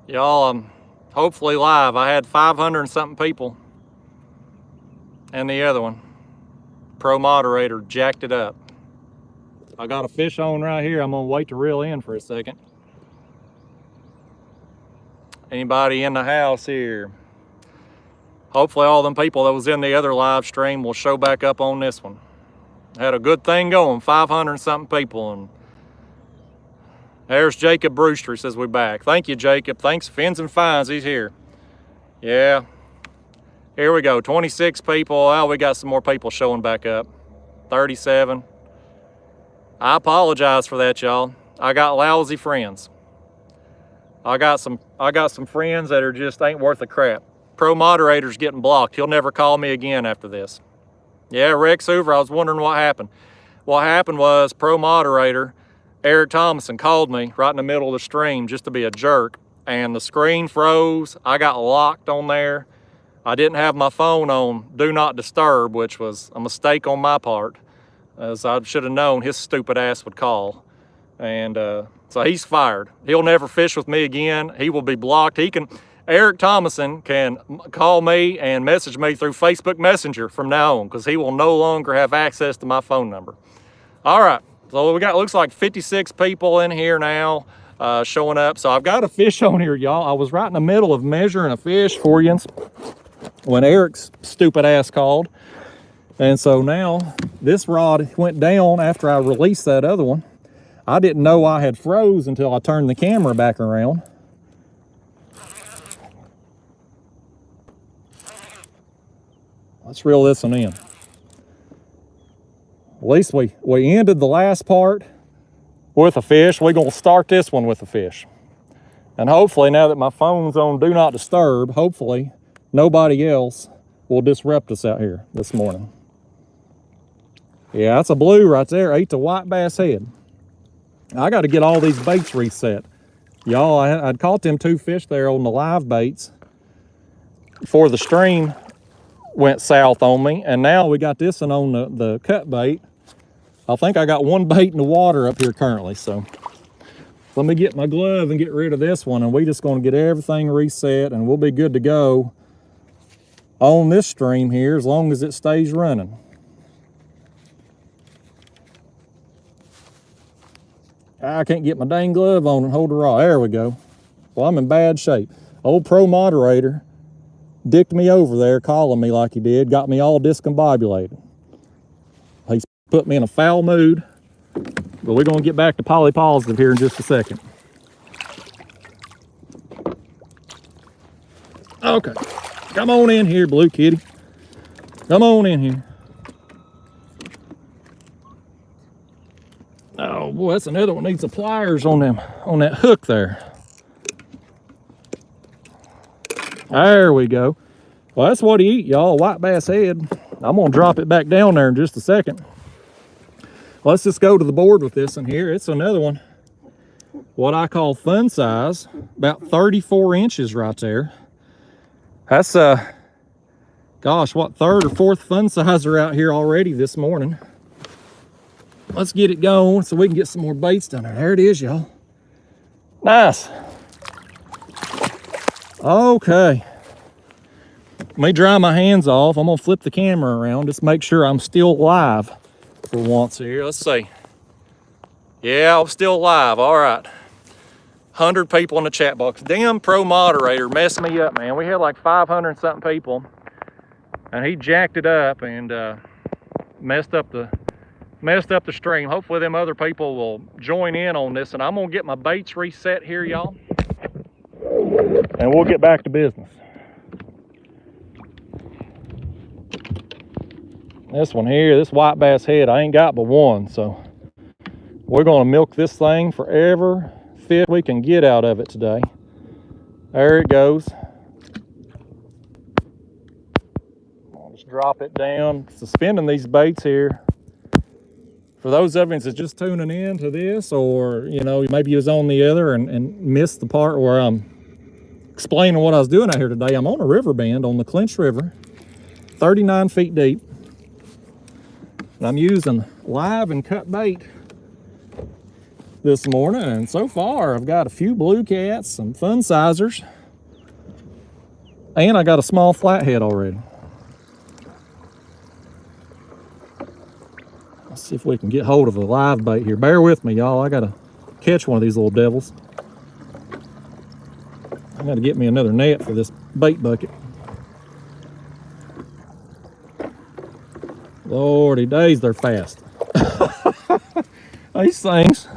Y'all, I'm hopefully live. I had 500 and something people. And the other one, Pro Moderator, jacked it up. I got a fish on right here. I'm gonna wait to reel in for a second. Anybody in the house here? Hopefully all them people that was in the other live stream will show back up on this one. Had a good thing going, 500 and something people. And there's Jacob Brewster. He says we're back. Thank you, Jacob. Thanks, Fins and Fines. He's here. Yeah. Here we go. 26 people. Oh, we got some more people showing back up. 37. I apologize for that, y'all. I got lousy friends. I got some friends that are just ain't worth a crap. Pro Moderator's getting blocked. He'll never call me again after this. Yeah, Rex Hoover, I was wondering what happened. What happened was Pro Moderator, Eric Thomason, called me right in the middle of the stream just to be a jerk, and the screen froze. I got locked on there. I didn't have my phone on Do Not Disturb, which was a mistake on my part, as I should have known his stupid ass would call. And so he's fired. He'll never fish with me again. He will be blocked. Eric Thomason can call me and message me through Facebook Messenger from now on, because he will no longer have access to my phone number. All right, so we got, looks like 56 people in here now showing up. So I've got a fish on here, y'all. I was right in the middle of measuring a fish for you when Eric's stupid ass called. And so now this rod went down after I released that other one. I didn't know I had froze until I turned the camera back around. Let's reel this one in. At least we ended the last part with a fish. We're gonna start this one with a fish. And hopefully, now that my phone's on Do Not Disturb, hopefully nobody else will disrupt us out here this morning. Yeah, that's a blue right there. Ate the white bass head. I got to get all these baits reset. Y'all, I'd caught them 2 fish there on the live baits before the stream went south on me, and now we got this one on the cut bait. I think I got 1 bait in the water up here currently, so let me get my glove and get rid of this one, and we just going to get everything reset, and we'll be good to go on this stream here as long as it stays running. I can't get my dang glove on and hold the rod. There we go. Well, I'm in bad shape. Old Pro Moderator dicked me over there, calling me like he did, got me all discombobulated. He's put me in a foul mood, but we're going to get back to Poly Positive here in just a second. Okay, come on in here, Blue Kitty. Come on in here. Oh boy, that's another one. Needs the pliers on that hook there. There we go. Well, that's what he eat, y'all. White bass head. I'm gonna drop it back down there in just a second. Let's just go to the board with this one here. It's another one, what I call fun size, about 34 inches right there. That's gosh, what, 3rd or 4th fun sizer out here already this morning. Let's get it going so we can get some more baits down there. There it is, y'all. Nice. Okay. Let me dry my hands off. I'm gonna flip the camera around, just make sure I'm still live for once here. Let's see. Yeah, I'm still live. All right. 100 people in the chat box. Damn Pro Moderator messed me up, man. We had like 500 and something people, and he jacked it up and messed up the stream. Hopefully them other people will join in on this, and I'm gonna get my baits reset here, y'all, and we'll get back to business. This one here, this white bass head, I ain't got but one, so we're gonna milk this thing for every fish we can get out of it today. There it goes. I'll just drop it down. Suspending these baits here. For those of you that's just tuning in to this, or you know, maybe you was on the other and missed the part where I'm explaining what I was doing out here today, I'm on a river bend on the Clinch River, 39 feet deep. And I'm using live and cut bait this morning, and so far I've got a few blue cats, some fun sizers, and I got a small flathead already. Let's see if we can get hold of a live bait here. Bear with me, y'all. I gotta catch one of these little devils. I gotta get me another net for this bait bucket. Lordy days, they're fast. These things,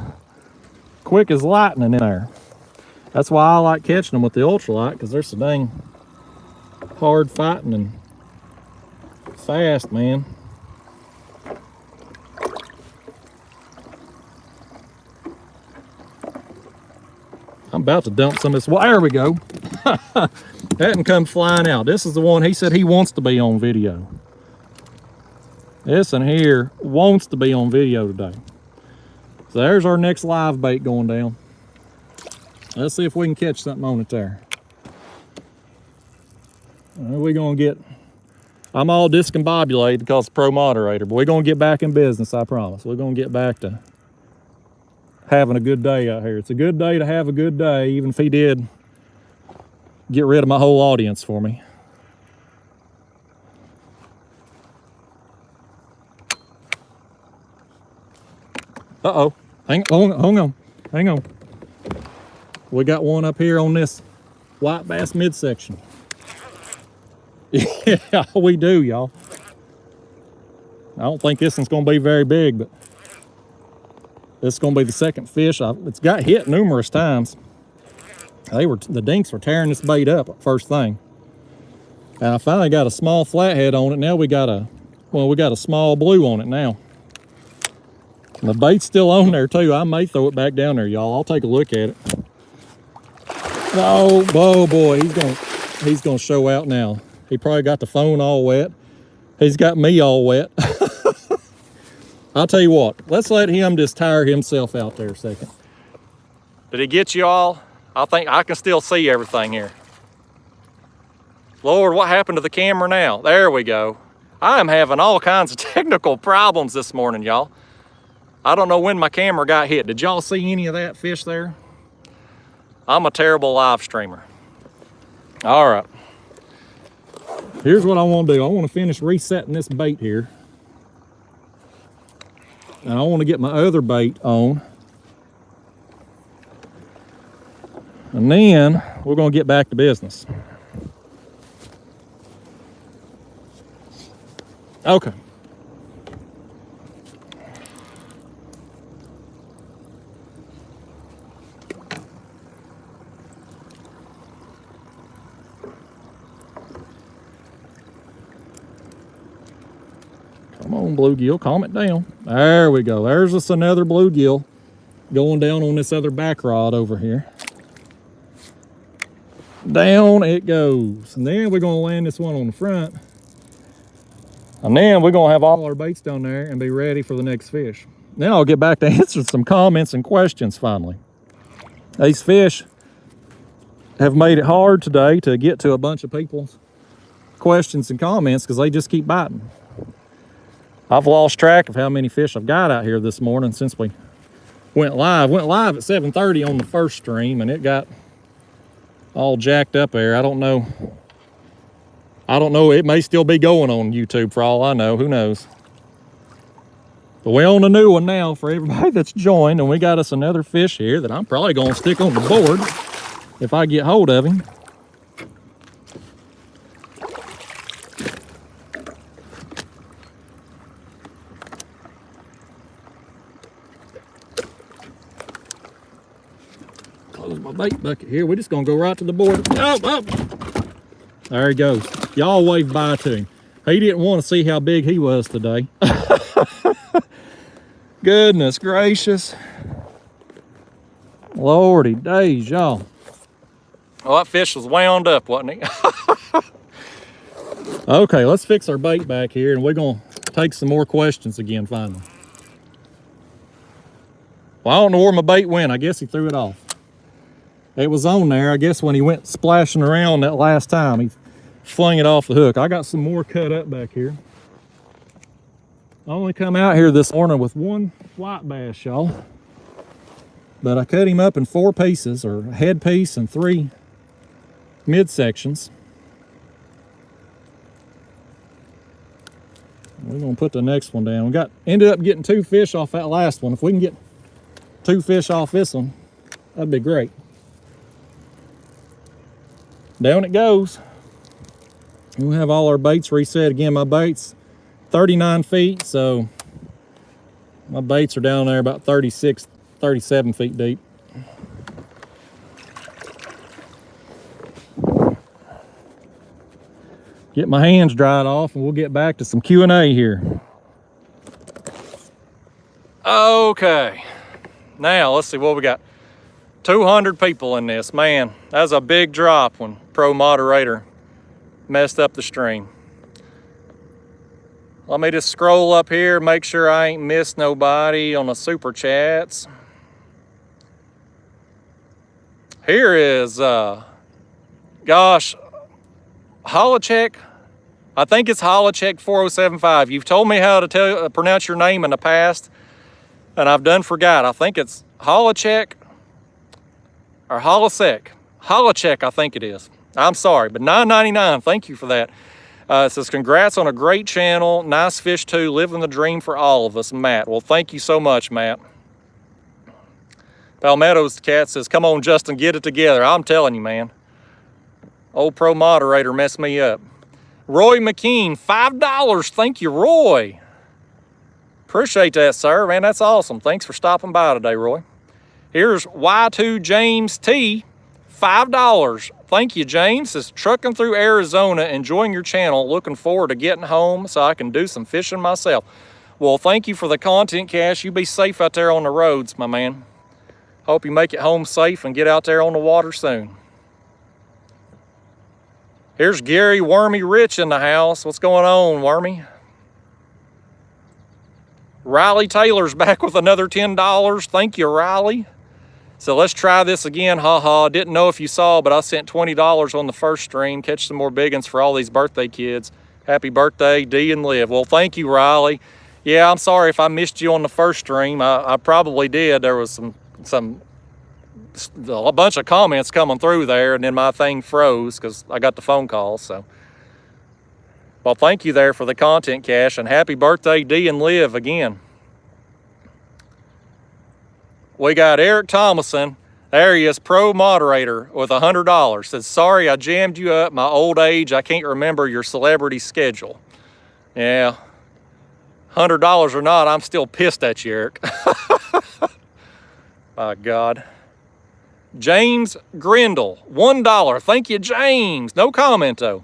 quick as lightning in there. That's why I like catching them with the ultralight, because they're so dang hard fighting and fast, man. I'm about to dump some of this. Well, there we go. That didn't come flying out. This is the one he said he wants to be on video. This one here wants to be on video today. So there's our next live bait going down. Let's see if we can catch something on it there. We're gonna get, I'm all discombobulated because of pro moderator, but we're gonna get back in business, I promise. We're gonna get back to having a good day out here. It's a good day to have a good day, even if he did get rid of my whole audience for me. Uh-oh, hang on. We got one up here on this white bass midsection. Yeah, we do, y'all. I don't think this one's gonna be very big, but this is gonna be the second fish. It's got hit numerous times. The dinks were tearing this bait up first thing. And I finally got a small flathead on it. Now we got a small blue on it now. And the bait's still on there too. I may throw it back down there, y'all. I'll take a look at it. Oh boy, he's gonna show out now. He probably got the phone all wet. He's got me all wet. I'll tell you what, let's let him just tire himself out there a second. Did he get you all? I think I can still see everything here. Lord, what happened to the camera now? There we go. I am having all kinds of technical problems this morning, y'all. I don't know when my camera got hit. Did y'all see any of that fish there? I'm a terrible live streamer. All right. Here's what I want to do. I want to finish resetting this bait here. And I want to get my other bait on. And then we're going to get back to business. Okay. Come on, bluegill, calm it down. There we go. There's just another bluegill going down on this other back rod over here. Down it goes. And then we're going to land this one on the front. And then we're going to have all our baits down there and be ready for the next fish. Now I'll get back to answering some comments and questions finally. These fish have made it hard today to get to a bunch of people's questions and comments because they just keep biting. I've lost track of how many fish I've got out here this morning since we went live. Went live at 7:30 on the first stream and it got all jacked up there. I don't know. It may still be going on YouTube for all I know. Who knows? But we're on a new one now for everybody that's joined, and we got us another fish here that I'm probably going to stick on the board if I get hold of him. Close my bait bucket here. We're just going to go right to the board. Oh. There he goes. Y'all wave bye to him. He didn't want to see how big he was today. Goodness gracious. Lordy days, y'all. Well, that fish was wound up, wasn't he? Okay, let's fix our bait back here and we're going to take some more questions again finally. Well, I don't know where my bait went. I guess he threw it off. It was on there, I guess, when he went splashing around that last time. He flung it off the hook. I got some more cut up back here. I only come out here this morning with one white bass, y'all. but I cut him up in 4 pieces, or a head piece and 3 midsections. We're gonna put the next one down. We ended up getting 2 fish off that last one. If we can get 2 fish off this one, that'd be great. Down it goes. We'll have all our baits reset. Again, my bait's 39 feet, so my baits are down there about 36, 37 feet deep. Get my hands dried off and we'll get back to some Q&A here. Okay, now let's see what we got. 200 people in this. Man, that was a big drop when Pro Moderator messed up the stream. Let me just scroll up here, make sure I ain't missed nobody on the super chats. Here is, gosh, Holocheck. I think it's Holocheck 4075. You've told me how to pronounce your name in the past, and I've done forgot. I think it's Holocheck or Holosec. Holocheck, I think it is. I'm sorry, but $9.99. Thank you for that. It says, congrats on a great channel. Nice fish too. Living the dream for all of us, Matt. Well, thank you so much, Matt. Palmetto's cat says, come on, Justin, get it together. I'm telling you, man. Old Pro Moderator messed me up. Roy McKean, $5. Thank you, Roy. Appreciate that, sir. Man, that's awesome. Thanks for stopping by today, Roy. Here's Y2 James T, $5. Thank you, James. It's trucking through Arizona, enjoying your channel. Looking forward to getting home so I can do some fishing myself. Well, thank you for the content, Cash. You be safe out there on the roads, my man. Hope you make it home safe and get out there on the water soon. Here's Gary Wormy Rich in the house. What's going on, Wormy? Riley Taylor's back with another $10. Thank you, Riley. So let's try this again. Haha, didn't know if you saw, but I sent $20 on the first stream. Catch some more big ones for all these birthday kids. Happy birthday, Dee and Liv. Well, thank you, Riley. Yeah, I'm sorry if I missed you on the first stream. I probably did. There was a bunch of comments coming through there, and then my thing froze because I got the phone call. So, well, thank you there for the content, Cash, and happy birthday, Dee and Liv, again. We got Eric Thomason. There he is, Pro Moderator, with $100. Says, sorry I jammed you up. My old age, I can't remember your celebrity schedule. Yeah, $100 or not, I'm still pissed at you, Eric. My God. James Grindle, $1. Thank you, James. No comment, though.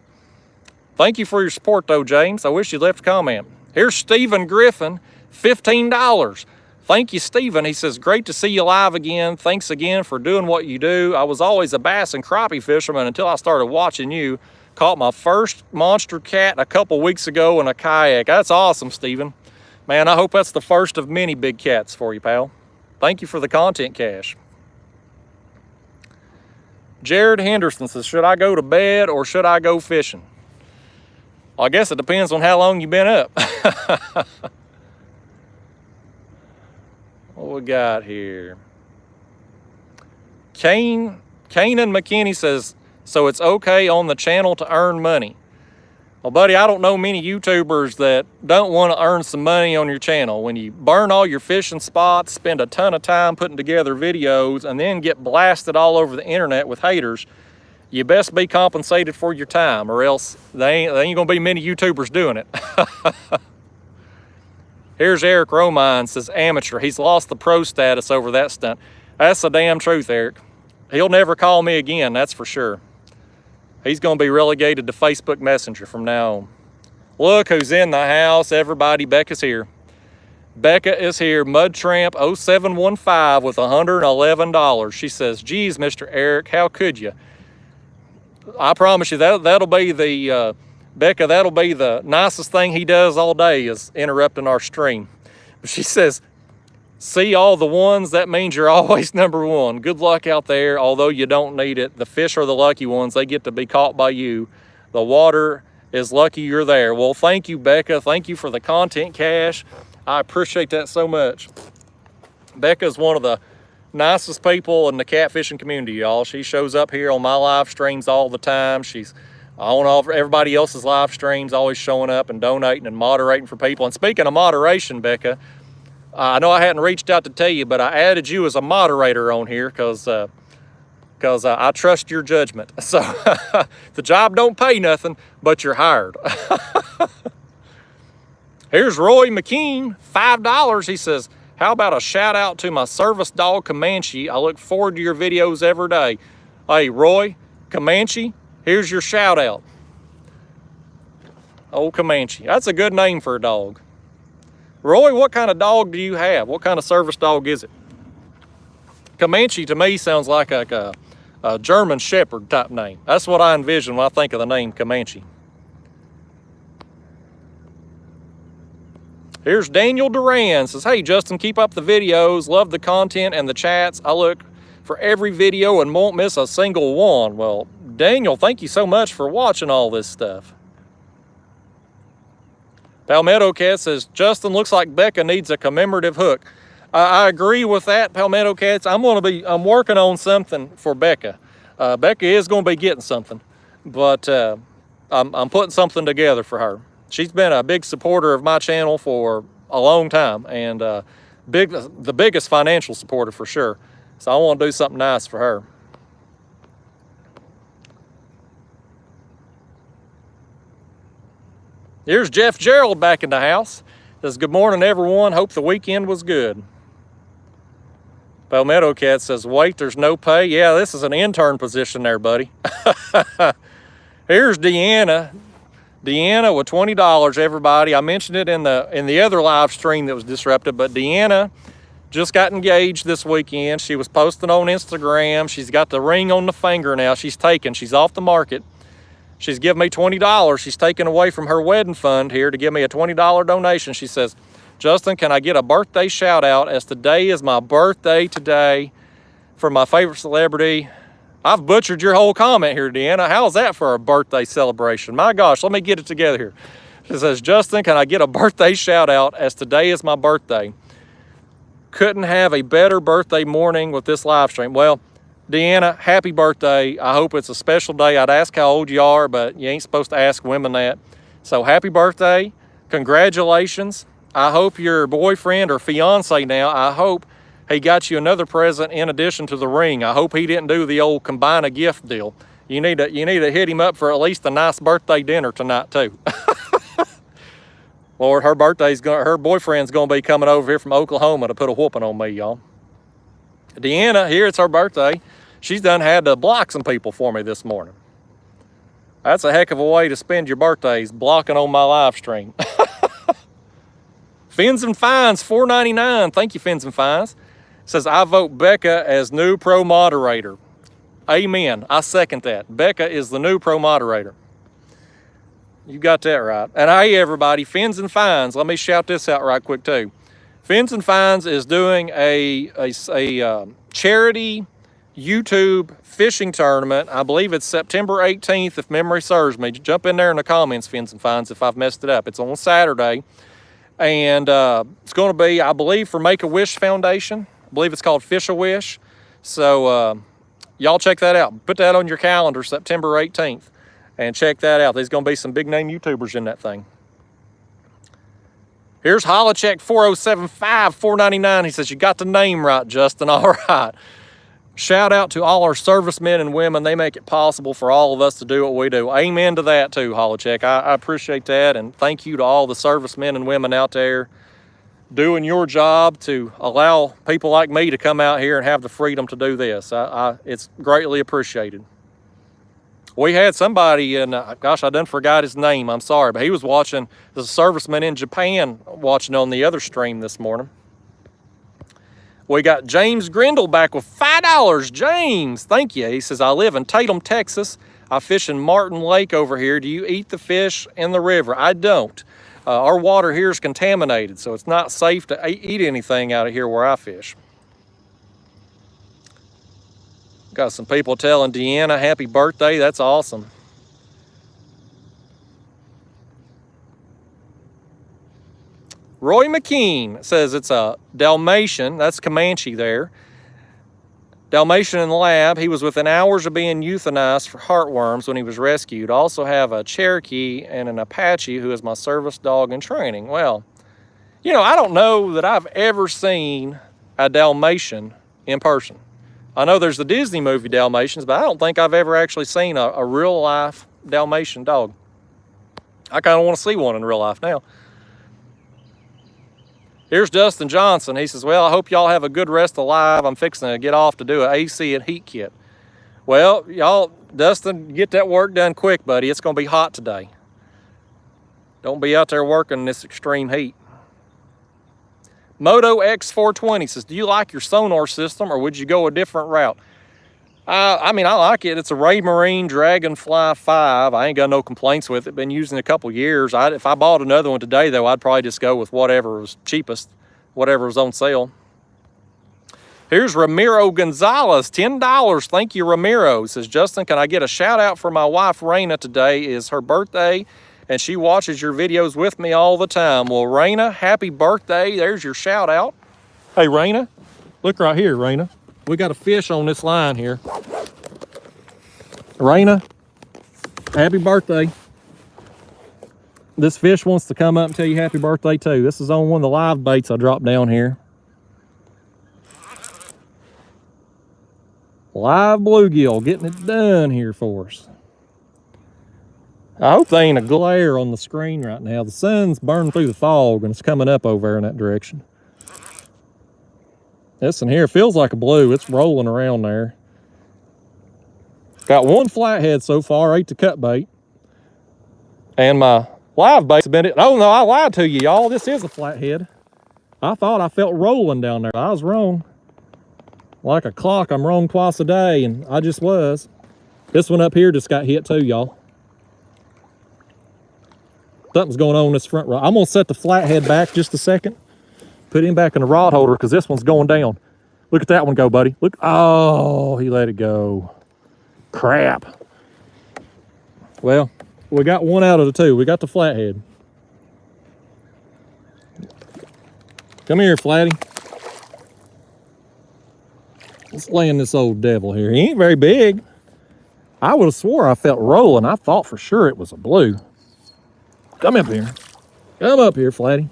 Thank you for your support, though, James. I wish you left a comment. Here's Stephen Griffin, $15. Thank you, Stephen. He says, great to see you live again. Thanks again for doing what you do. I was always a bass and crappie fisherman until I started watching you. Caught my first monster cat a couple weeks ago in a kayak. That's awesome, Stephen. Man, I hope that's the first of many big cats for you, pal. Thank you for the content, Cash. Jared Henderson says, should I go to bed or should I go fishing? Well, I guess it depends on how long you've been up. What we got here? Kanan McKinney says, so it's okay on the channel to earn money. Well, buddy, I don't know many YouTubers that don't want to earn some money on your channel. When you burn all your fishing spots, spend a ton of time putting together videos, and then get blasted all over the internet with haters, you best be compensated for your time, or else there ain't gonna be many YouTubers doing it. Here's Eric Romine, says amateur. He's lost the pro status over that stunt. That's the damn truth, Eric. He'll never call me again, that's for sure. He's going to be relegated to Facebook Messenger from now on. Look who's in the house, everybody. Becca's here. Becca is here. Mud Tramp 0715 with $111. She says, geez, Mr. Eric, how could you? I promise you that'll be the... Becca, that'll be the nicest thing he does all day is interrupting our stream. But she says, see all the ones, that means you're always number one. Good luck out there, although you don't need it. The fish are the lucky ones. They get to be caught by you. The water is lucky you're there. Well, thank you, Becca. Thank you for the content, Cash. I appreciate that so much. Becca's one of the nicest people in the catfishing community, y'all. She shows up here on my live streams all the time. She's on all everybody else's live streams, always showing up and donating and moderating for people. And speaking of moderation, Becca, I know I hadn't reached out to tell you, but I added you as a moderator on here because I trust your judgment. So the job don't pay nothing, but you're hired. Here's Roy McKean, $5. He says, how about a shout out to my service dog, Comanche? I look forward to your videos every day. Hey, Roy, Comanche, here's your shout out. Old Comanche. That's a good name for a dog. Roy, what kind of dog do you have? What kind of service dog is it? Comanche to me sounds like a German Shepherd type name. That's what I envision when I think of the name Comanche. Here's Daniel Duran, says, hey Justin, keep up the videos, love the content and the chats. I look for every video and won't miss a single one. Well, Daniel, thank you so much for watching all this stuff. Palmetto Cat says, Justin, looks like Becca needs a commemorative hook. I agree with that, Palmetto Cats. I'm working on something for Becca. Becca is going to be getting something, but I'm putting something together for her. She's been a big supporter of my channel for a long time, and the biggest financial supporter for sure. So I want to do something nice for her. Here's Jeff Gerald back in the house. Says, good morning, everyone. Hope the weekend was good. Palmetto Cat says, wait, there's no pay. Yeah, this is an intern position there, buddy. Here's Deanna. Deanna with $20, everybody. I mentioned it in the other live stream that was disrupted, but Deanna just got engaged this weekend. She was posting on Instagram. She's got the ring on the finger now. She's off the market. She's giving me $20. She's taken away from her wedding fund here to give me a $20 donation. She says, Justin, can I get a birthday shout out, as today is my birthday today, for my favorite celebrity. I've butchered your whole comment here, Deanna. How's that for a birthday celebration? My gosh, let me get it together here. She says, Justin, can I get a birthday shout out, as today is my birthday? Couldn't have a better birthday morning with this live stream. Well, Deanna, happy birthday. I hope it's a special day. I'd ask how old you are, but you ain't supposed to ask women that. So happy birthday. Congratulations. I hope your boyfriend or fiance now, I hope he got you another present in addition to the ring. I hope he didn't do the old combine a gift deal. You need to hit him up for at least a nice birthday dinner tonight too. Lord, her boyfriend's gonna be coming over here from Oklahoma to put a whooping on me, y'all. Deanna, here it's her birthday. She's done had to block some people for me this morning. That's a heck of a way to spend your birthdays, blocking on my live stream. Fins and Fines, $4.99. Thank you, Fins and Fines. Says, I vote Becca as new pro moderator. Amen. I second that. Becca is the new pro moderator. You got that right. And hey, everybody, Fins and Fines. Let me shout this out right quick, too. Fins and Fines is doing a charity YouTube fishing tournament. I believe it's September 18th, if memory serves me. Jump in there in the comments, Fins and Fines, if I've messed it up. It's on Saturday. And it's going to be, I believe, for Make-A-Wish Foundation. I believe it's called Fish-A-Wish. So y'all check that out. Put that on your calendar, September 18th. And check that out. There's going to be some big-name YouTubers in that thing. Here's Holocheck 4075, $4.99. He says, you got the name right, Justin. All right. Shout out to all our servicemen and women. They make it possible for all of us to do what we do. Amen to that too, Holocheck. I appreciate that, and thank you to all the servicemen and women out there doing your job to allow people like me to come out here and have the freedom to do this. It's greatly appreciated. We had somebody, and gosh, I done forgot his name. I'm sorry, but he was watching, there's a serviceman in Japan watching on the other stream this morning. We got James Grindle back with $5. James, thank you. He says, I live in Tatum, Texas. I fish in Martin Lake over here. Do you eat the fish in the river? I don't. Our water here is contaminated, so it's not safe to eat anything out of here where I fish. Got some people telling Deanna happy birthday. That's awesome. Roy McKean says it's a Dalmatian. That's Comanche there. Dalmatian in the lab. He was within hours of being euthanized for heartworms when he was rescued. Also have a Cherokee and an Apache who is my service dog in training. Well, you know, I don't know that I've ever seen a Dalmatian in person. I know there's the Disney movie Dalmatians, but I don't think I've ever actually seen a real life Dalmatian dog. I kind of want to see one in real life now. Here's Dustin Johnson. He says, well, I hope y'all have a good rest of the live. I'm fixing to get off to do an AC and heat kit. Well, y'all, Dustin, get that work done quick, buddy. It's going to be hot today. Don't be out there working in this extreme heat. Moto X420 says, do you like your sonar system or would you go a different route? I mean, I like it. It's a Raymarine Dragonfly 5. I ain't got no complaints with it. Been using it a couple years. If I bought another one today, though, I'd probably just go with whatever was cheapest, whatever was on sale. Here's Ramiro Gonzalez, $10. Thank you, Ramiro. Says, Justin, can I get a shout out for my wife, Raina? Today is her birthday, and she watches your videos with me all the time. Well, Raina, happy birthday. There's your shout out. Hey, Raina, look right here, Raina. We got a fish on this line here. Raina, happy birthday. This fish wants to come up and tell you happy birthday too. This is on one of the live baits I dropped down here. Live bluegill getting it done here for us. I hope there ain't a glare on the screen right now. The sun's burned through the fog and it's coming up over there in that direction. This in here feels like a blue. It's rolling around there. Got one flathead so far, ate the cut bait. And my live bait's been, oh no, I lied to you, y'all. This is a flathead. I thought I felt rolling down there. I was wrong. Like a clock, I'm wrong twice a day, and I just was. This one up here just got hit too, y'all. Something's going on in this front rod. I'm gonna set the flathead back just a second. Put him back in the rod holder because this one's going down. Look at that one go, buddy. Look, oh, he let it go. Crap. Well, we got one out of the two. We got the flathead. Come here, Flatty. Let's land this old devil here. He ain't very big. I would have swore I felt rolling. I thought for sure it was a blue. Come up here. Come up here, Flatty.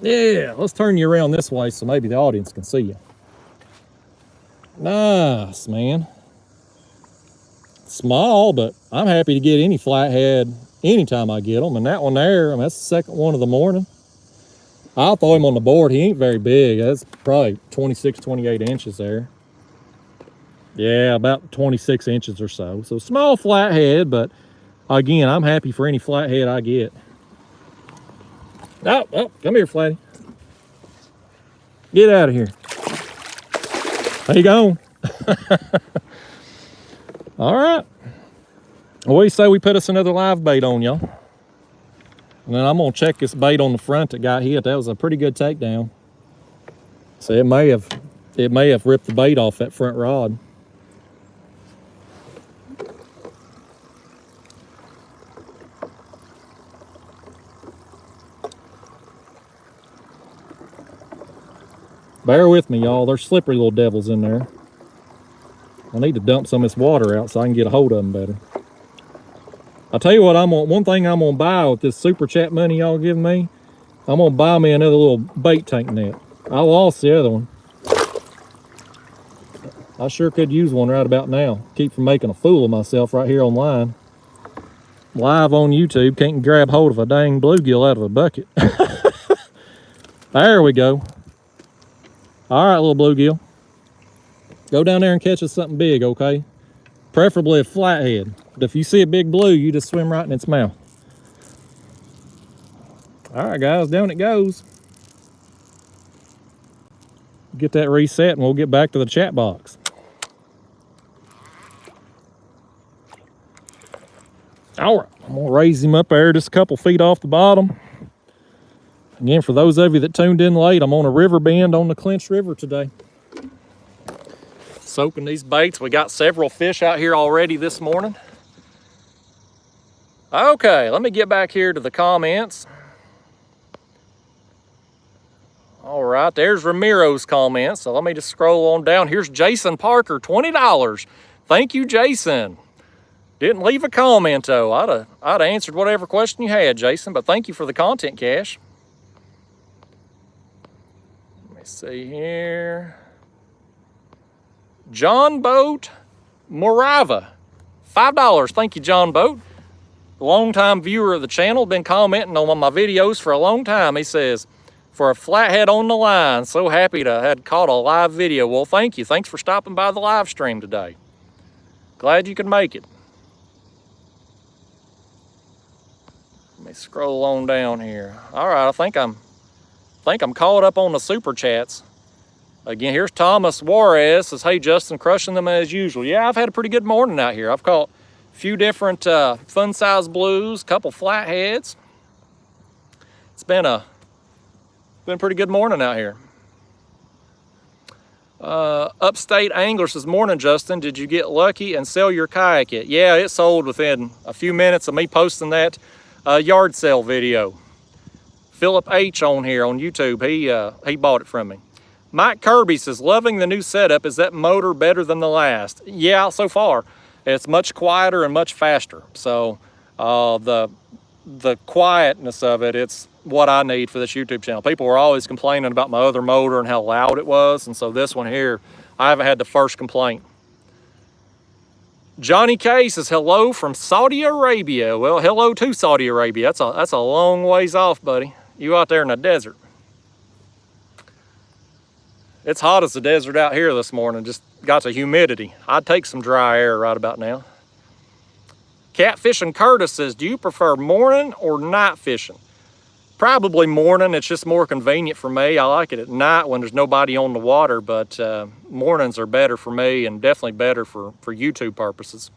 Yeah, let's turn you around this way so maybe the audience can see you. Nice, man. Small, but I'm happy to get any flathead anytime I get them. And that one there, I mean, that's the second one of the morning. I'll throw him on the board. He ain't very big. That's probably 26, 28 inches there. Yeah, about 26 inches or so. So small flathead, but again, I'm happy for any flathead I get. Oh, come here, Flatty. Get out of here. How you going? All right. What do you say we put us another live bait on, y'all? And then I'm gonna check this bait on the front that got hit. That was a pretty good takedown. So it may have ripped the bait off that front rod. Bear with me, y'all. There's slippery little devils in there. I need to dump some of this water out so I can get a hold of them better. I'll tell you what, one thing I'm gonna buy with this super chat money y'all give me, I'm gonna buy me another little bait tank net. I lost the other one. I sure could use one right about now. Keep from making a fool of myself right here online. Live on YouTube, can't grab hold of a dang bluegill out of a bucket. There we go. All right, little bluegill. Go down there and catch us something big, okay? Preferably a flathead. But if you see a big blue, you just swim right in its mouth. All right, guys, down it goes. Get that reset and we'll get back to the chat box. All right, I'm gonna raise him up there just a couple feet off the bottom. Again, for those of you that tuned in late, I'm on a river bend on the Clinch River today. Soaking these baits. We got several fish out here already this morning. Okay, let me get back here to the comments. All right, there's Ramiro's comment. So let me just scroll on down. Here's Jason Parker, $20. Thank you, Jason. Didn't leave a comment though. I'd have answered whatever question you had, Jason, but thank you for the content cash. Let me see here. John Boat Morava, $5. Thank you, John Boat. Longtime viewer of the channel, been commenting on my videos for a long time. He says, for a flathead on the line, so happy to have caught a live video. Well, thank you. Thanks for stopping by the live stream today. Glad you could make it. Let me scroll on down here. All right, I think I'm caught up on the super chats. Again, here's Thomas Juarez. Says, hey, Justin, crushing them as usual. Yeah, I've had a pretty good morning out here. I've caught a few different fun-size blues, couple flatheads. It's been a pretty good morning out here. Upstate Angler says, morning, Justin. Did you get lucky and sell your kayak yet? Yeah, it sold within a few minutes of me posting that yard sale video. Philip H on here on YouTube, he bought it from me. Mike Kirby says, loving the new setup. Is that motor better than the last? Yeah, so far. It's much quieter and much faster. So the quietness of it, it's what I need for this YouTube channel. People were always complaining about my other motor and how loud it was. And so this one here, I haven't had the first complaint. Johnny K says, hello from Saudi Arabia. Well, hello to Saudi Arabia. That's a long ways off, buddy. You out there in the desert. It's hot as the desert out here this morning. Just got the humidity. I'd take some dry air right about now. Catfishing Curtis says, do you prefer morning or night fishing? Probably morning. It's just more convenient for me. I like it at night when there's nobody on the water, but mornings are better for me and definitely better for YouTube purposes.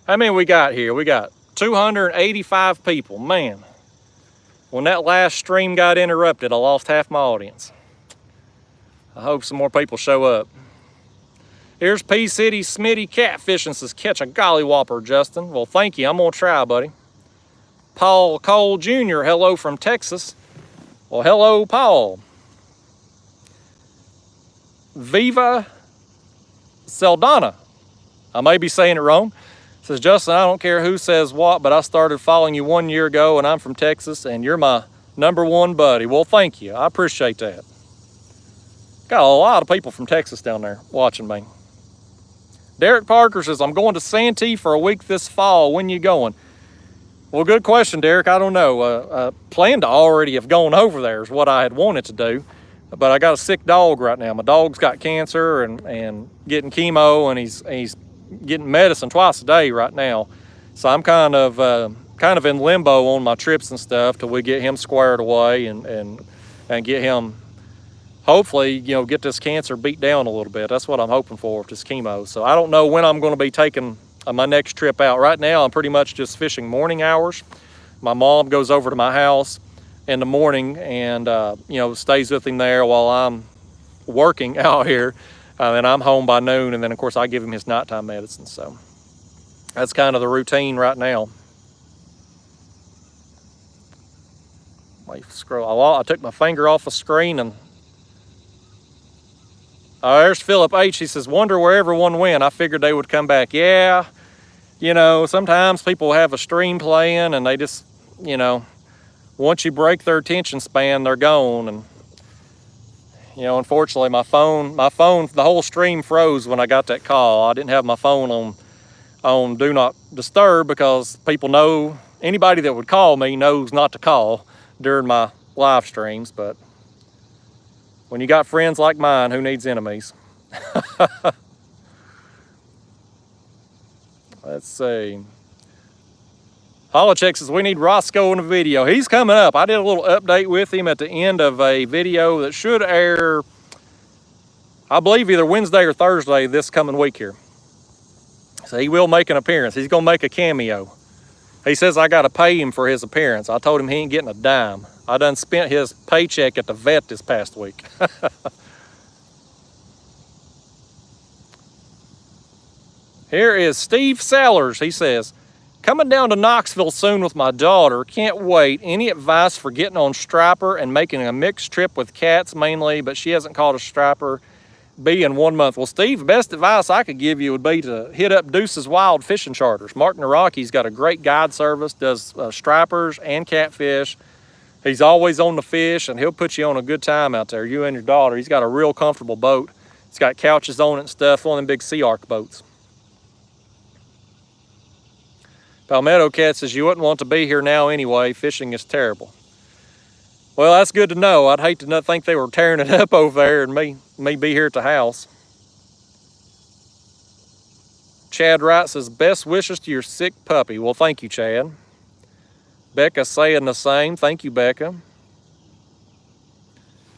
How many we got here? We got 285 people. Man, when that last stream got interrupted, I lost half my audience. I hope some more people show up. Here's P City Smitty Catfishing says, catch a golly whopper, Justin. Well, thank you. I'm gonna try, buddy. Paul Cole Jr., hello from Texas. Well, hello, Paul. Viva Seldana, I may be saying it wrong, says, Justin, I don't care who says what, but I started following you 1 year ago and I'm from Texas and you're my #1 buddy. Well, thank you. I appreciate that. Got a lot of people from Texas down there watching me. Derek Parker says, I'm going to Santee for a week this fall. When you going? Well, good question, Derek. I don't know. Planned to already have gone over there is what I had wanted to do. But I got a sick dog right now. My dog's got cancer and getting chemo, and he's getting medicine twice a day right now. So I'm kind of in limbo on my trips and stuff till we get him squared away and get him, hopefully, get this cancer beat down a little bit. That's what I'm hoping for with this chemo. So I don't know when I'm going to be taking my next trip out. Right now, I'm pretty much just fishing morning hours. My mom goes over to my house in the morning and, stays with him there while I'm working out here. And I'm home by noon. And then, of course, I give him his nighttime medicine. So that's kind of the routine right now. I took my finger off the screen and there's Philip H. He says, wonder where everyone went. I figured they would come back. Yeah, sometimes people have a stream playing and they just, once you break their attention span, they're gone. And, unfortunately, my phone, the whole stream froze when I got that call. I didn't have my phone on Do Not Disturb because people know, anybody that would call me knows not to call during my live streams. But when you got friends like mine, who needs enemies? Let's see. Holocheck says, we need Roscoe in a video. He's coming up. I did a little update with him at the end of a video that should air, I believe, either Wednesday or Thursday this coming week here. So he will make an appearance. He's going to make a cameo. He says I got to pay him for his appearance. I told him he ain't getting a dime. I done spent his paycheck at the vet this past week. Here is Steve Sellers. He says, Coming down to Knoxville soon with my daughter. Can't wait. Any advice for getting on striper and making a mixed trip with cats mainly, but she hasn't caught a striper be in 1 month? Well, Steve, the best advice I could give you would be to hit up Deuce's Wild Fishing Charters. Mark Naroki's got a great guide service, does stripers and catfish. He's always on the fish, and he'll put you on a good time out there, you and your daughter. He's got a real comfortable boat. It's got couches on it and stuff, one of them big Sea Arc boats. Palmetto Cat says, you wouldn't want to be here now anyway. Fishing is terrible. Well, that's good to know. I'd hate to not think they were tearing it up over there and me be here at the house. Chad Wright says, best wishes to your sick puppy. Well, thank you, Chad. Becca saying the same. Thank you, Becca.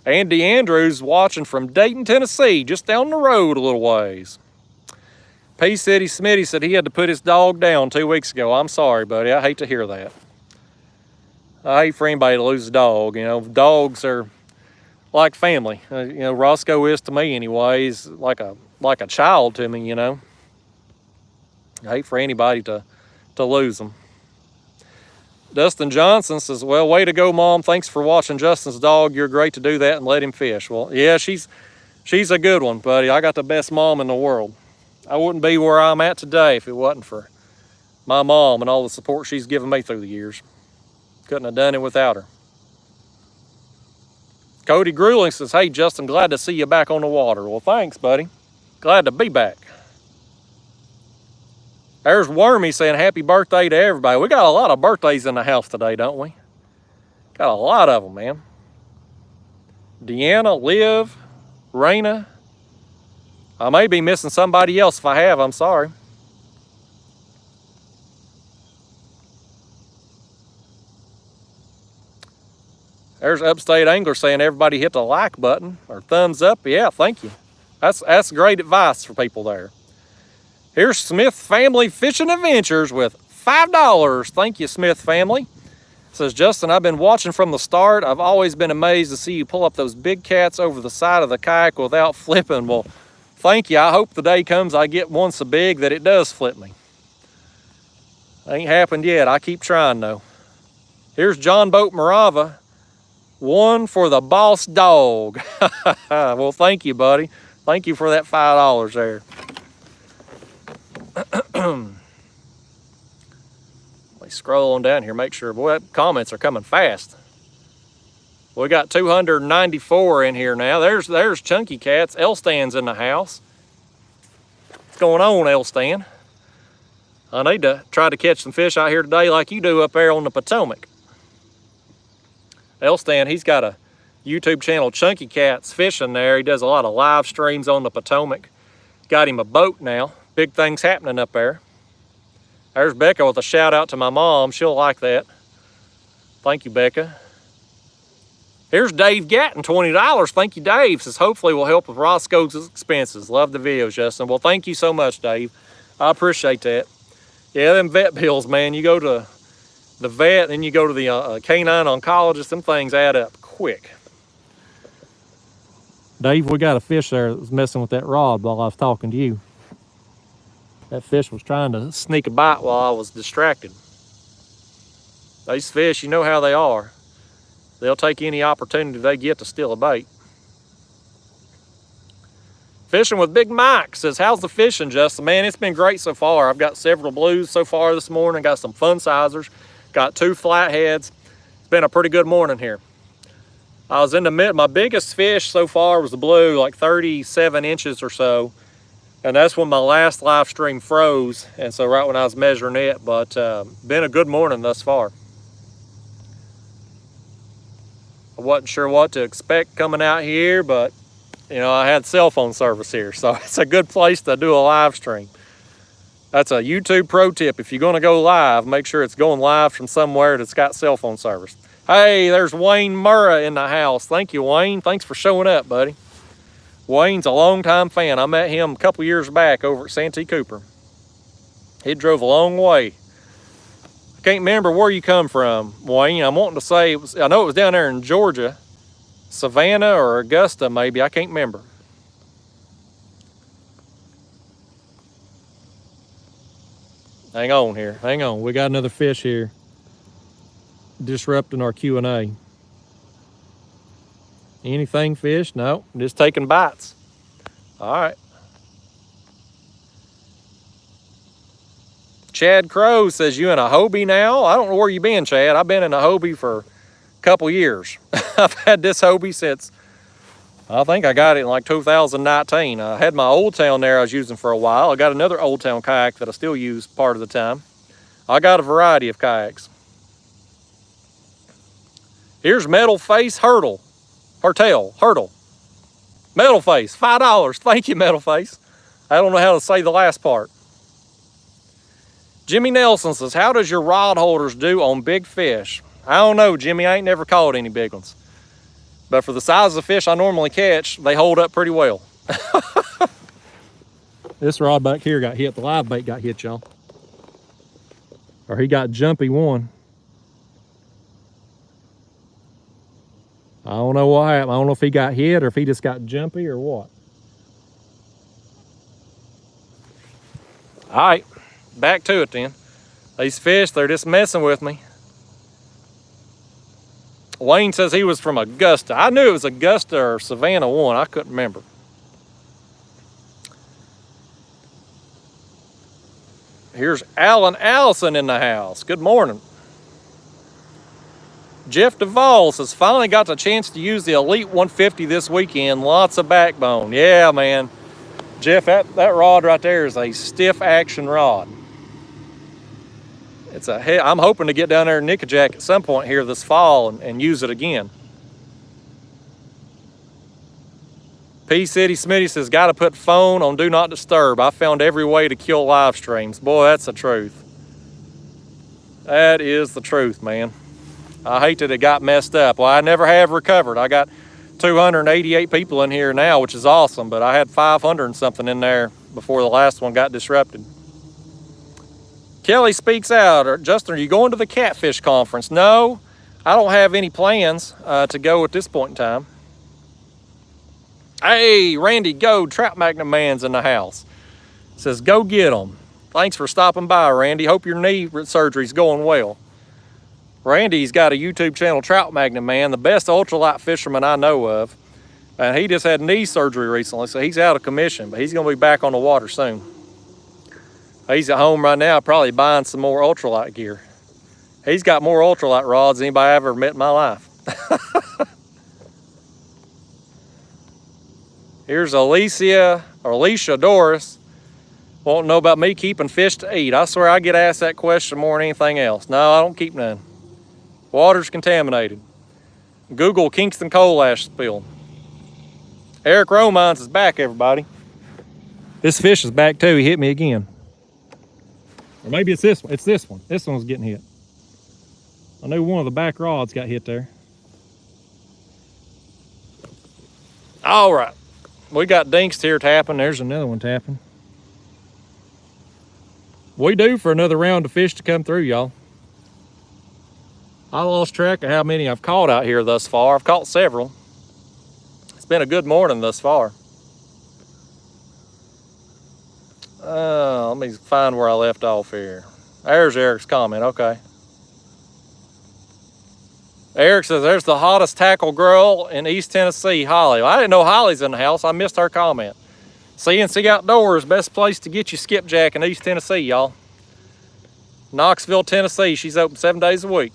Andy Andrews watching from Dayton, Tennessee, just down the road a little ways. P City Smitty said he had to put his dog down 2 weeks ago. I'm sorry, buddy. I hate to hear that. I hate for anybody to lose a dog. You know, dogs are like family. You know, Roscoe is to me anyway. He's like a child to me, you know. I hate for anybody to lose them. Dustin Johnson says, well, way to go, Mom. Thanks for watching Justin's dog. You're great to do that and let him fish. Well, yeah, she's a good one, buddy. I got the best mom in the world. I wouldn't be where I'm at today if it wasn't for my mom and all the support she's given me through the years. Couldn't have done it without her. Cody Grueling says, hey, Justin, glad to see you back on the water. Well, thanks, buddy. Glad to be back. There's Wormy saying happy birthday to everybody. We got a lot of birthdays in the house today, don't we? Got a lot of them, man. Deanna, Liv, Raina. I may be missing somebody else. If I have, I'm sorry. There's Upstate Angler saying everybody hit the like button or thumbs up. Yeah, thank you. That's great advice for people there. Here's Smith Family Fishing Adventures with $5. Thank you, Smith Family. Says, Justin, I've been watching from the start. I've always been amazed to see you pull up those big cats over the side of the kayak without flipping. Well, thank you. I hope the day comes I get one so big that it does flip me. Ain't happened yet. I keep trying, though. Here's John Boat Morava. One for the boss dog. Well, thank you, buddy. Thank you for that $5 there. Let me scroll on down here, make sure. Boy, comments are coming fast. We got 294 in here now. There's Chunky Cats. Elstan's in the house. What's going on, Elstan? I need to try to catch some fish out here today like you do up there on the Potomac. Elstan, he's got a YouTube channel, Chunky Cats Fishing there. He does a lot of live streams on the Potomac. Got him a boat now. Big things happening up there. There's Becca with a shout out to my mom. She'll like that. Thank you, Becca. Here's Dave Gatton, $20. Thank you, Dave. Says hopefully will help with Roscoe's expenses. Love the videos, Justin. Well, thank you so much, Dave. I appreciate that. Yeah, them vet bills, man. You go to the vet, then you go to the canine oncologist. Them things add up quick. Dave, we got a fish there that was messing with that rod while I was talking to you. That fish was trying to sneak a bite while I was distracted. These fish, you know how they are. They'll take any opportunity they get to steal a bait. Fishing with Big Mike says, how's the fishing, Justin? Man, it's been great so far. I've got several blues so far this morning. Got some fun sizers. Got 2 flatheads. It's been a pretty good morning here. I was in the mid. My biggest fish so far was the blue, like 37 inches or so. And that's when my last live stream froze. And so right when I was measuring it, but been a good morning thus far. I wasn't sure what to expect coming out here, but you know, I had cell phone service here, so it's a good place to do a live stream. That's a YouTube pro tip. If you're gonna go live, make sure it's going live from somewhere that's got cell phone service. Hey, there's Wayne Murrah in the house. Thank you, Wayne. Thanks for showing up, buddy. Wayne's a longtime fan. I met him a couple years back over at Santee Cooper. He drove a long way. I can't remember where you come from, Wayne. I'm wanting to say, I know it was down there in Georgia, Savannah or Augusta maybe, I can't remember. Hang on here, hang on. We got another fish here disrupting our Q&A. Anything fish? No, just taking bites. All right. Chad Crow says, you in a Hobie now? I don't know where you been, Chad. I've been in a Hobie for a couple years. I've had this Hobie since, I think I got it in like 2019. I had my Old Town there I was using for a while. I got another Old Town kayak that I still use part of the time. I got a variety of kayaks. Here's Metal Face Hurdle. Hurdle. Metal Face, $5. Thank you, Metal Face. I don't know how to say the last part. Jimmy Nelson says, how does your rod holders do on big fish? I don't know, Jimmy. I ain't never caught any big ones. But for the size of fish I normally catch, they hold up pretty well. This rod back here got hit. The live bait got hit, y'all. Or he got jumpy one. I don't know what happened. I don't know if he got hit or if he just got jumpy or what. All right, back to it then. These fish, they're just messing with me. Wayne says he was from Augusta. I knew it was Augusta or Savannah 1. I couldn't remember. Here's Alan Allison in the house. Good morning. Jeff Duvall says, finally got the chance to use the Elite 150 this weekend. Lots of backbone. Yeah, man. Jeff, that rod right there is a stiff action rod. I'm hoping to get down there in Nickajack at some point here this fall and use it again. P City Smitty says, got to put phone on Do Not Disturb. I found every way to kill live streams. Boy, that's the truth. That is the truth, man. I hate that it got messed up. Well, I never have recovered. I got 288 people in here now, which is awesome, but I had 500 and something in there before the last one got disrupted. Kelly speaks out. Justin, are you going to the Catfish Conference? No, I don't have any plans to go at this point in time. Hey, Randy Gold, Trout Magnet Man's in the house. Says, go get them. Thanks for stopping by, Randy. Hope your knee surgery's going well. Randy's got a YouTube channel, Trout Magnet Man, the best ultralight fisherman I know of. And he just had knee surgery recently, so he's out of commission, but he's going to be back on the water soon. He's at home right now, probably buying some more ultralight gear. He's got more ultralight rods than anybody I've ever met in my life. Here's Alicia Doris. Won't know about me keeping fish to eat. I swear I get asked that question more than anything else. No, I don't keep none. Water's contaminated. Google Kingston coal ash spill. Eric Romines is back, everybody. This fish is back too. He hit me again. Or maybe it's this one. It's this one. This one's getting hit. I knew one of the back rods got hit there. All right. We got dinks here tapping. There's another one tapping. We due for another round of fish to come through, y'all. I lost track of how many I've caught out here thus far. I've caught several. It's been a good morning thus far. Let me find where I left off here. There's Eric's comment, okay. Eric says, there's the hottest tackle girl in East Tennessee, Holly. Well, I didn't know Holly's in the house. I missed her comment. CNC Outdoors, best place to get you skipjack in East Tennessee, y'all. Knoxville, Tennessee. She's open 7 days a week.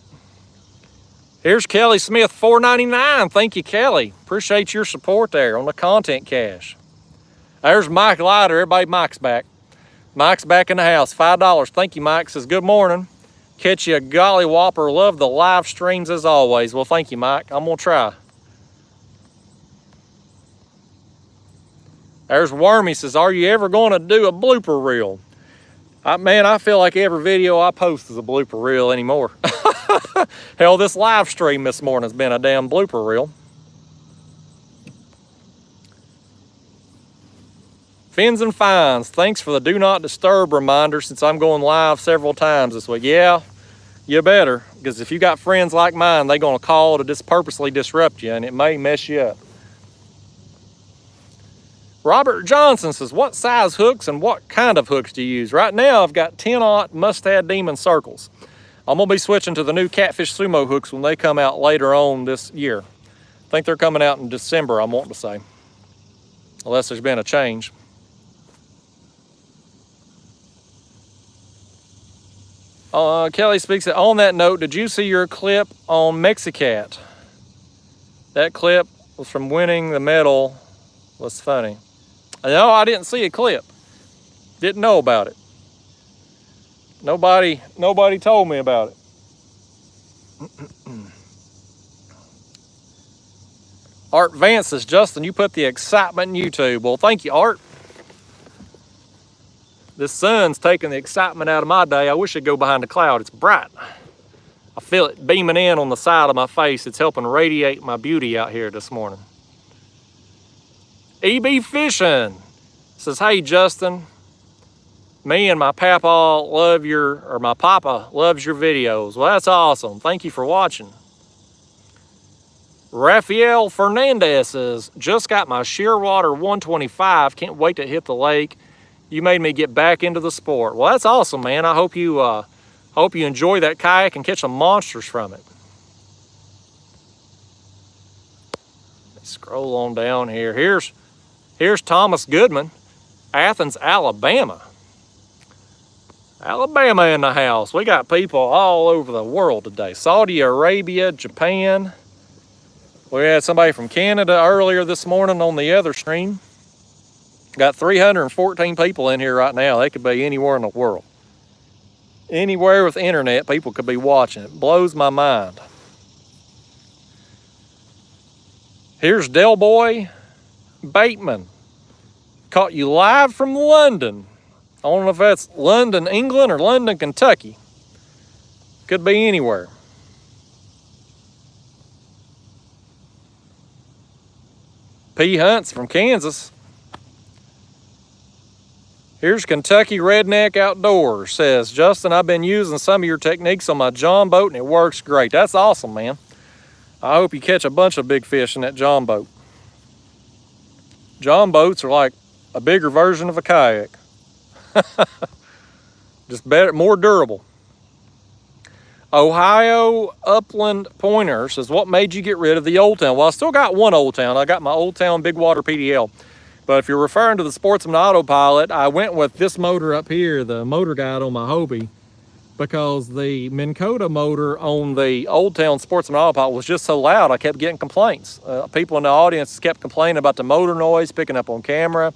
Here's Kelly Smith, $4.99. Thank you, Kelly. Appreciate your support there on the content cache. There's Mike Leiter. Everybody, Mike's back. Mike's back in the house, $5. Thank you, Mike. Says, good morning. Catch you a golly whopper. Love the live streams as always. Well, thank you, Mike. I'm going to try. There's Wormy. Says, are you ever going to do a blooper reel? Man, I feel like every video I post is a blooper reel anymore. Hell, this live stream this morning has been a damn blooper reel. Fins and Fines, thanks for the Do Not Disturb reminder since I'm going live several times this week. Yeah, you better, because if you got friends like mine, they're going to call to just purposely disrupt you, and it may mess you up. Robert Johnson says, what size hooks and what kind of hooks do you use? Right now, I've got 10-aught Mustad Demon circles. I'm gonna be switching to the new Catfish Sumo hooks when they come out later on this year. I think they're coming out in December, I'm wanting to say, unless there's been a change. Kelly speaks, on that note, did you see your clip on Mexicat? That clip was from winning the medal. Was funny. No, I didn't see a clip. Didn't know about it. Nobody told me about it. Art Vance says, Justin, you put the excitement in YouTube. Well, thank you, Art. This sun's taking the excitement out of my day. I wish it'd go behind the cloud. It's bright. I feel it beaming in on the side of my face. It's helping radiate my beauty out here this morning. EB Fishing says, hey, Justin, me and my papa love my papa loves your videos. Well, that's awesome. Thank you for watching. Rafael Fernandez says, just got my Shearwater 125. Can't wait to hit the lake. You made me get back into the sport. Well, that's awesome, man. I hope you enjoy that kayak and catch some monsters from it. Let's scroll on down here. Here's Thomas Goodman, Athens, Alabama. Alabama in the house. We got people all over the world today. Saudi Arabia, Japan. We had somebody from Canada earlier this morning on the other stream. Got 314 people in here right now. They could be anywhere in the world. Anywhere with internet, people could be watching. It blows my mind. Here's Del Boy Bateman. Caught you live from London. I don't know if that's London, England, or London, Kentucky. Could be anywhere. P. Hunts from Kansas. Here's Kentucky Redneck Outdoors. Says, Justin, I've been using some of your techniques on my John boat and it works great. That's awesome, man. I hope you catch a bunch of big fish in that John boat. John boats are like a bigger version of a kayak. Just better, more durable. Ohio Upland Pointer says, what made you get rid of the Old Town? Well, I still got one Old Town. I got my Old Town Big Water PDL. But if you're referring to the Sportsman Autopilot, I went with this motor up here, the motor guide on my Hobie, because the Minn Kota motor on the Old Town Sportsman Autopilot was just so loud, I kept getting complaints. People in the audience kept complaining about the motor noise picking up on camera.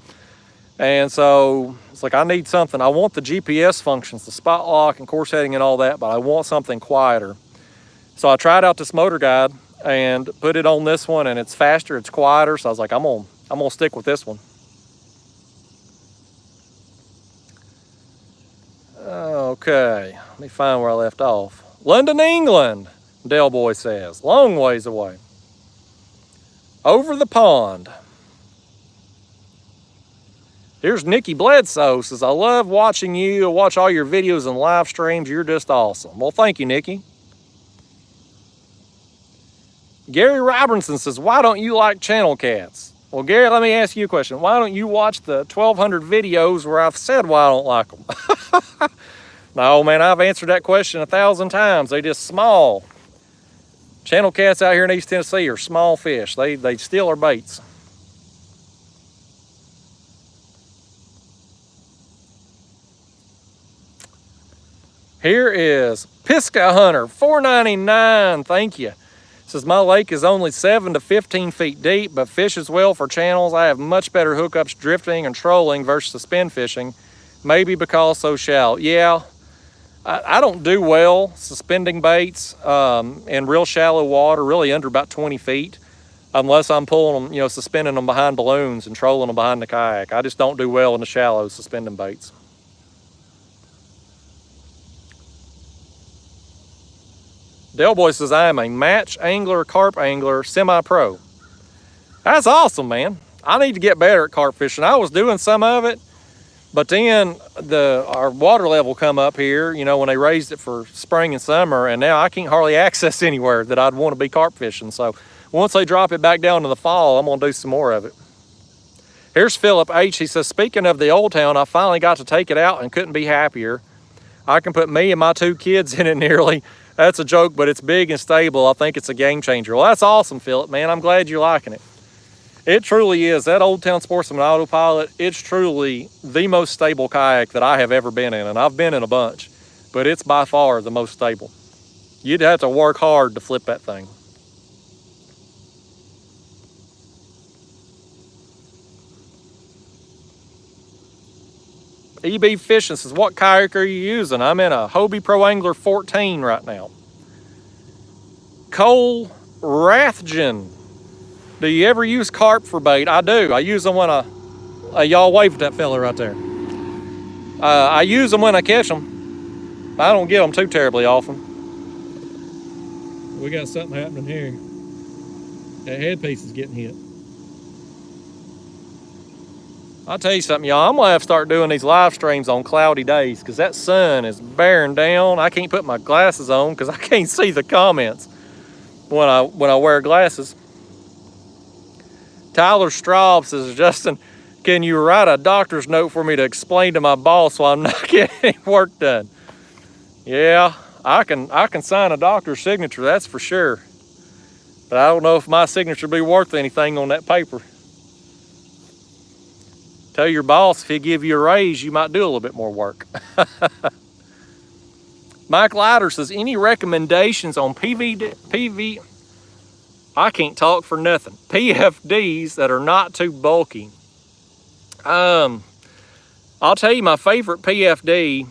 And so it's like, I need something. I want the GPS functions, the spot lock and course heading and all that, but I want something quieter. So I tried out this motor guide and put it on this one, and it's faster, it's quieter. So I was like, I'm gonna stick with this one. Okay, let me find where I left off. London, England, Del Boy says, long ways away. Over the pond. Here's Nikki Bledsoe, says, I love watching you. I watch all your videos and live streams. You're just awesome. Well, thank you, Nikki. Gary Robinson says, why don't you like channel cats? Well, Gary, let me ask you a question. Why don't you watch the 1,200 videos where I've said why I don't like them? No, man, I've answered that question 1,000 times. They're just small. Channel cats out here in East Tennessee are small fish. They steal our baits. Here is Pisca Hunter, $4.99. Thank you. Says, my lake is only 7 to 15 feet deep, but fishes well for channels. I have much better hookups drifting and trolling versus spin fishing. Maybe because so shallow. Yeah, I don't do well suspending baits in real shallow water, really under about 20 feet, unless I'm pulling them, suspending them behind balloons and trolling them behind the kayak. I just don't do well in the shallow suspending baits. Del Boy says, I am a match angler, carp angler, semi-pro. That's awesome, man. I need to get better at carp fishing. I was doing some of it, but then our water level come up here, when they raised it for spring and summer, and now I can't hardly access anywhere that I'd want to be carp fishing. So once they drop it back down to the fall, I'm gonna do some more of it. Here's Philip H. He says, speaking of the Old Town, I finally got to take it out and couldn't be happier. I can put me and my 2 kids in it nearly. That's a joke, but it's big and stable. I think it's a game changer. Well, that's awesome, Philip, man. I'm glad you're liking it. It truly is. That Old Town Sportsman Autopilot, it's truly the most stable kayak that I have ever been in, and I've been in a bunch, but it's by far the most stable. You'd have to work hard to flip that thing. EB Fishing says, what kayak are you using? I'm in a Hobie Pro Angler 14 right now. Cole Rathjen, do you ever use carp for bait? I do. I use them when y'all wave at that fella right there. I use them when I catch them. I don't get them too terribly often. We got something happening here. That headpiece is getting hit. I'll tell you something, y'all. I'm gonna have to start doing these live streams on cloudy days because that sun is bearing down. I can't put my glasses on because I can't see the comments when I wear glasses. Tyler Straub says, Justin, can you write a doctor's note for me to explain to my boss while I'm not getting any work done? Yeah, I can sign a doctor's signature, that's for sure. But I don't know if my signature will be worth anything on that paper. Tell your boss if he'll give you a raise, you might do a little bit more work. Mike Leiter says, any recommendations on I can't talk for nothing, PFDs that are not too bulky? I'll tell you, my favorite PFD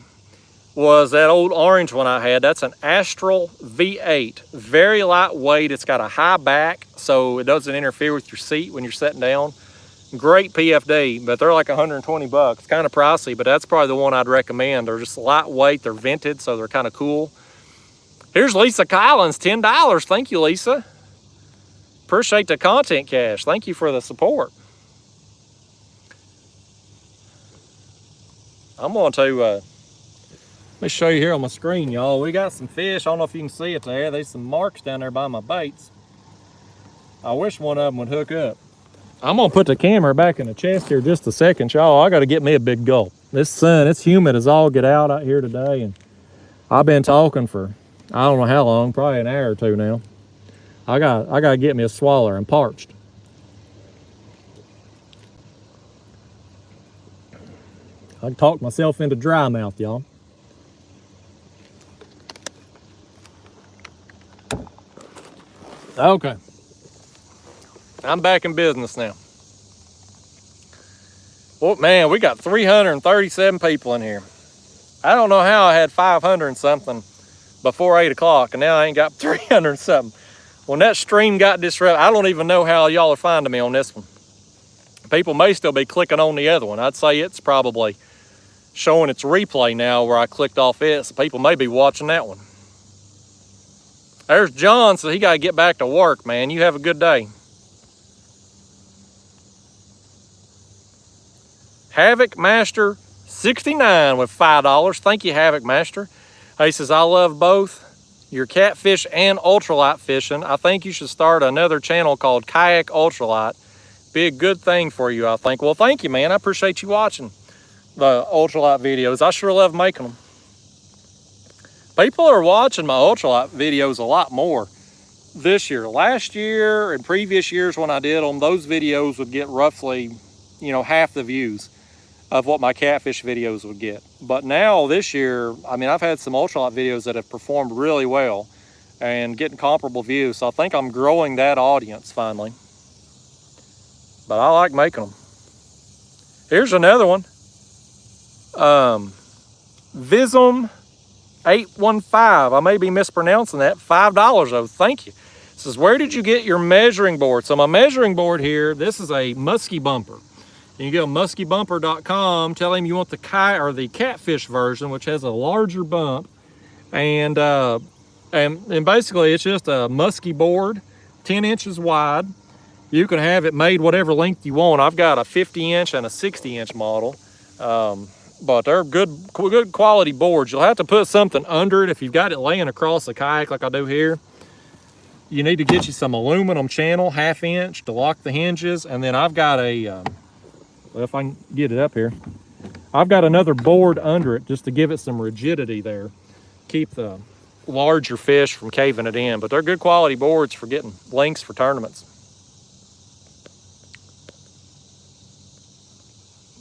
was that old orange one I had. That's an Astral V8, very lightweight. It's got a high back, so it doesn't interfere with your seat when you're sitting down. Great PFD, but they're like 120 bucks. Kind of pricey, but that's probably the one I'd recommend. They're just lightweight, they're vented, so they're kind of cool. Here's Lisa Collins, $10. Thank you, Lisa. Appreciate the content cash. Thank you for the support. I'm going to, let me show you here on my screen, y'all. We got some fish. I don't know if you can see it there. There's some marks down there by my baits. I wish one of them would hook up. I'm gonna put the camera back in the chest here just a second, y'all. I gotta get me a big gulp. This sun, it's humid as all get out here today, and I've been talking for, I don't know how long, probably an hour or two now. I gotta get me a swaller. I'm parched. I can talk myself into dry mouth, y'all. Okay. I'm back in business now. Well, man, we got 337 people in here. I don't know how I had 500 and something before 8 o'clock, and now I ain't got 300 and something. When that stream got disrupted, I don't even know how y'all are finding me on this one. People may still be clicking on the other one. I'd say it's probably showing its replay now where I clicked off it, so people may be watching that one. There's John, so he got to get back to work, man. You have a good day. Havoc Master 69 with $5. Thank you, Havoc Master. He says, I love both your catfish and ultralight fishing. I think you should start another channel called Kayak Ultralight. Be a good thing for you, I think. Well, thank you, man. I appreciate you watching the ultralight videos. I sure love making them. People are watching my ultralight videos a lot more this year. Last year and previous years when I did them, those videos would get roughly, half the views of what my catfish videos would get. But now this year, I mean, I've had some ultralight videos that have performed really well and getting comparable views. So I think I'm growing that audience finally. But I like making them. Here's another one. Visum 815. I may be mispronouncing that. $5 though. Thank you. It says, where did you get your measuring board? So my measuring board here, this is a musky bumper. You go to muskybumper.com, tell him you want the catfish version, which has a larger bump, and basically it's just a musky board, 10 inches wide. You can have it made whatever length you want. I've got a 50-inch and a 60-inch model, but they're good quality boards. You'll have to put something under it if you've got it laying across the kayak like I do here. You need to get you some aluminum channel, 1/2 inch, to lock the hinges, and then I've got a if I can get it up here. I've got another board under it just to give it some rigidity there. Keep the larger fish from caving it in, but they're good quality boards for getting lengths for tournaments.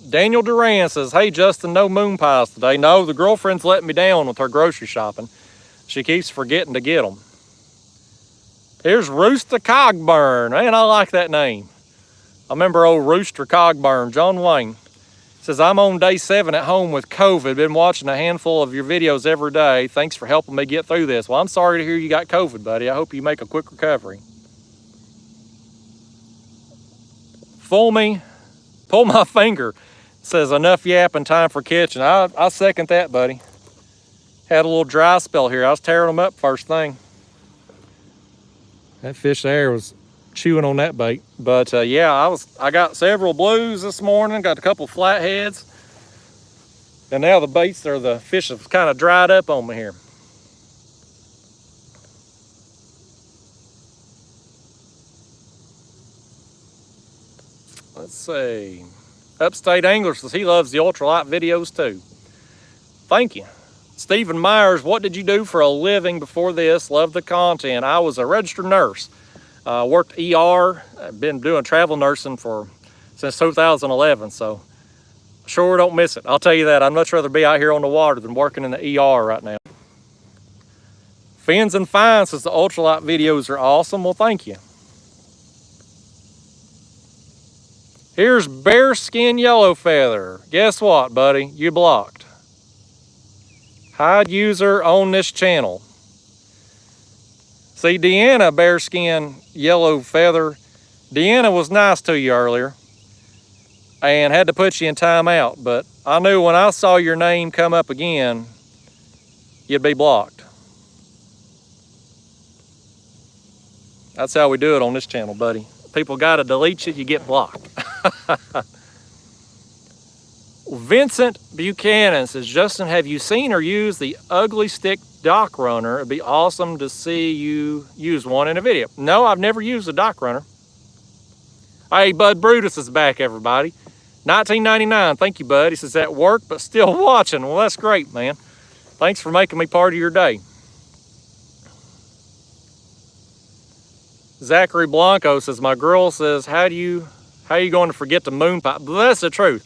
Daniel Duran says, hey Justin, no moon pies today. No, the girlfriend's letting me down with her grocery shopping. She keeps forgetting to get them. Here's Rooster Cogburn. Man, I like that name. I remember old Rooster Cogburn, John Wayne. Says, I'm on day 7 at home with COVID. Been watching a handful of your videos every day. Thanks for helping me get through this. Well, I'm sorry to hear you got COVID, buddy. I hope you make a quick recovery. Pull my finger. Says, enough yapping, time for catching. I second that, buddy. Had a little dry spell here. I was tearing them up first thing. That fish there was chewing on that bait. But yeah, I got several blues this morning, got a couple flatheads. And now the fish have kind of dried up on me here. Let's see. Upstate Angler says he loves the ultralight videos too. Thank you. Stephen Myers, what did you do for a living before this? Love the content. I was a registered nurse. Worked ER. I've been doing travel nursing since 2011, so sure don't miss it. I'll tell you that. I'd much rather be out here on the water than working in the ER right now. Fins and Fine says the ultralight videos are awesome. Well, thank you. Here's Bearskin Yellow Feather. Guess what, buddy? You blocked. Hide user on this channel. See, Deanna, Bearskin Yellow Feather, Deanna was nice to you earlier and had to put you in timeout, but I knew when I saw your name come up again, you'd be blocked. That's how we do it on this channel, buddy. People gotta delete you, you get blocked. Vincent Buchanan says, Justin, have you seen or used the Ugly Stick dock runner? It'd be awesome to see you use one in a video. No, I've never used a dock runner. Hey, Bud Brutus is back, everybody. 1999, thank you, bud. He says, at work, but still watching. Well, that's great, man. Thanks for making me part of your day. Zachary Blanco says, my girl says, how are you going to forget the moon pie? But that's the truth.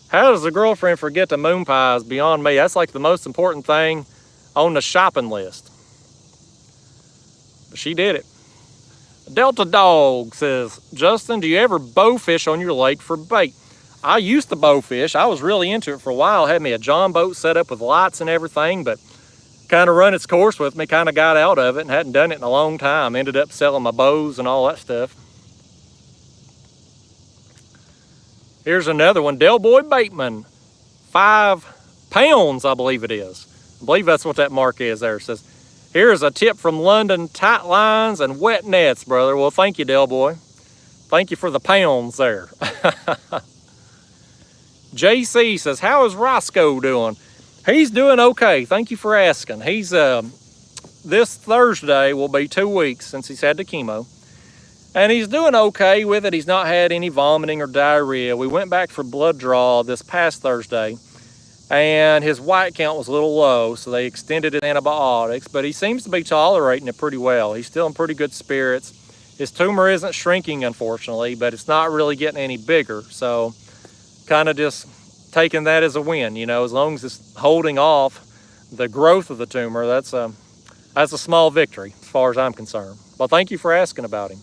How does a girlfriend forget the moon pies? Beyond me. That's like the most important thing on the shopping list. But she did it. Delta Dog says, Justin, do you ever bow fish on your lake for bait? I used to bow fish. I was really into it for a while. Had me a John boat set up with lights and everything, but kind of run its course with me, kind of got out of it and hadn't done it in a long time. Ended up selling my bows and all that stuff. Here's another one, Del Boy Bateman, 5 pounds, I believe it is. I believe that's what that mark is there. It says, here's a tip from London, tight lines and wet nets, brother. Well, thank you, Del Boy. Thank you for the pounds there. JC says, how is Roscoe doing? He's doing okay. Thank you for asking. He's, this Thursday will be 2 weeks since he's had the chemo. And he's doing okay with it. He's not had any vomiting or diarrhea. We went back for blood draw this past Thursday, and his white count was a little low, so they extended his antibiotics, but he seems to be tolerating it pretty well. He's still in pretty good spirits. His tumor isn't shrinking, unfortunately, but it's not really getting any bigger, so kind of just taking that as a win, you know, as long as it's holding off the growth of the tumor, that's a small victory as far as I'm concerned. Well, thank you for asking about him.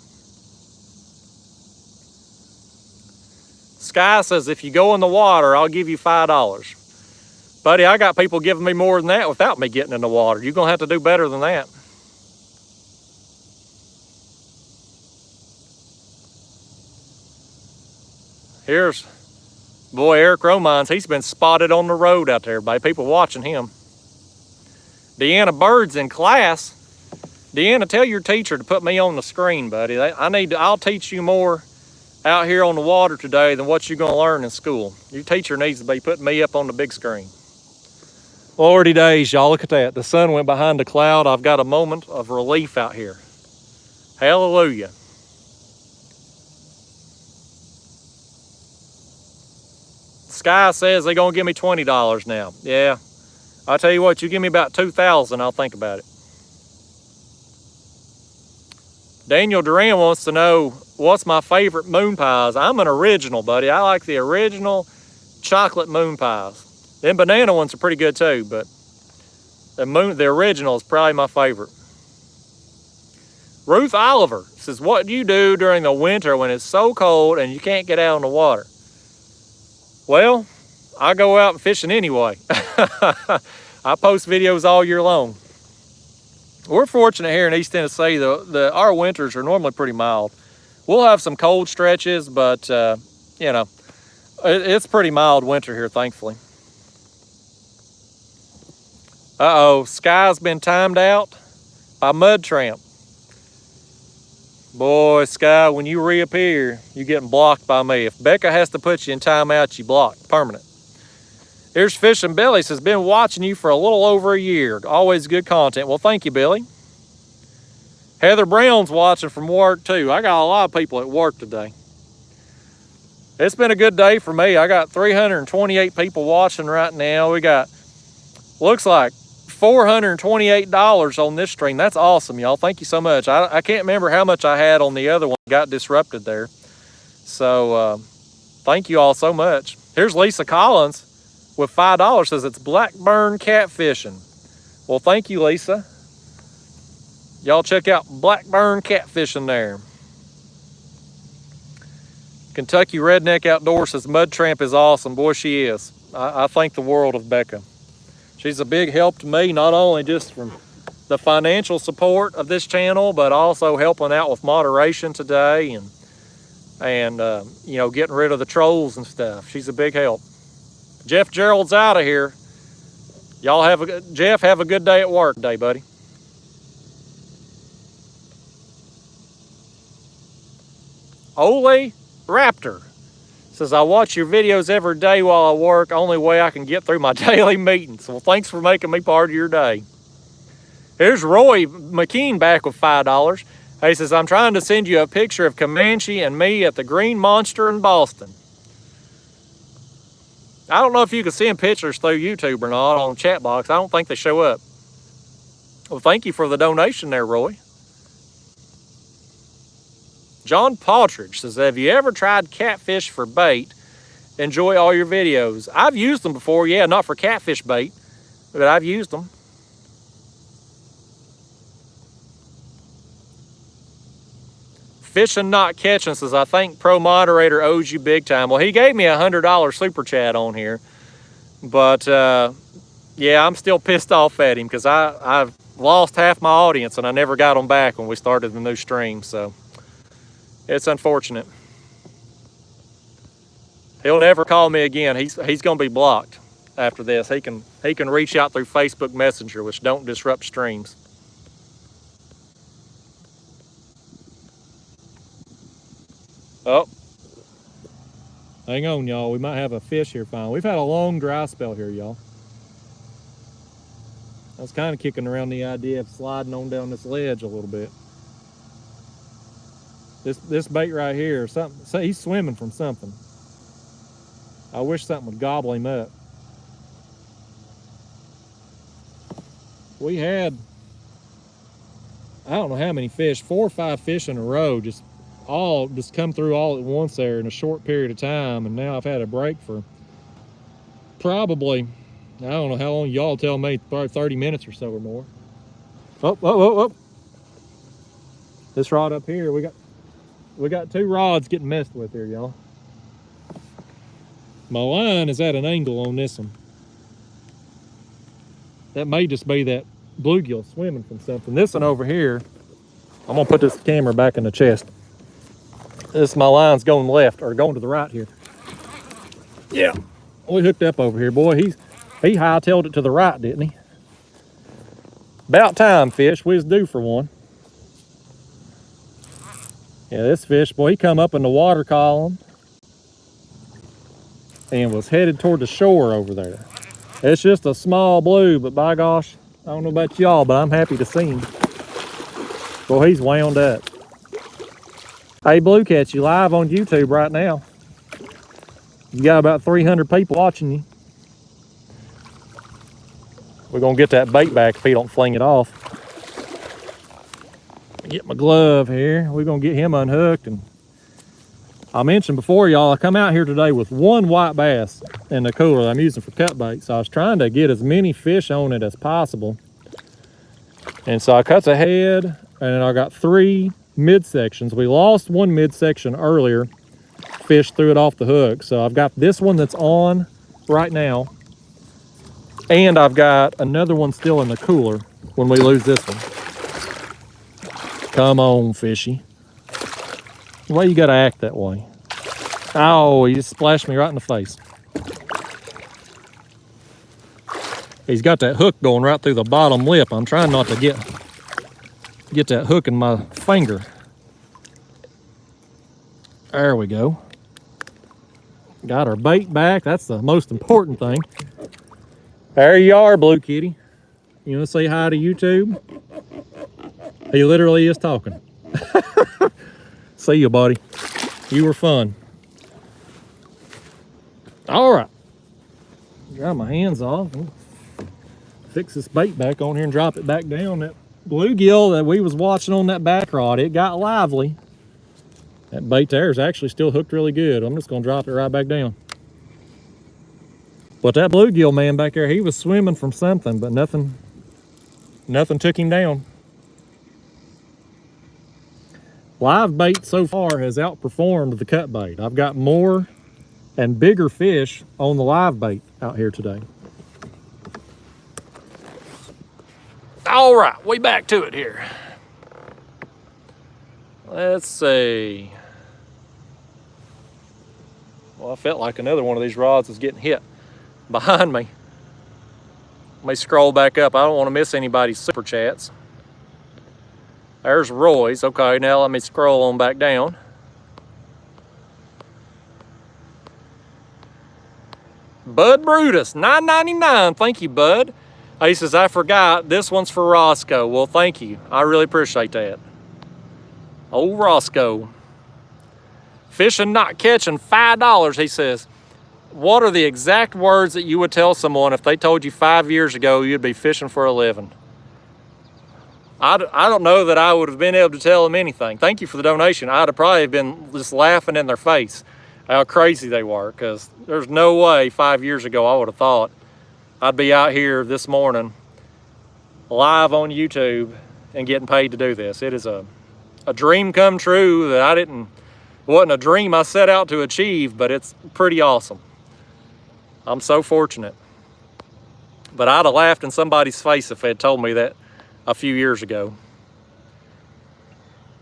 Sky says, if you go in the water, I'll give you $5. Buddy, I got people giving me more than that without me getting in the water. You're going to have to do better than that. Here's, boy, Eric Romans. He's been spotted on the road out there by people watching him. Deanna Bird's in class. Deanna, tell your teacher to put me on the screen, buddy. I'll teach you more out here on the water today than what you're going to learn in school. Your teacher needs to be putting me up on the big screen. Lordy days, y'all, look at that. The sun went behind a cloud. I've got a moment of relief out here. Hallelujah. Sky says they're gonna give me $20 now. Yeah, I'll tell you what, you give me about 2,000, I'll think about it. Daniel Duran wants to know what's my favorite moon pies. I'm an original, buddy. I like the original chocolate moon pies. Them banana ones are pretty good too, but the original is probably my favorite. Ruth Oliver says, what do you do during the winter when it's so cold and you can't get out on the water? Well, I go out fishing anyway. I post videos all year long. We're fortunate here in East Tennessee. Our winters are normally pretty mild. We'll have some cold stretches, but you know, it's pretty mild winter here, thankfully. Uh-oh, Sky's been timed out by Mud Tramp. Boy, Sky, when you reappear, you're getting blocked by me. If Becca has to put you in timeout, you blocked, permanent. Here's Fishing Billy, says, been watching you for a little over a year. Always good content. Well, thank you, Billy. Heather Brown's watching from work, too. I got a lot of people at work today. It's been a good day for me. I got 328 people watching right now. We got, looks like, $428 on this stream. That's awesome, y'all. Thank you so much. I can't remember how much I had on the other one. Got disrupted there. So, thank you all so much. Here's Lisa Collins with $5, says it's Blackburn Catfishing. Well, thank you, Lisa. Y'all check out Blackburn Catfishing there. Kentucky Redneck Outdoors says Mud Tramp is awesome. Boy, she is. I thank the world of Becca. She's a big help to me, not only just from the financial support of this channel, but also helping out with moderation today and you know, getting rid of the trolls and stuff. She's a big help. Jeff Gerald's out of here. Y'all Jeff, have a good day at work today, buddy. Ole Raptor says, I watch your videos every day while I work. Only way I can get through my daily meetings. Well, thanks for making me part of your day. Here's Roy McKean back with $5. He says, I'm trying to send you a picture of Comanche and me at the Green Monster in Boston. I don't know if you can send pictures through YouTube or not on the chat box. I don't think they show up. Well, thank you for the donation there, Roy. John Partridge says, have you ever tried catfish for bait? Enjoy all your videos. I've used them before. Yeah, not for catfish bait, but I've used them. Fishing Not Catching says, I think Pro Moderator owes you big time. Well, he gave me a $100 super chat on here. But, yeah, I'm still pissed off at him because I've lost half my audience and I never got them back when we started the new stream. So, it's unfortunate. He'll never call me again. He's going to be blocked after this. He can reach out through Facebook Messenger, which don't disrupt streams. Oh, hang on, y'all. We might have a fish here finally. We've had a long dry spell here, y'all. I was kind of kicking around the idea of sliding on down this ledge a little bit. This bait right here, something. He's swimming from something. I wish something would gobble him up. We had, I don't know how many fish, 4 or 5 fish in a row, just come through all at once there in a short period of time, and now I've had a break for probably, I don't know how long, y'all tell me, probably 30 minutes or so or more. Oh. This rod up here, we got 2 rods getting messed with here, y'all. My line is at an angle on this one. That may just be that bluegill swimming from something. This one over here, I'm gonna put this camera back in the chest. My line's going left, or going to the right here. Yeah, we hooked up over here. Boy, he hightailed it to the right, didn't he? About time, fish. We was due for one. Yeah, this fish, boy, he come up in the water column and was headed toward the shore over there. It's just a small blue, but by gosh, I don't know about y'all, but I'm happy to see him. Boy, he's wound up. Hey, Blue Cat, you live on YouTube right now. You got about 300 people watching you. We're gonna get that bait back if he don't fling it off. Get my glove here. We're gonna get him unhooked. And I mentioned before, y'all, I come out here today with one white bass in the cooler that I'm using for cut bait. So I was trying to get as many fish on it as possible. And so I cut the head, and then I got 3 midsections. We lost one midsection earlier. Fish threw it off the hook. So I've got this one that's on right now. And I've got another one still in the cooler when we lose this one. Come on, fishy. Why you gotta act that way? Oh, he just splashed me right in the face. He's got that hook going right through the bottom lip. I'm trying not to get that hook in my finger. There we go. Got our bait back. That's the most important thing. There you are, Blue Kitty. You want to say hi to YouTube? He literally is talking. See you, buddy. You were fun. All right. Dry my hands off. Fix this bait back on here and drop it back down. That bluegill that we was watching on that back rod, it got lively. That bait there is actually still hooked really good. I'm just gonna drop it right back down. But that bluegill man back there, he was swimming from something, but nothing took him down. Live bait so far has outperformed the cut bait. I've got more and bigger fish on the live bait out here today. All right, we back to it here. Let's see. Well, I felt like another one of these rods was getting hit behind me. Let me scroll back up. I don't want to miss anybody's super chats. There's Roy's. Okay, now let me scroll on back down. Bud Brutus, $9.99. Thank you, Bud. He says, I forgot, this one's for Roscoe. Well, thank you. I really appreciate that. Old Roscoe. Fishing, not catching, $5, he says. What are the exact words that you would tell someone if they told you 5 years ago you'd be fishing for a living? I don't know that I would have been able to tell them anything. Thank you for the donation. I'd have probably been just laughing in their face how crazy they were, because there's no way 5 years ago I would have thought I'd be out here this morning live on YouTube and getting paid to do this. It is a dream come true that wasn't a dream I set out to achieve, but it's pretty awesome. I'm so fortunate. But I'd have laughed in somebody's face if they had told me that a few years ago.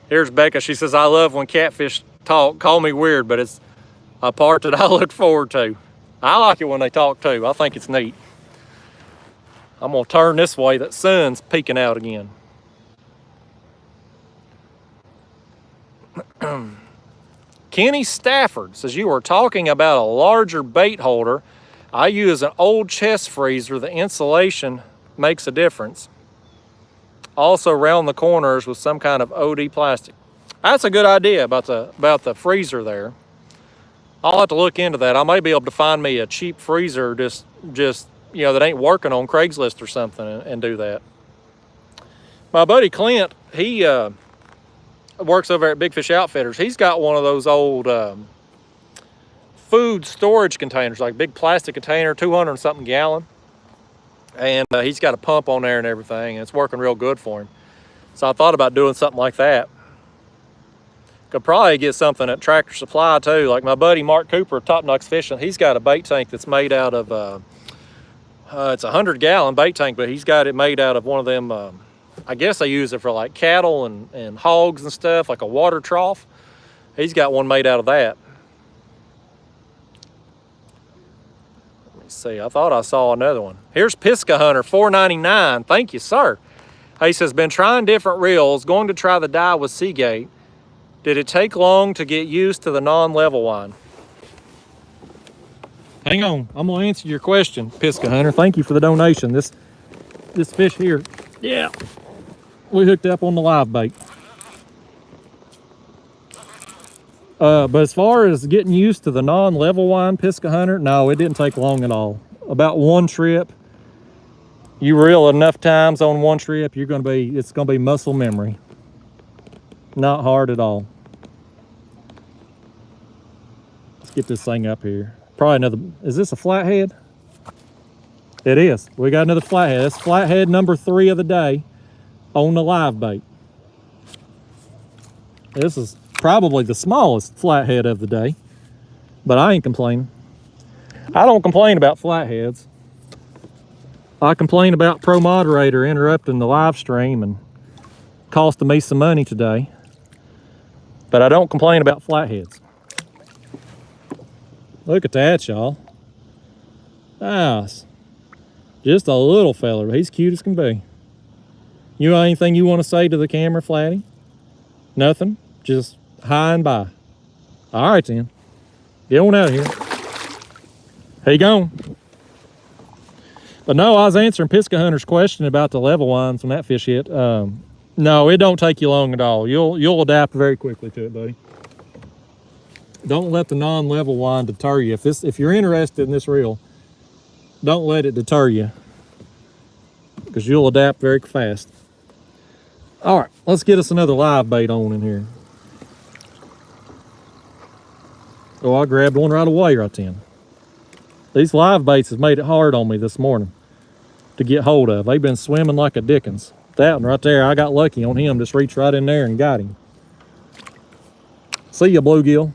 Here's Becca. She says, I love when catfish talk. Call me weird, but it's a part that I look forward to. I like it when they talk too. I think it's neat. I'm gonna turn this way. That sun's peeking out again. Kenny Stafford says, you were talking about a larger bait holder. I use an old chest freezer. The insulation makes a difference. Also round the corners with some kind of OD plastic. That's a good idea about the freezer there. I'll have to look into that. I may be able to find me a cheap freezer just you know, that ain't working on Craigslist or something and do that. My buddy Clint, he works over at Big Fish Outfitters. He's got one of those old food storage containers, like big plastic container, 200 and something gallon. And he's got a pump on there and everything, and it's working real good for him. So I thought about doing something like that. Could probably get something at Tractor Supply too. Like my buddy Mark Cooper, Top Knox Fishing, he's got a bait tank that's made out of, it's a 100-gallon bait tank, but he's got it made out of one of them, I guess they use it for like cattle and hogs and stuff, like a water trough. He's got one made out of that. Let me see, I thought I saw another one. Here's Pisca Hunter, $4.99. Thank you, sir. He says, been trying different reels, going to try the dye with Seagate. Did it take long to get used to the non-level line? Hang on, I'm gonna answer your question, Pisca Hunter. Thank you for the donation. This fish here, yeah, we hooked up on the live bait. But as far as getting used to the non-level wind Pisca Hunter, no, it didn't take long at all. About one trip, you reel enough times on one trip, it's gonna be muscle memory. Not hard at all. Let's get this thing up here. Probably another, is this a flathead? It is. We got another flathead. That's flathead number 3 of the day on the live bait. This is probably the smallest flathead of the day, but I ain't complaining. I don't complain about flatheads. I complain about Pro Moderator interrupting the live stream and costing me some money today, but I don't complain about flatheads. Look at that, y'all. Nice. Just a little fella, but he's cute as can be. You got anything you want to say to the camera, Flatty? Nothing? Just hi and bye. All right, then. Get on out of here. Here you go. But no, I was answering Pisca Hunter's question about the level winds when that fish hit. No, it don't take you long at all. You'll adapt very quickly to it, buddy. Don't let the non-level wind deter you. If you're interested in this reel, don't let it deter you, because you'll adapt very fast. All right, let's get us another live bait on in here. Oh, I grabbed one right away right then. These live baits has made it hard on me this morning to get hold of. They've been swimming like a dickens. That one right there, I got lucky on him. Just reached right in there and got him. See ya, bluegill.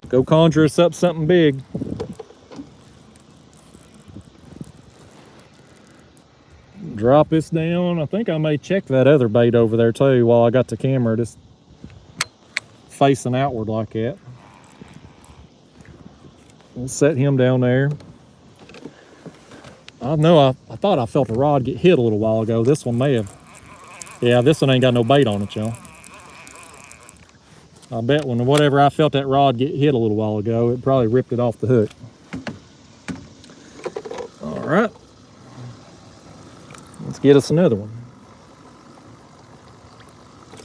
Go conjure us up something big. Drop this down. I think I may check that other bait over there too while I got the camera just facing outward like that. We'll set him down there. I know I thought I felt a rod get hit a little while ago. This one may have. Yeah, this one ain't got no bait on it, y'all. I bet whatever I felt that rod get hit a little while ago, it probably ripped it off the hook. All right. Let's get us another one.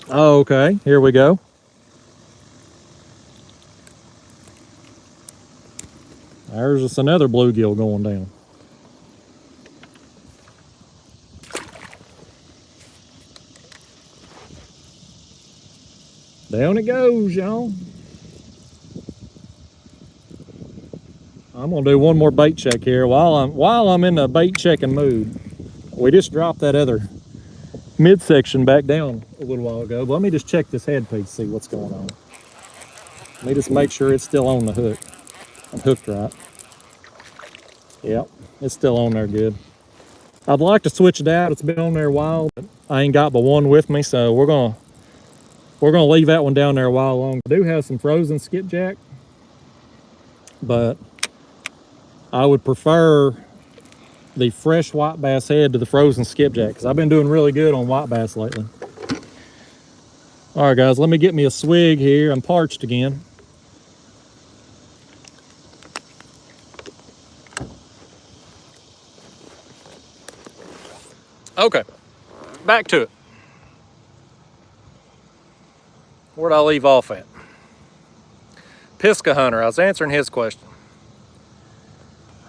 Oh, okay, here we go. There's just another bluegill going down. Down it goes, y'all. I'm gonna do one more bait check here while I'm in the bait checking mood. We just dropped that other midsection back down a little while ago, but let me just check this headpiece, see what's going on. Let me just make sure it's still on the hook. I'm hooked right. Yep, it's still on there good. I'd like to switch it out. It's been on there a while, but I ain't got but one with me, so we're gonna leave that one down there a while longer. I do have some frozen skipjack, but I would prefer the fresh white bass head to the frozen skipjack, because I've been doing really good on white bass lately. All right, guys, let me get me a swig here. I'm parched again. Okay, back to it. Where'd I leave off at? Pisca Hunter, I was answering his question.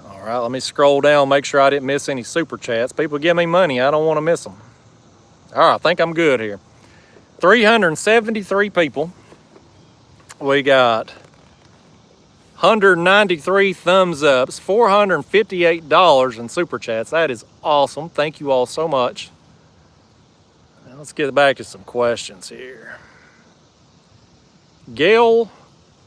All right, let me scroll down, make sure I didn't miss any super chats. People give me money, I don't want to miss them. All right, I think I'm good here. 373 people. We got 193 thumbs ups, $458 in super chats. That is awesome. Thank you all so much. Now let's get back to some questions here. Gail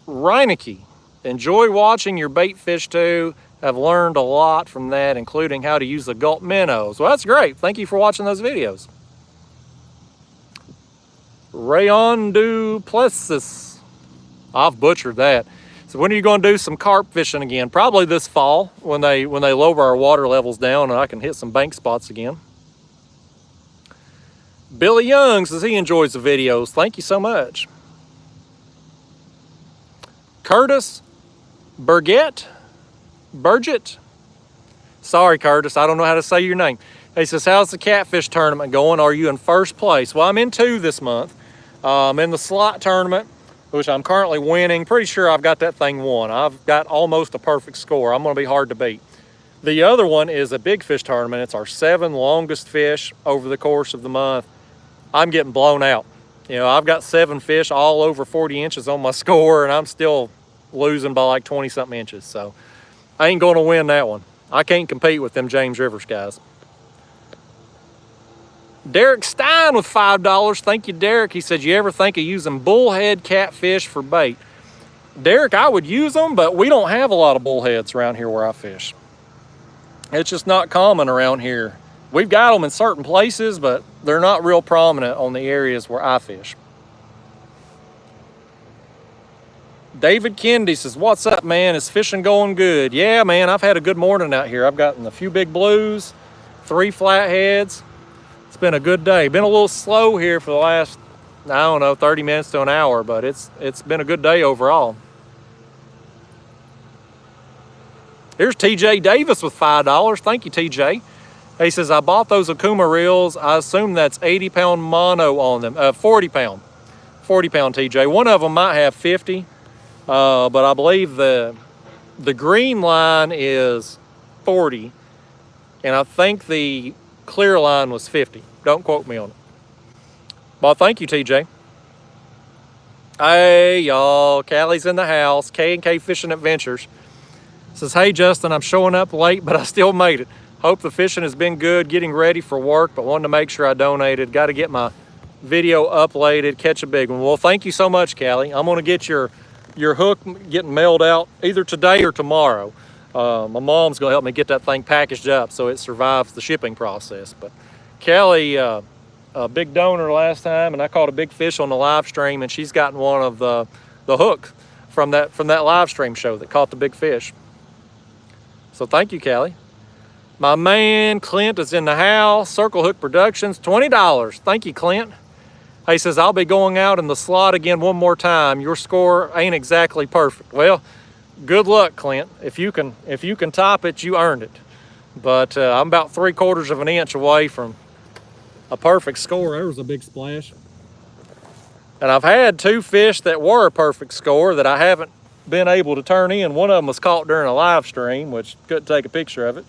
Reinecke, enjoy watching your bait fish too. I've learned a lot from that, including how to use the gulp minnows. Well, that's great. Thank you for watching those videos. Rayon du Plessis. I've butchered that. So when are you going to do some carp fishing again? Probably this fall when they lower our water levels down and I can hit some bank spots again. Billy Young says he enjoys the videos. Thank you so much. Curtis Burgett. Sorry, Curtis, I don't know how to say your name. He says, how's the catfish tournament going? Are you in first place? Well, I'm in 2 this month. In the slot tournament, which I'm currently winning. Pretty sure I've got that thing won. I've got almost a perfect score. I'm going to be hard to beat. The other one is a big fish tournament. It's our 7 longest fish over the course of the month. I'm getting blown out. You know, I've got 7 fish all over 40 inches on my score, and I'm still losing by like 20-something inches. So I ain't going to win that one. I can't compete with them James Rivers guys. Derek Stein with $5. Thank you, Derek. He said, you ever think of using bullhead catfish for bait? Derek, I would use them, but we don't have a lot of bullheads around here where I fish. It's just not common around here. We've got them in certain places, but they're not real prominent on the areas where I fish. David Kendi says, what's up, man? Is fishing going good? Yeah, man, I've had a good morning out here. I've gotten a few big blues, 3 flatheads. It's been a good day. Been a little slow here for the last, I don't know, 30 minutes to an hour, but it's been a good day overall. Here's TJ Davis with $5. Thank you, TJ. He says, I bought those Okuma reels. I assume that's 80-pound mono on them. 40-pound. 40-pound, TJ. One of them might have 50, but I believe the green line is 40, and I think the clear line was 50. Don't quote me on it. Well, thank you, TJ. Hey, y'all. Callie's in the house. K&K Fishing Adventures. Says, hey, Justin, I'm showing up late, but I still made it. Hope the fishing has been good, getting ready for work, but wanted to make sure I donated. Got to get my video uploaded, catch a big one. Well, thank you so much, Callie. I'm going to get your hook getting mailed out either today or tomorrow. My mom's going to help me get that thing packaged up so it survives the shipping process. But Callie, a big donor last time, and I caught a big fish on the live stream, and she's gotten one of the hooks from that live stream show that caught the big fish. So thank you, Callie. My man Clint is in the house. Circle Hook Productions, $20. Thank you, Clint. He says, I'll be going out in the slot again one more time. Your score ain't exactly perfect. Well, good luck, Clint. If you can top it, you earned it. But I'm about 3/4 of an inch away from a perfect score. There was a big splash. And I've had 2 fish that were a perfect score that I haven't been able to turn in. One of them was caught during a live stream, which couldn't take a picture of it.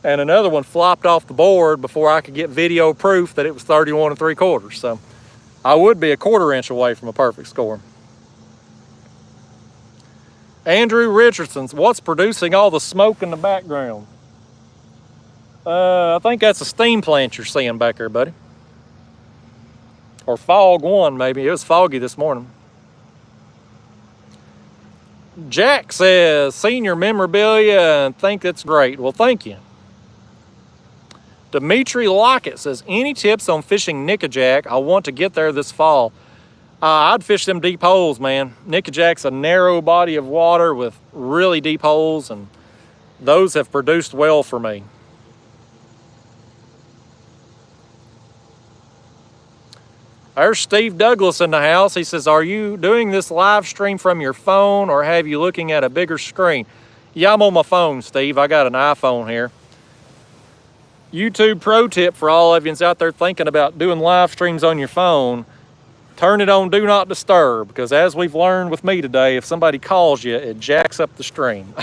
And another one flopped off the board before I could get video proof that it was 31 3/4. So I would be a 1/4 inch away from a perfect score. Andrew Richardson's, what's producing all the smoke in the background? I think that's a steam plant you're seeing back there, buddy. Or fog one, maybe. It was foggy this morning. Jack says, seen your memorabilia and think it's great. Well, thank you. Dimitri Lockett says, any tips on fishing nickajack? I want to get there this fall. I'd fish them deep holes, man. Nickajack's a narrow body of water with really deep holes, and those have produced well for me. There's Steve Douglas in the house. He says, are you doing this live stream from your phone or have you looking at a bigger screen? Yeah, I'm on my phone, Steve. I got an iPhone here. YouTube pro tip for all of you out there thinking about doing live streams on your phone, turn it on Do Not Disturb, because as we've learned with me today, if somebody calls you, it jacks up the stream.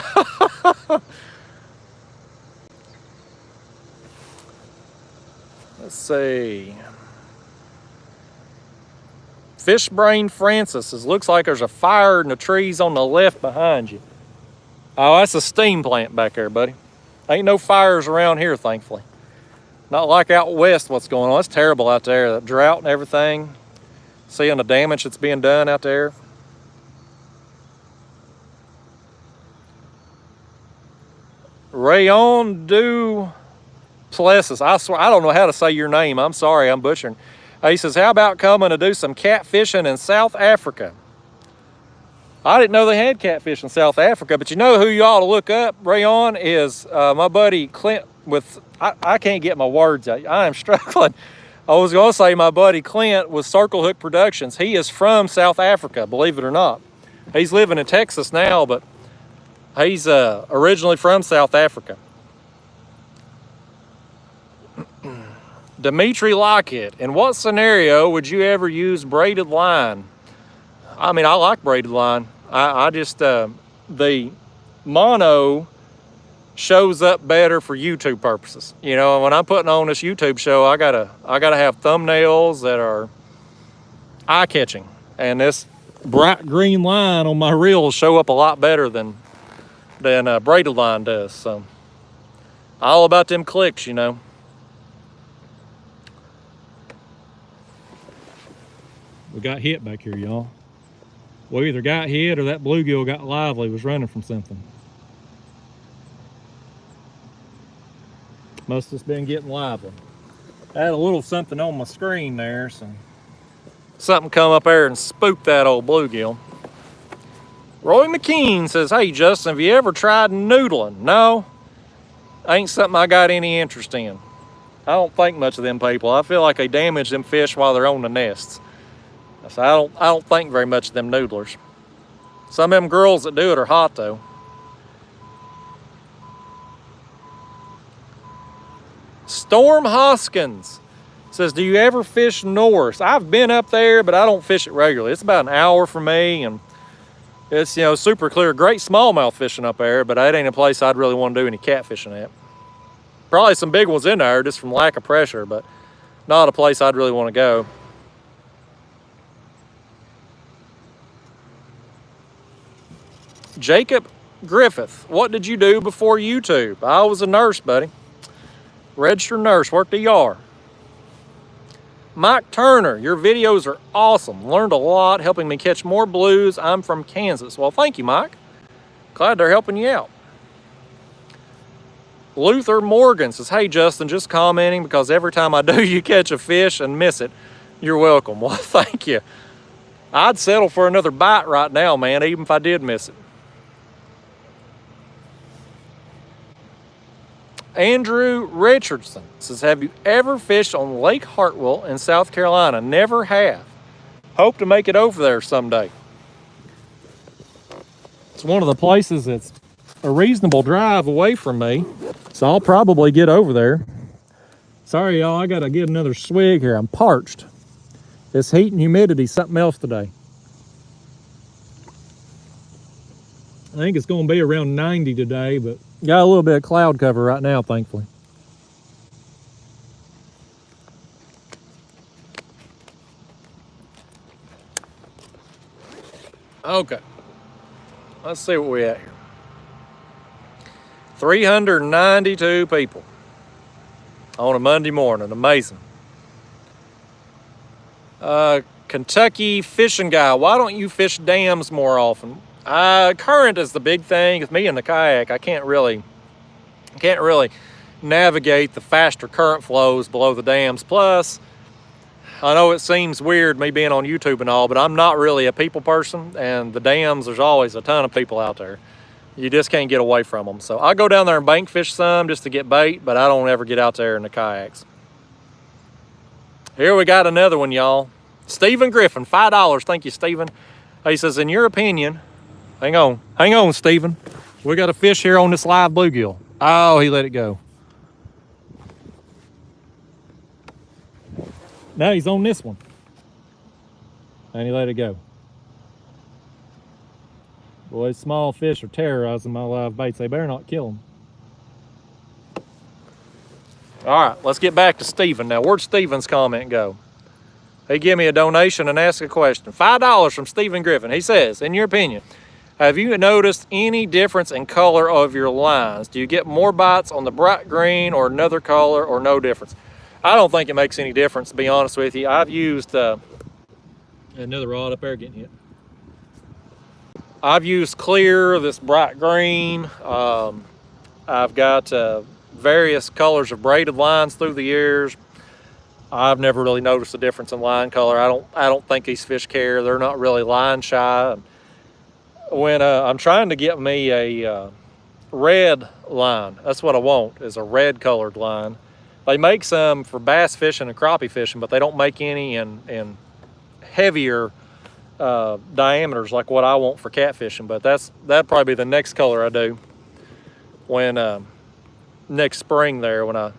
Let's see. Fish Brain Francis says, looks like there's a fire in the trees on the left behind you. Oh, that's a steam plant back there, buddy. Ain't no fires around here, thankfully. Not like out west what's going on. It's terrible out there, the drought and everything. Seeing the damage that's being done out there. Rayon du Plessis. I swear, I don't know how to say your name. I'm sorry, I'm butchering. He says, how about coming to do some catfishing in South Africa? I didn't know they had catfish in South Africa, but you know who you ought to look up, Rayon, is my buddy Clint with, I can't get my words out. I am struggling. I was going to say my buddy Clint with Circle Hook Productions. He is from South Africa, believe it or not. He's living in Texas now, but he's originally from South Africa. Dimitri Lockett, in what scenario would you ever use braided line? I mean, I like braided line. I just, the mono shows up better for YouTube purposes. You know, when I'm putting on this YouTube show, I gotta have thumbnails that are eye-catching. And this bright green line on my reel will show up a lot better than braided line does. So, all about them clicks, you know. We got hit back here, y'all. We either got hit or that bluegill got lively, was running from something. Must have been getting lively. I had a little something on my screen there, so something come up there and spooked that old bluegill. Roy McKean says, hey Justin, have you ever tried noodling? No, ain't something I got any interest in. I don't think much of them people. I feel like they damage them fish while they're on the nests. So I don't think very much of them noodlers. Some of them girls that do it are hot though. Storm Hoskins says, do you ever fish Norse? I've been up there, but I don't fish it regularly. It's about an hour from me, and it's, you know, super clear. Great smallmouth fishing up there, but that ain't a place I'd really want to do any catfishing at. Probably some big ones in there just from lack of pressure, but not a place I'd really want to go. Jacob Griffith, what did you do before YouTube? I was a nurse, buddy. Registered nurse, worked ER. Mike Turner, your videos are awesome. Learned a lot, helping me catch more blues. I'm from Kansas. Well, thank you, Mike. Glad they're helping you out. Luther Morgan says, hey, Justin, just commenting because every time I do, you catch a fish and miss it. You're welcome. Well, thank you. I'd settle for another bite right now, man, even if I did miss it. Andrew Richardson says, have you ever fished on Lake Hartwell in South Carolina? Never have. Hope to make it over there someday. It's one of the places that's a reasonable drive away from me, so I'll probably get over there. Sorry, y'all, I gotta get another swig here. I'm parched. This heat and humidity is something else today. I think it's gonna be around 90 today, but got a little bit of cloud cover right now, thankfully. Okay, let's see what we at here. 392 people on a Monday morning, amazing. Kentucky fishing guy, why don't you fish dams more often? Current is the big thing. It's me in the kayak. I can't really navigate the faster current flows below the dams. Plus, I know it seems weird me being on YouTube and all, but I'm not really a people person, and the dams, there's always a ton of people out there. You just can't get away from them. So I go down there and bank fish some just to get bait, but I don't ever get out there in the kayaks. Here we got another one, y'all. Stephen Griffin, $5. Thank you, Stephen. He says, in your opinion, hang on, Stephen. We got a fish here on this live bluegill. Oh, he let it go. Now he's on this one. And he let it go. Boy, small fish are terrorizing my live baits. They better not kill them. All right, let's get back to Stephen. Now, where'd Stephen's comment go? He gave me a donation and asked a question. $5 from Stephen Griffin. He says, in your opinion, have you noticed any difference in color of your lines? Do you get more bites on the bright green or another color, or no difference? I don't think it makes any difference, to be honest with you. I've used another rod up there getting hit. I've used clear, this bright green. I've got various colors of braided lines through the years. I've never really noticed a difference in line color. I don't think these fish care. They're not really line shy. When I'm trying to get me a red line, that's what I want, is a red colored line. They make some for bass fishing and crappie fishing, but they don't make any in heavier diameters like what I want for catfishing. But that'd probably be the next color I do when next spring there, when I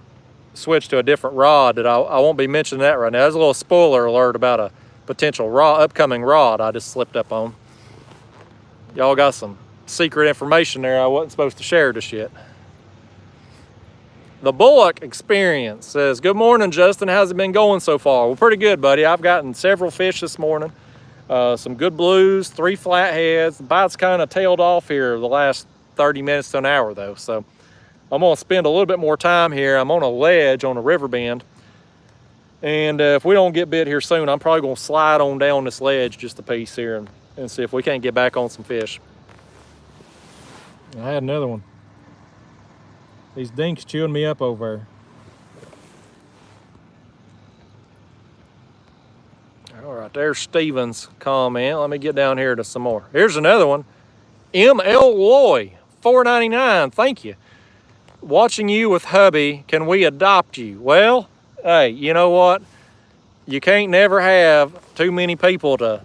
switch to a different rod. That I won't be mentioning that right now. There's a little spoiler alert about a potential upcoming rod I just slipped up on. Y'all got some secret information there I wasn't supposed to share just yet. The Bullock Experience says, good morning, Justin. How's it been going so far? Well, pretty good, buddy. I've gotten several fish this morning. Some good blues, 3 flatheads. The bite's kind of tailed off here the last 30 minutes to an hour, though. So I'm going to spend a little bit more time here. I'm on a ledge on a river bend. And if we don't get bit here soon, I'm probably going to slide on down this ledge just a piece here and see if we can't get back on some fish. I had another one. These dinks chewing me up over there. All right, there's Steven's comment. Let me get down here to some more. Here's another one. M.L. Loy, $4.99. Thank you. Watching you with hubby, can we adopt you? Well, hey, you know what? You can't never have too many people to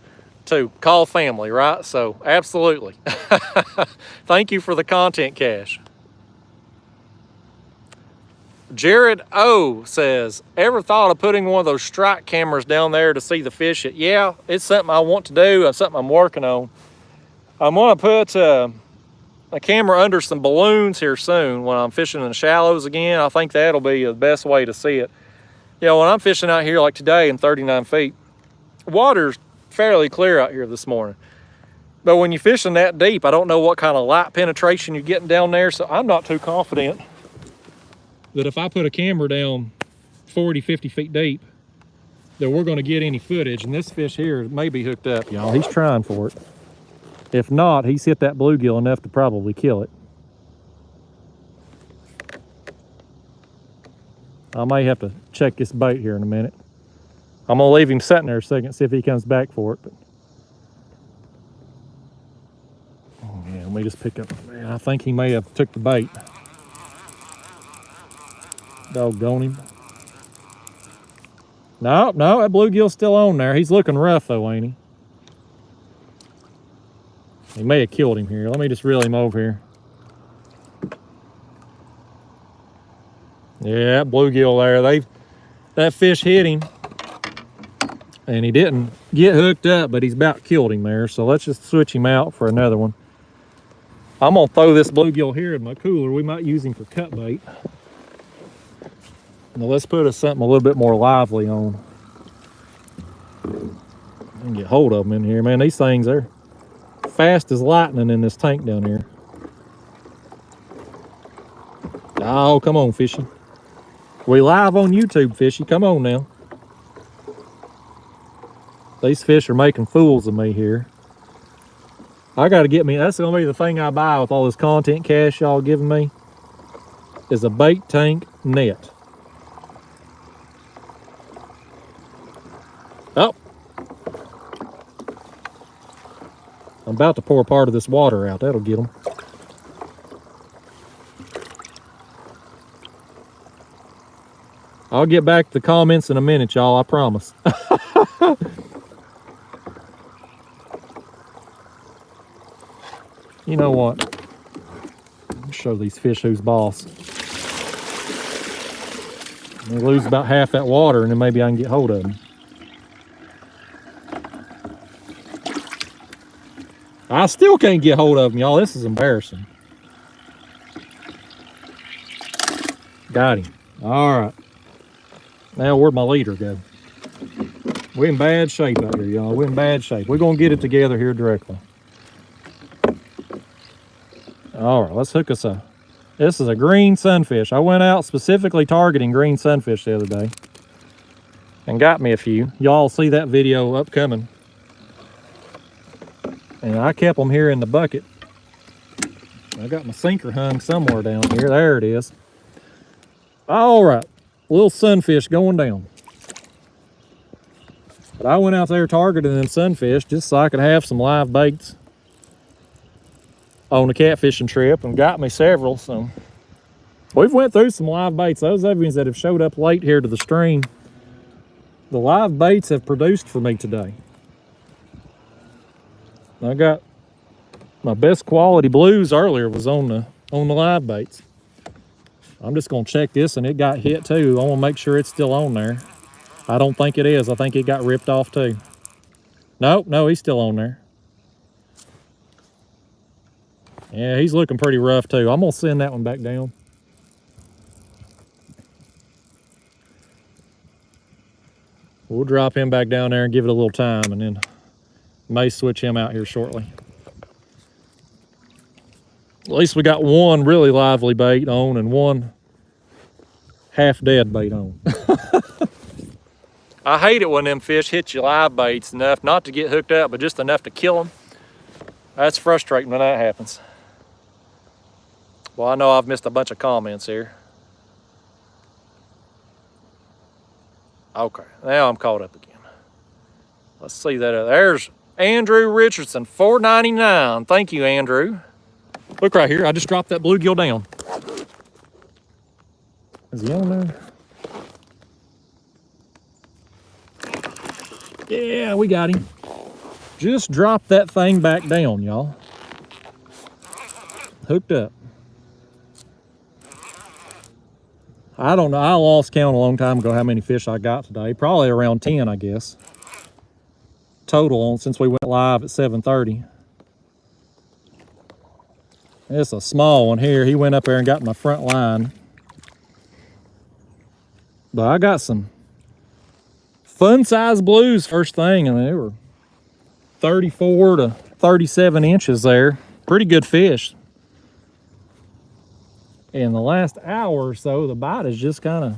call family, right? So, absolutely. Thank you for the content, Cash. Jared O says, ever thought of putting one of those strike cameras down there to see the fish? Yeah, it's something I want to do. It's something I'm working on. I'm going to put a camera under some balloons here soon when I'm fishing in the shallows again. I think that'll be the best way to see it. You know, when I'm fishing out here like today in 39 feet, water's fairly clear out here this morning. But when you're fishing that deep, I don't know what kind of light penetration you're getting down there, so I'm not too confident that if I put a camera down 40, 50 feet deep, that we're going to get any footage. And this fish here may be hooked up, y'all. He's trying for it. If not, he's hit that bluegill enough to probably kill it. I may have to check this bait here in a minute. I'm going to leave him sitting there a second, see if he comes back for it. But oh, yeah, let me just pick up. Man, I think he may have took the bait. Doggone him. No, that bluegill's still on there. He's looking rough though, ain't he? He may have killed him here. Let me just reel him over here. Yeah, that bluegill there. That fish hit him. And he didn't get hooked up, but he's about killed him there. So let's just switch him out for another one. I'm gonna throw this bluegill here in my cooler. We might use him for cut bait. Now let's put something a little bit more lively on. I can get hold of them in here, man. These things are fast as lightning in this tank down here. Oh, come on, fishy. We live on YouTube, fishy. Come on now. These fish are making fools of me here. I got to get me, that's going to be the thing I buy with all this content cash y'all giving me, is a bait tank net. Oh. I'm about to pour part of this water out. That'll get them. I'll get back to the comments in a minute, y'all. I promise. You know what? I'll show these fish who's boss. They lose about half that water, and then maybe I can get hold of them. I still can't get hold of them, y'all. This is embarrassing. Got him. All right. Now, where'd my leader go? We're in bad shape out here, y'all. We're in bad shape. We're going to get it together here directly. All right, let's hook us up. This is a green sunfish. I went out specifically targeting green sunfish the other day and got me a few. Y'all see that video upcoming. And I kept them here in the bucket. I got my sinker hung somewhere down here. There it is. All right, little sunfish going down. But I went out there targeting them sunfish just so I could have some live baits on the catfishing trip, and got me several. So we've went through some live baits. Those of you that have showed up late here to the stream, the live baits have produced for me today. I got my best quality blues earlier was on the live baits. I'm just gonna check this, and it got hit too. I want to make sure it's still on there. I don't think it is. I think it got ripped off too. Nope, no, he's still on there. Yeah, he's looking pretty rough too. I'm gonna send that one back down. We'll drop him back down there and give it a little time, and then may switch him out here shortly. At least we got one really lively bait on and one half dead bait on. I hate it when them fish hit you live baits enough, not to get hooked up, but just enough to kill them. That's frustrating when that happens. Well, I know I've missed a bunch of comments here. Okay, now I'm caught up again. Let's see that. There's Andrew Richardson, $4.99. Thank you, Andrew. Look right here, I just dropped that bluegill down. Is he on there? Yeah, we got him. Just dropped that thing back down, y'all. Hooked up. I don't know, I lost count a long time ago how many fish I got today. Probably around 10, I guess. Total since we went live at 7:30. It's a small one here. He went up there and got my front line. But I got some fun size blues first thing, and they were 34 to 37 inches there. Pretty good fish. In the last hour or so, the bite is just kind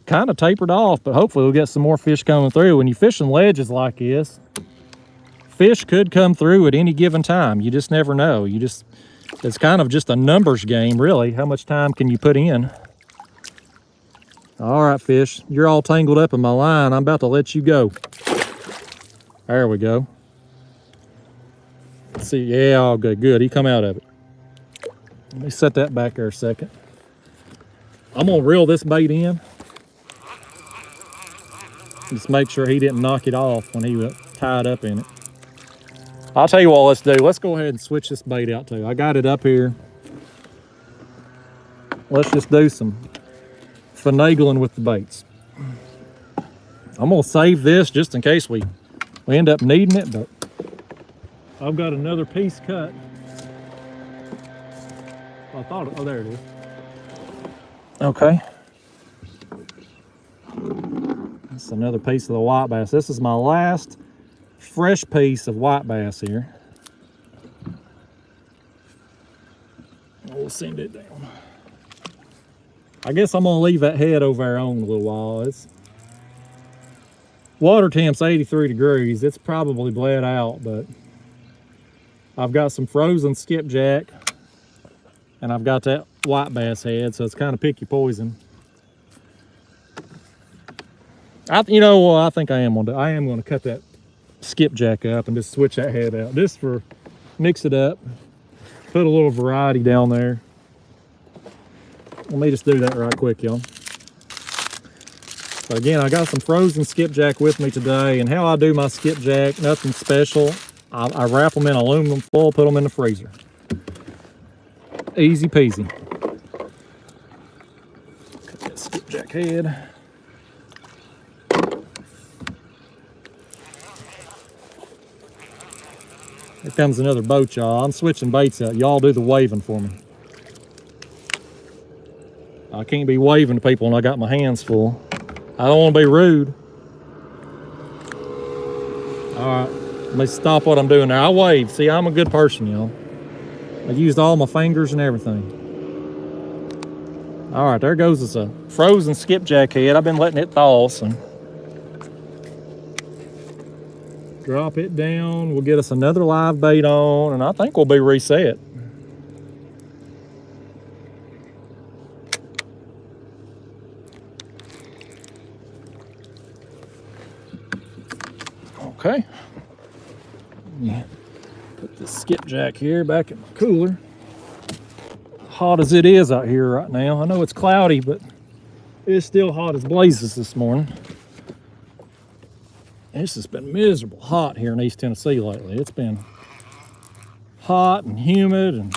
of tapered off, but hopefully we'll get some more fish coming through. When you're fishing ledges like this, fish could come through at any given time. You just never know. It's kind of just a numbers game, really. How much time can you put in? All right, fish, you're all tangled up in my line. I'm about to let you go. There we go. Let's see, yeah, all good, good. He come out of it. Let me set that back there a second. I'm gonna reel this bait in. Just make sure he didn't knock it off when he was tied up in it. I'll tell you what let's do. Let's go ahead and switch this bait out too. I got it up here. Let's just do some finagling with the baits. I'm gonna save this just in case we end up needing it, but I've got another piece cut. I thought, oh, there it is. Okay. That's another piece of the white bass. This is my last fresh piece of white bass here. We'll send it down. I guess I'm gonna leave that head over there on a little while. It's water temp's 83 degrees. It's probably bled out, but I've got some frozen skipjack and I've got that white bass head, so it's kind of pick your poison. You know what I think I am gonna do? I am gonna cut that skipjack up and just switch that head out, just for mix it up, put a little variety down there. Let me just do that right quick, y'all. So again, I got some frozen skipjack with me today, and how I do my skipjack, nothing special. I wrap them in aluminum foil, put them in the freezer. Easy peasy. Cut that skipjack head. Here comes another boat, y'all. I'm switching baits out. Y'all do the waving for me. I can't be waving to people when I got my hands full. I don't want to be rude. All right, let me stop what I'm doing there. I wave. See, I'm a good person, y'all. I used all my fingers and everything. All right, there goes this frozen skipjack head. I've been letting it thaw, so. Drop it down. We'll get us another live bait on, and I think we'll be reset. Okay. Yeah. Put this skipjack here back in my cooler. Hot as it is out here right now. I know it's cloudy, but it's still hot as blazes this morning. This has been miserable hot here in East Tennessee lately. It's been hot and humid, and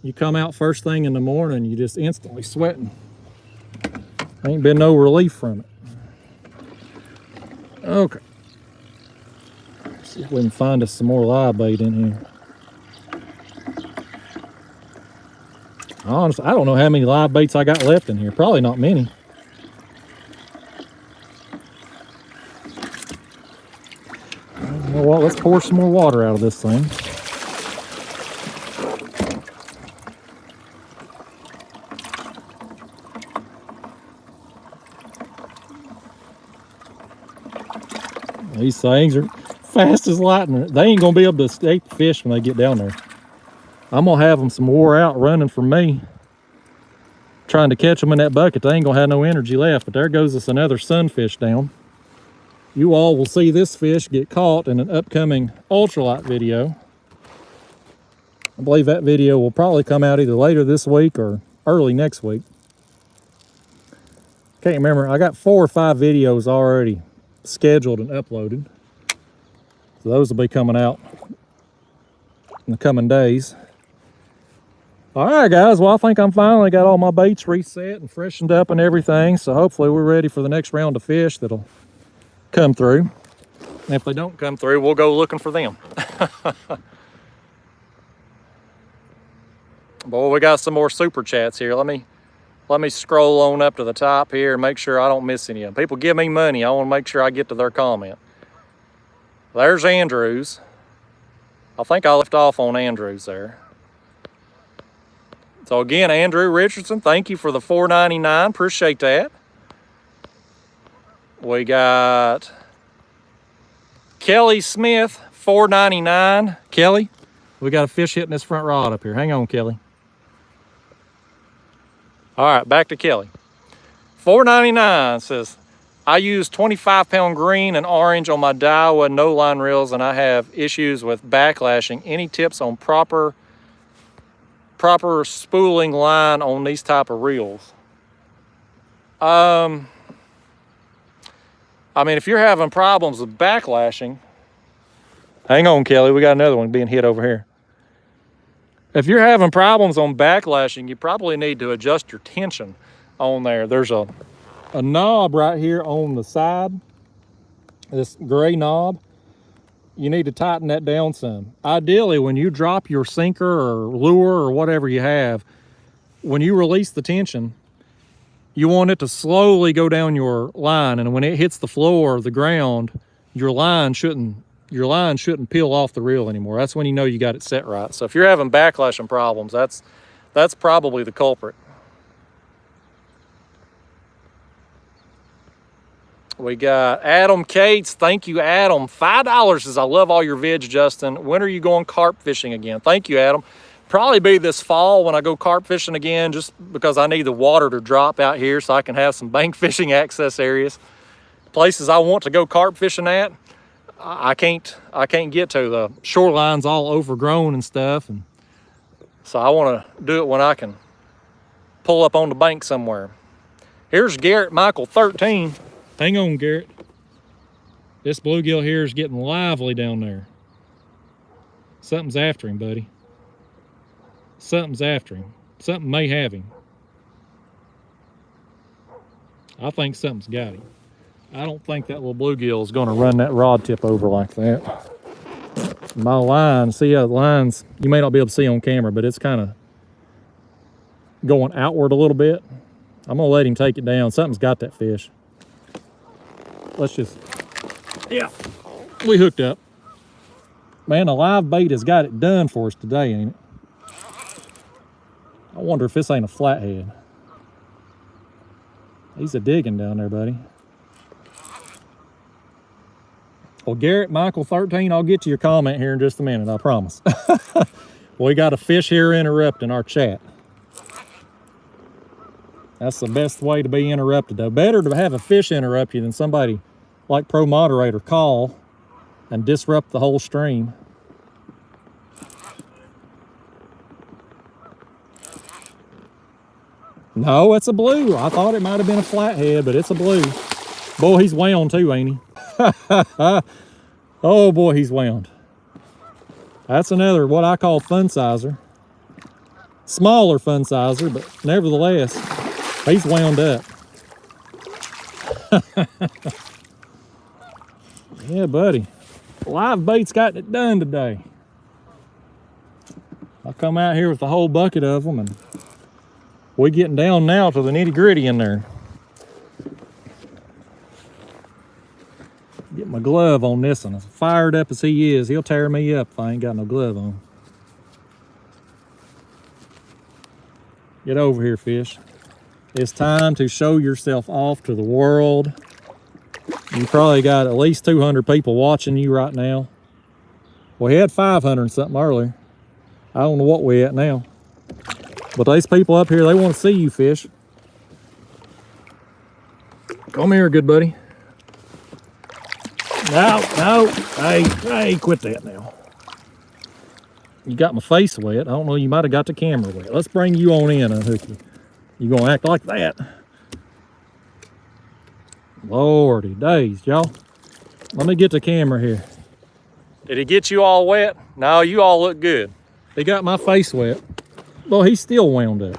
you come out first thing in the morning, you just instantly sweating. Ain't been no relief from it. Okay, See if we can find us some more live bait in here. Honestly, I don't know how many live baits I got left in here. Probably not many. You know what? Let's pour some more water out of this thing. These things are fast as lightning. They ain't gonna be able to escape the fish when they get down there. I'm gonna have them some wore out running from me, trying to catch them in that bucket. They ain't gonna have no energy left. But there goes us another sunfish down. You all will see this fish get caught in an upcoming ultralight video. I believe that video will probably come out either later this week or early next week. Can't remember. I got 4 or 5 videos already scheduled and uploaded. So those will be coming out in the coming days. All right, guys. Well, I think I'm finally got all my baits reset and freshened up and everything. So hopefully we're ready for the next round of fish that'll come through. And if they don't come through, we'll go looking for them. Boy, we got some more super chats here. Let me scroll on up to the top here and make sure I don't miss any of them. People give me money. I want to make sure I get to their comment. There's Andrews. I think I left off on Andrews there. So again, Andrew Richardson, thank you for the $4.99. Appreciate that. We got Kelly Smith, $4.99. Kelly, we got a fish hitting this front rod up here. Hang on, Kelly. All right, back to Kelly. $4.99 says, I use 25-pound green and orange on my Daiwa no-line reels, and I have issues with backlashing. Any tips on proper spooling line on these type of reels? I mean, if you're having problems with backlashing, hang on, Kelly, we got another one being hit over here. If you're having problems on backlashing, you probably need to adjust your tension on there. There's a knob right here on the side, this gray knob. You need to tighten that down some. Ideally, when you drop your sinker or lure or whatever you have, when you release the tension, you want it to slowly go down your line, and when it hits the floor, the ground, your line shouldn't peel off the reel anymore. That's when you know you got it set right. So if you're having backlashing problems, that's probably the culprit. We got Adam Cates. Thank you, Adam. $5 says, I love all your vids, Justin. When are you going carp fishing again? Thank you, Adam. Probably be this fall when I go carp fishing again, just because I need the water to drop out here so I can have some bank fishing access areas. Places I want to go carp fishing at, I can't get to. The shoreline's all overgrown and stuff, and so I want to do it when I can pull up on the bank somewhere. Here's Garrett Michael 13. Hang on, Garrett. This bluegill here is getting lively down there. Something's after him, buddy. Something's after him. Something may have him. I think something's got him. I don't think that little bluegill is going to run that rod tip over like that. My line, see how the lines, you may not be able to see on camera, but it's kind of going outward a little bit. I'm going to let him take it down. Something's got that fish. Let's just, yeah, we hooked up. Man, the live bait has got it done for us today, ain't it? I wonder if this ain't a flathead. He's a digging down there, buddy. Well, Garrett Michael 13, I'll get to your comment here in just a minute, I promise. We got a fish here interrupting our chat. That's the best way to be interrupted, though. Better to have a fish interrupt you than somebody like Pro Moderator call and disrupt the whole stream. No, it's a blue. I thought it might have been a flathead, but it's a blue. Boy, he's wound too, ain't he? Oh boy, he's wound. That's another, what I call fun sizer. Smaller fun sizer, but nevertheless, he's wound up. Yeah, buddy. Live bait's got it done today. I come out here with a whole bucket of them, and we're getting down now to the nitty gritty in there. Get my glove on this one. As fired up as he is, he'll tear me up if I ain't got no glove on. Get over here, fish. It's time to show yourself off to the world. You probably got at least 200 people watching you right now. We had 500 and something earlier. I don't know what we're at now. But these people up here, they want to see you fish. Come here, good buddy. No, no. Hey, quit that now. You got my face wet. I don't know, you might have got the camera wet. Let's bring you on in, Hookie. You gonna act like that? Lordy days, y'all. Let me get the camera here. Did he get you all wet? No, you all look good. He got my face wet. Well, he's still wound up.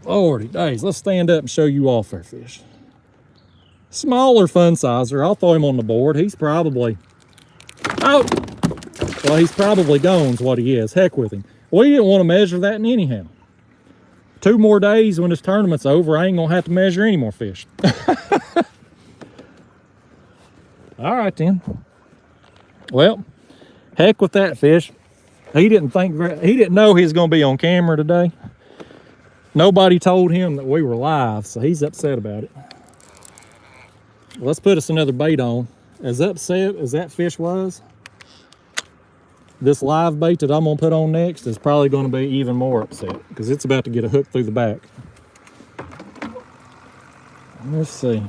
Lordy days, let's stand up and show you off our fish. Smaller fun sizer. I'll throw him on the board. He's probably, oh, well, he's probably gone is what he is. Heck with him. We didn't want to measure that anyhow. 2 more days when this tournament's over, I ain't gonna have to measure any more fish. All right then. Well, heck with that fish. He didn't know he was gonna be on camera today. Nobody told him that we were live, so he's upset about it. Let's put us another bait on. As upset as that fish was, this live bait that I'm gonna put on next is probably gonna be even more upset because it's about to get a hook through the back. Let's see.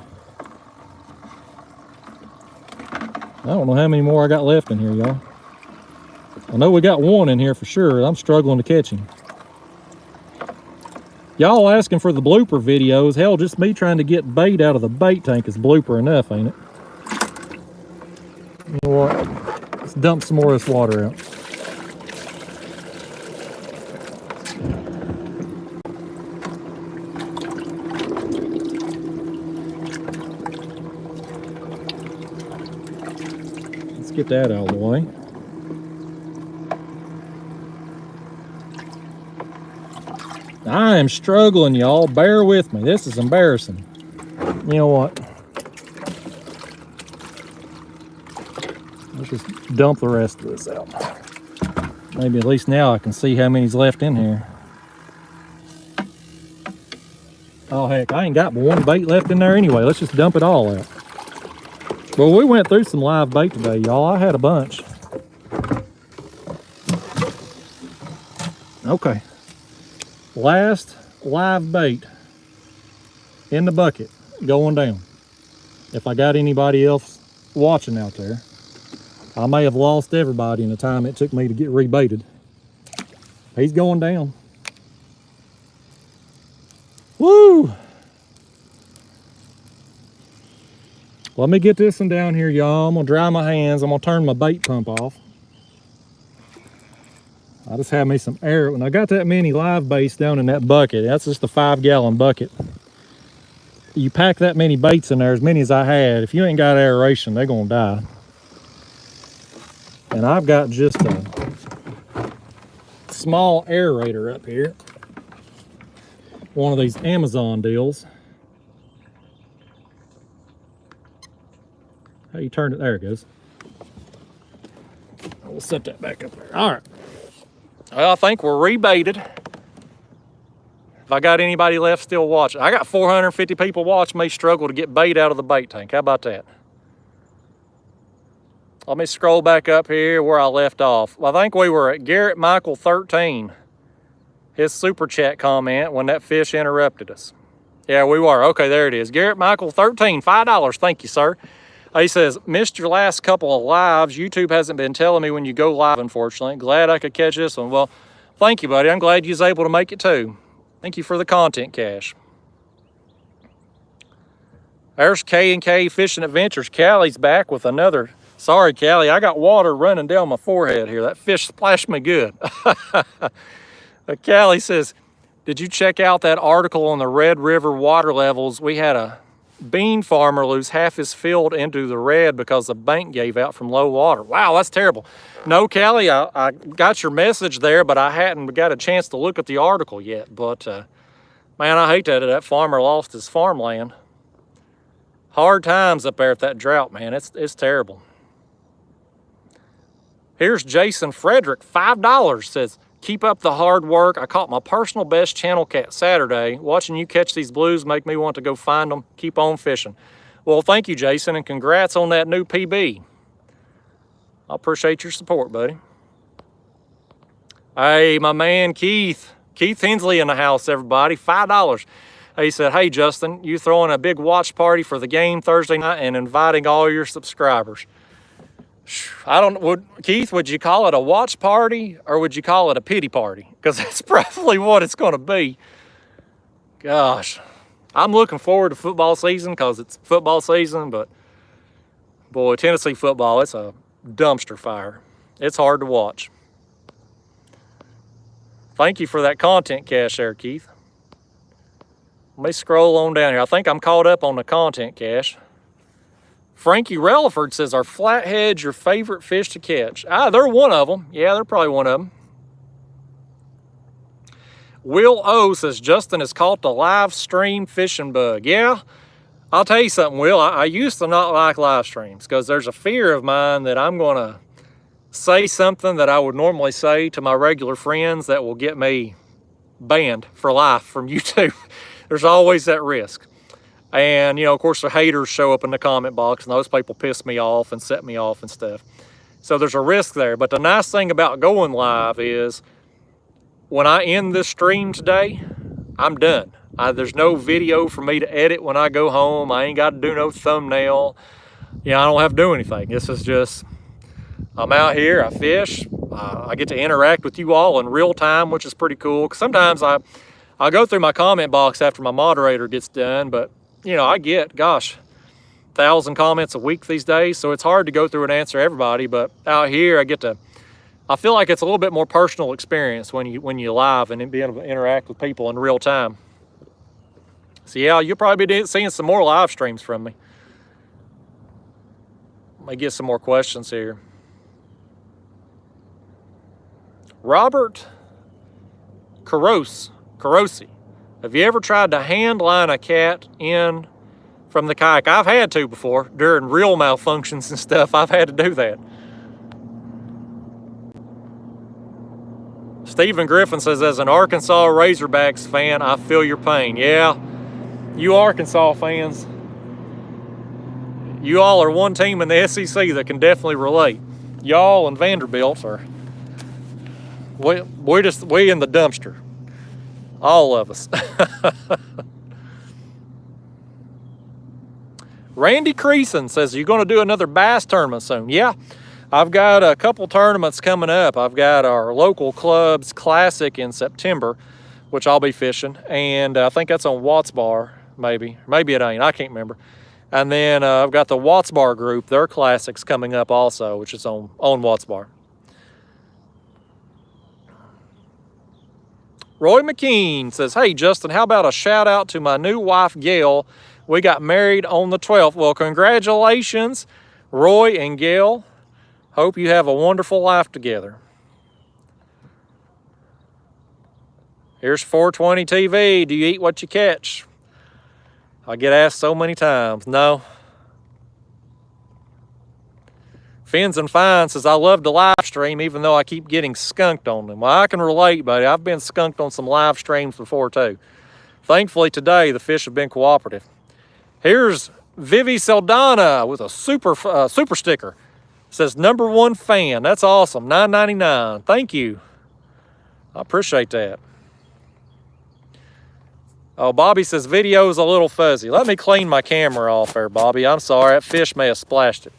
I don't know how many more I got left in here, y'all. I know we got one in here for sure. I'm struggling to catch him. Y'all asking for the blooper videos. Hell, just me trying to get bait out of the bait tank is blooper enough, ain't it? You know what? Let's dump some more of this water out. Let's get that out of the way. I am struggling, y'all. Bear with me. This is embarrassing. You know what? Let's just dump the rest of this out. Maybe at least now I can see how many's left in here. Oh heck, I ain't got but one bait left in there anyway. Let's just dump it all out. Well, we went through some live bait today, y'all. I had a bunch. Okay. Last live bait in the bucket going down. If I got anybody else watching out there, I may have lost everybody in the time it took me to get rebaited. He's going down. Woo! Let me get this one down here, y'all. I'm gonna dry my hands. I'm gonna turn my bait pump off. I just had me some air. When I got that many live baits down in that bucket, that's just a 5-gallon bucket. You pack that many baits in there, as many as I had, if you ain't got aeration, they're gonna die. And I've got just a small aerator up here. One of these Amazon deals. How you turn it? There it goes. We'll set that back up there. All right. Well, I think we're rebaited. If I got anybody left still watching. I got 450 people watching me struggle to get bait out of the bait tank. How about that? Let me scroll back up here where I left off. Well, I think we were at Garrett Michael 13. His super chat comment when that fish interrupted us. Yeah, we were. Okay, there it is. Garrett Michael 13, $5. Thank you, sir. He says, missed your last couple of lives. YouTube hasn't been telling me when you go live, unfortunately. Glad I could catch this one. Well, thank you, buddy. I'm glad you was able to make it too. Thank you for the content, Cash. There's K&K Fishing Adventures. Callie's back with another. Sorry, Callie, I got water running down my forehead here. That fish splashed me good. Callie says, did you check out that article on the Red River water levels? We had a bean farmer lose half his field into the red because the bank gave out from low water. Wow, that's terrible. No, Callie, I got your message there, but I hadn't got a chance to look at the article yet. But man, I hate that farmer lost his farmland. Hard times up there at that drought, man. It's terrible. Here's Jason Frederick, $5, says, keep up the hard work. I caught my personal best channel cat Saturday. Watching you catch these blues make me want to go find them. Keep on fishing. Well, thank you, Jason, and congrats on that new PB. I appreciate your support, buddy. Hey, my man Keith Hensley in the house, everybody, $5. He said, hey, Justin, you throwing a big watch party for the game Thursday night and inviting all your subscribers. Keith, would you call it a watch party or would you call it a pity party? Because that's probably what it's going to be. Gosh, I'm looking forward to football season because it's football season, but boy, Tennessee football, it's a dumpster fire. It's hard to watch. Thank you for that content cache there, Keith. Let me scroll on down here. I think I'm caught up on the content cache. Frankie Relaford says, are flatheads your favorite fish to catch? They're one of them. Yeah, they're probably one of them. Will O says, Justin has caught the live stream fishing bug. Yeah, I'll tell you something, Will. I used to not like live streams because there's a fear of mine that I'm going to say something that I would normally say to my regular friends that will get me banned for life from YouTube. There's always that risk. And, you know, of course, the haters show up in the comment box, and those people piss me off and set me off and stuff. So there's a risk there. But the nice thing about going live is when I end this stream today, I'm done. There's no video for me to edit when I go home. I ain't got to do no thumbnail. You know, I don't have to do anything. This is just, I'm out here, I fish, I get to interact with you all in real time, which is pretty cool. 'Cause sometimes I go through my comment box after my moderator gets done, but you know, I get, gosh, 1,000 comments a week these days, so it's hard to go through and answer everybody. But out here, I feel like it's a little bit more personal experience when you live and be able to interact with people in real time. So yeah, you'll probably be seeing some more live streams from me. Let me get some more questions here. Robert Carosi. Have you ever tried to hand line a cat in from the kayak? I've had to before. During real malfunctions and stuff, I've had to do that. Stephen Griffin says, as an Arkansas Razorbacks fan, I feel your pain. Yeah, you Arkansas fans, you all are one team in the SEC that can definitely relate. Y'all and Vanderbilt are, we in the dumpster. All of us. Randy Creason says, are you going to do another bass tournament soon? Yeah, I've got a couple tournaments coming up. I've got our local club's classic in September, which I'll be fishing. And I think that's on Watts Bar, maybe. Maybe it ain't. I can't remember. And then I've got the Watts Bar group. Their classics coming up also, which is on Watts Bar. Roy McKean says, hey, Justin, how about a shout out to my new wife, Gail? We got married on the 12th. Well, congratulations, Roy and Gail. Hope you have a wonderful life together. Here's 420 TV. Do you eat what you catch? I get asked so many times. No. Fins and Fine says, I love to live stream even though I keep getting skunked on them. Well, I can relate, buddy. I've been skunked on some live streams before too. Thankfully today, the fish have been cooperative. Here's Vivi Saldana with a super sticker. It says, #1 fan. That's awesome. $9.99. Thank you. I appreciate that. Oh, Bobby says, video's a little fuzzy. Let me clean my camera off there, Bobby. I'm sorry. That fish may have splashed it.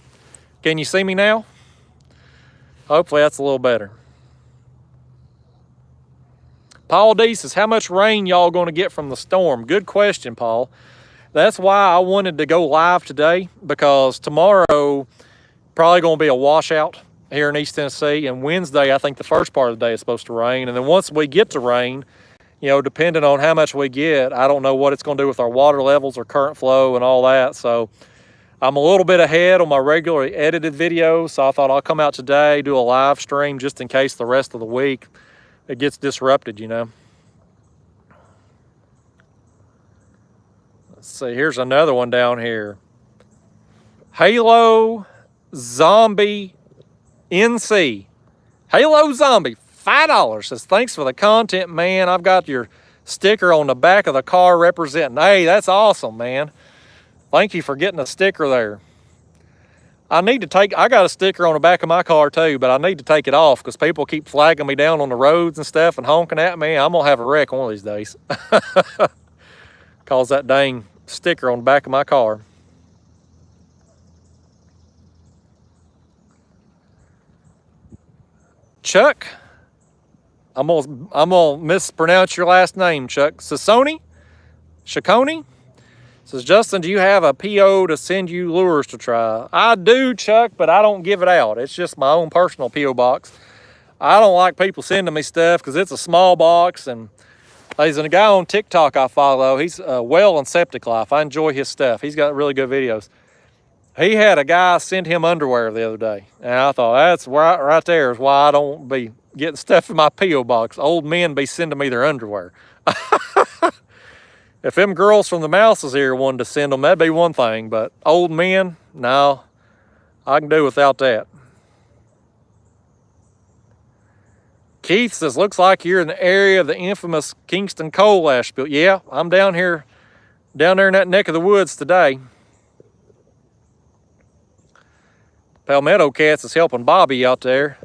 Can you see me now? Hopefully that's a little better. Paul D says, how much rain y'all going to get from the storm? Good question, Paul. That's why I wanted to go live today, because tomorrow probably going to be a washout here in East Tennessee, and Wednesday I think the first part of the day is supposed to rain, and then once we get to rain, you know, depending on how much we get, I don't know what it's going to do with our water levels or current flow and all that. So I'm a little bit ahead on my regularly edited videos, so I thought I'll come out today, do a live stream just in case the rest of the week it gets disrupted, you know. Let's see, here's another one down here. Halo Zombie NC. Halo Zombie, $5. Says, thanks for the content, man. I've got your sticker on the back of the car representing. Hey, that's awesome, man. Thank you for getting a sticker there. I got a sticker on the back of my car too, but I need to take it off because people keep flagging me down on the roads and stuff and honking at me. I'm gonna have a wreck one of these days. Cause that dang sticker on the back of my car. Chuck, I'm gonna mispronounce your last name, Chuck. Sassoni? Says, Justin, do you have a PO to send you lures to try? I do, Chuck, but I don't give it out. It's just my own personal PO box. I don't like people sending me stuff because it's a small box. And there's a guy on TikTok I follow. He's Well and Septic Life. I enjoy his stuff. He's got really good videos. He had a guy send him underwear the other day. And I thought, that's right there is why I don't be getting stuff in my PO box. Old men be sending me their underwear. If them girls from the Mouses here wanted to send them, that'd be one thing. But old men, no, I can do without that. Keith says, looks like you're in the area of the infamous Kingston coal ash spill. Yeah, I'm down there in that neck of the woods today. Palmetto Cats is helping Bobby out there,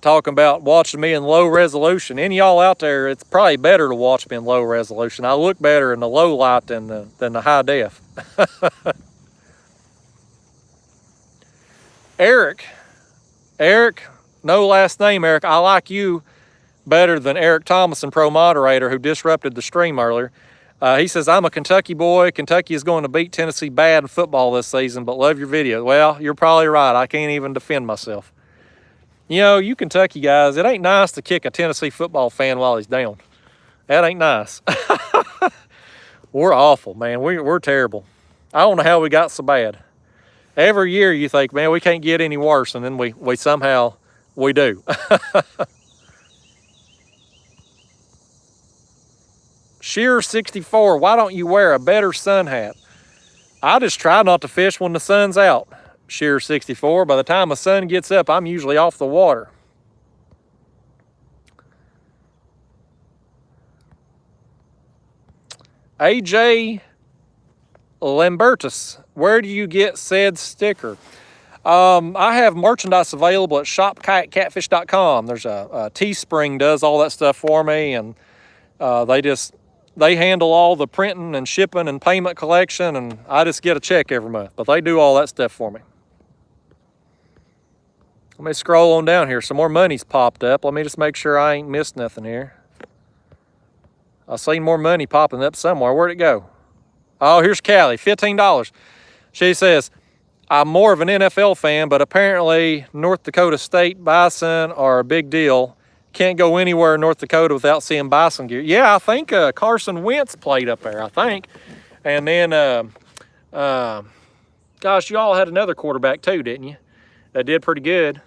talking about watching me in low resolution. Any y'all out there, it's probably better to watch me in low resolution. I look better in the low light than the high def. Eric, no last name, Eric. I like you better than Eric Thomason, pro moderator, who disrupted the stream earlier. He says, I'm a Kentucky boy. Kentucky is going to beat Tennessee bad in football this season, but love your video. Well, you're probably right. I can't even defend myself. You know, you Kentucky guys, it ain't nice to kick a Tennessee football fan while he's down. That ain't nice. We're awful, man. We're terrible. I don't know how we got so bad. Every year you think, man, we can't get any worse, and then we somehow do. Shear 64, why don't you wear a better sun hat? I just try not to fish when the sun's out. Shear 64, by the time the sun gets up, I'm usually off the water. AJ Lambertus, where do you get said sticker? I have merchandise available at shopkayakcatfish.com. There's a Teespring does all that stuff for me, and they handle all the printing and shipping and payment collection, and I just get a check every month, but they do all that stuff for me. Let me scroll on down here. Some more money's popped up. Let me just make sure I ain't missed nothing here. I seen more money popping up somewhere. Where'd it go? Oh, here's Callie, $15. She says, I'm more of an NFL fan, but apparently North Dakota State bison are a big deal. Can't go anywhere in North Dakota without seeing bison gear. Yeah, I think Carson Wentz played up there, I think. And then, gosh, y'all had another quarterback too, didn't you? That did pretty good.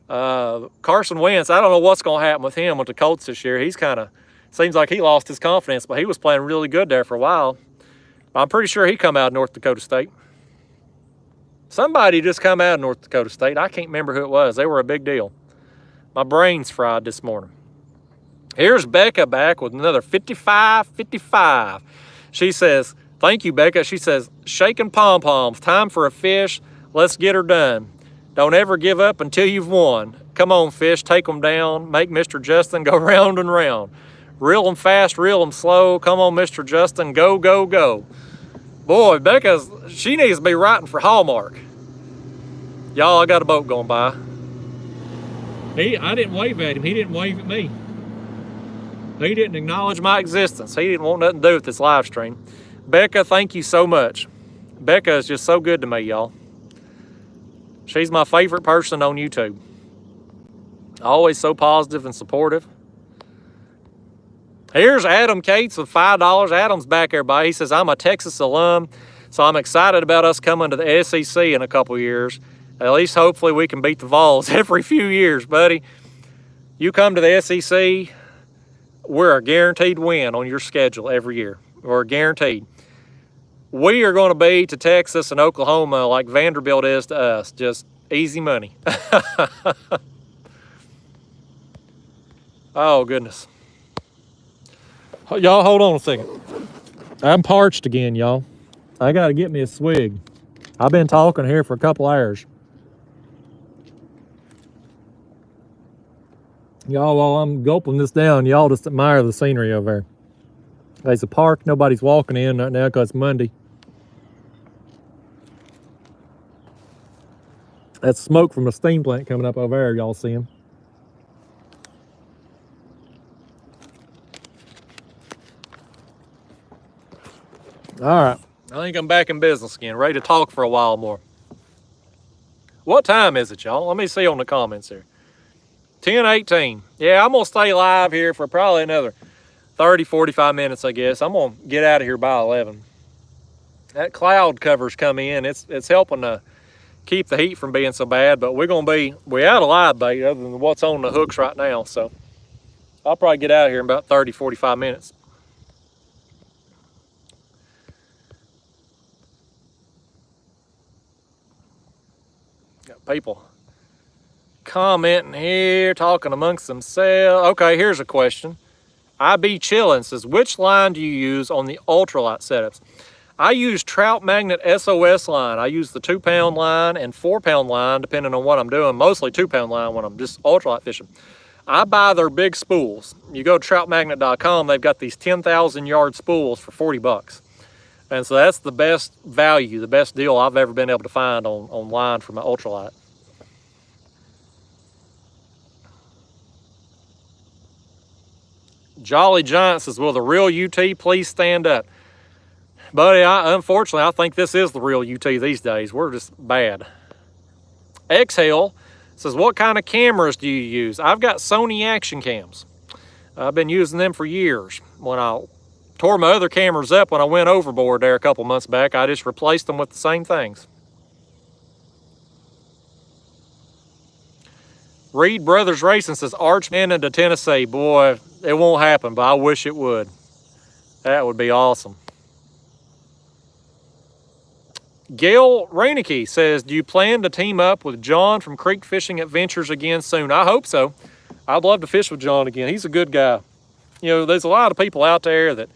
Carson Wentz, I don't know what's going to happen with him with the Colts this year. He's kind of, seems like he lost his confidence, but he was playing really good there for a while. I'm pretty sure he come out of North Dakota State. Somebody just come out of North Dakota State. I can't remember who it was. They were a big deal. My brain's fried this morning. Here's Becca back with another 55.55. She says, thank you, Becca. She says, shaking pom-poms, time for a fish. Let's get her done. Don't ever give up until you've won. Come on, fish, take them down. Make Mr. Justin go round and round. Reel them fast, reel them slow. Come on, Mr. Justin, go, go, go. Boy, she needs to be writing for Hallmark. Y'all, I got a boat going by. I didn't wave at him. He didn't wave at me. He didn't acknowledge my existence. He didn't want nothing to do with this live stream. Becca, thank you so much. Becca is just so good to me, y'all. She's my favorite person on YouTube. Always so positive and supportive. Here's Adam Cates with $5. Adam's back, everybody. He says, I'm a Texas alum, so I'm excited about us coming to the SEC in a couple years. At least hopefully we can beat the Vols every few years, buddy. You come to the SEC, we're a guaranteed win on your schedule every year. We're guaranteed. We are going to be to Texas and Oklahoma like Vanderbilt is to us. Just easy money. Oh, goodness. Y'all, hold on a second. I'm parched again, y'all. I got to get me a swig. I've been talking here for a couple hours. Y'all, while I'm gulping this down, y'all just admire the scenery over there. There's a park. Nobody's walking in right now because it's Monday. That's smoke from a steam plant coming up over there. Y'all see him? All right. I think I'm back in business again, ready to talk for a while more. What time is it, y'all? Let me see on the comments here. 10:18. Yeah, I'm going to stay live here for probably another 30, 45 minutes, I guess. I'm going to get out of here by 11. That cloud cover's come in. It's helping to keep the heat from being so bad, but we're out of live bait other than what's on the hooks right now. So I'll probably get out of here in about 30, 45 minutes. Got people commenting here, talking amongst themselves. Okay, here's a question. I Be Chillin' says, which line do you use on the ultralight setups? I use Trout Magnet SOS line. I use the 2-pound line and 4-pound line, depending on what I'm doing. Mostly 2-pound line when I'm just ultralight fishing. I buy their big spools. You go to troutmagnet.com, they've got these 10,000 yard spools for 40 bucks. And so that's the best value, the best deal I've ever been able to find on line for my ultralight. Jolly Giant says, will the real UT please stand up? Buddy, unfortunately, I think this is the real UT these days. We're just bad. Exhale says, what kind of cameras do you use? I've got Sony action cams. I've been using them for years. When I tore my other cameras up when I went overboard there a couple months back, I just replaced them with the same things. Reed Brothers Racing says, Archman into Tennessee. Boy, it won't happen, but I wish it would. That would be awesome. Gail Reineke says, do you plan to team up with John from Creek Fishing Adventures again soon? I hope so. I'd love to fish with John again. He's a good guy. You know, there's a lot of people out there that,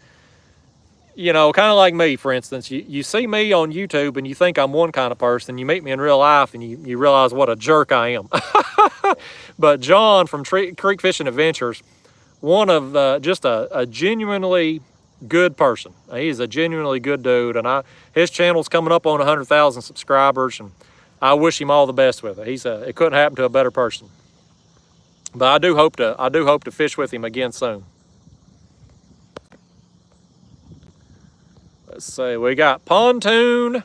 you know, kind of like me, for instance. You see me on YouTube and you think I'm one kind of person. You meet me in real life and you realize what a jerk I am. But John from Creek Fishing Adventures, one of just a genuinely good person. He's a genuinely good dude, and his channel's coming up on 100,000 subscribers, and I wish him all the best with it. It couldn't happen to a better person. But I do hope to fish with him again soon. Let's see, we got Pontoon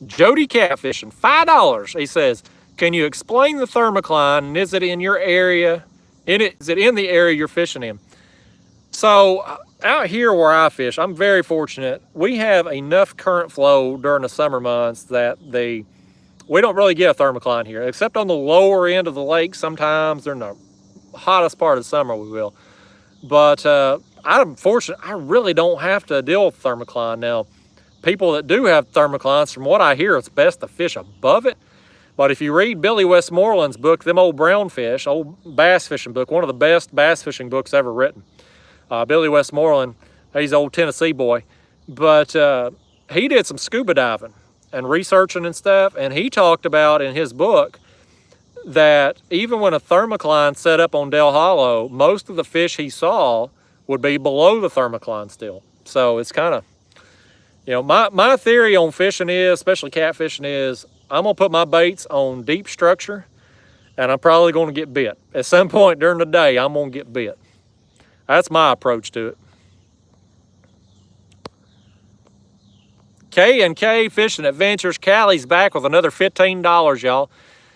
Jody Catfishing, $5. He says, can you explain the thermocline, and is it in your area? Is it in the area you're fishing in? So out here where I fish, I'm very fortunate. We have enough current flow during the summer months that we don't really get a thermocline here, except on the lower end of the lake. Sometimes during the hottest part of the summer we will. But I'm fortunate. I really don't have to deal with thermocline. Now, people that do have thermoclines, from what I hear, it's best to fish above it. But if you read Billy Westmoreland's book, them old brown fish, old bass fishing book, one of the best bass fishing books ever written. Billy Westmoreland, he's an old Tennessee boy, but he did some scuba diving and researching and stuff, and he talked about in his book that even when a thermocline set up on Del Hollow, most of the fish he saw would be below the thermocline still. So it's kind of, you know, my theory on fishing is, especially catfishing, is I'm going to put my baits on deep structure, and I'm probably going to get bit. At some point during the day, I'm going to get bit. That's my approach to it. K&K Fishing Adventures. Callie's back with another $15, y'all.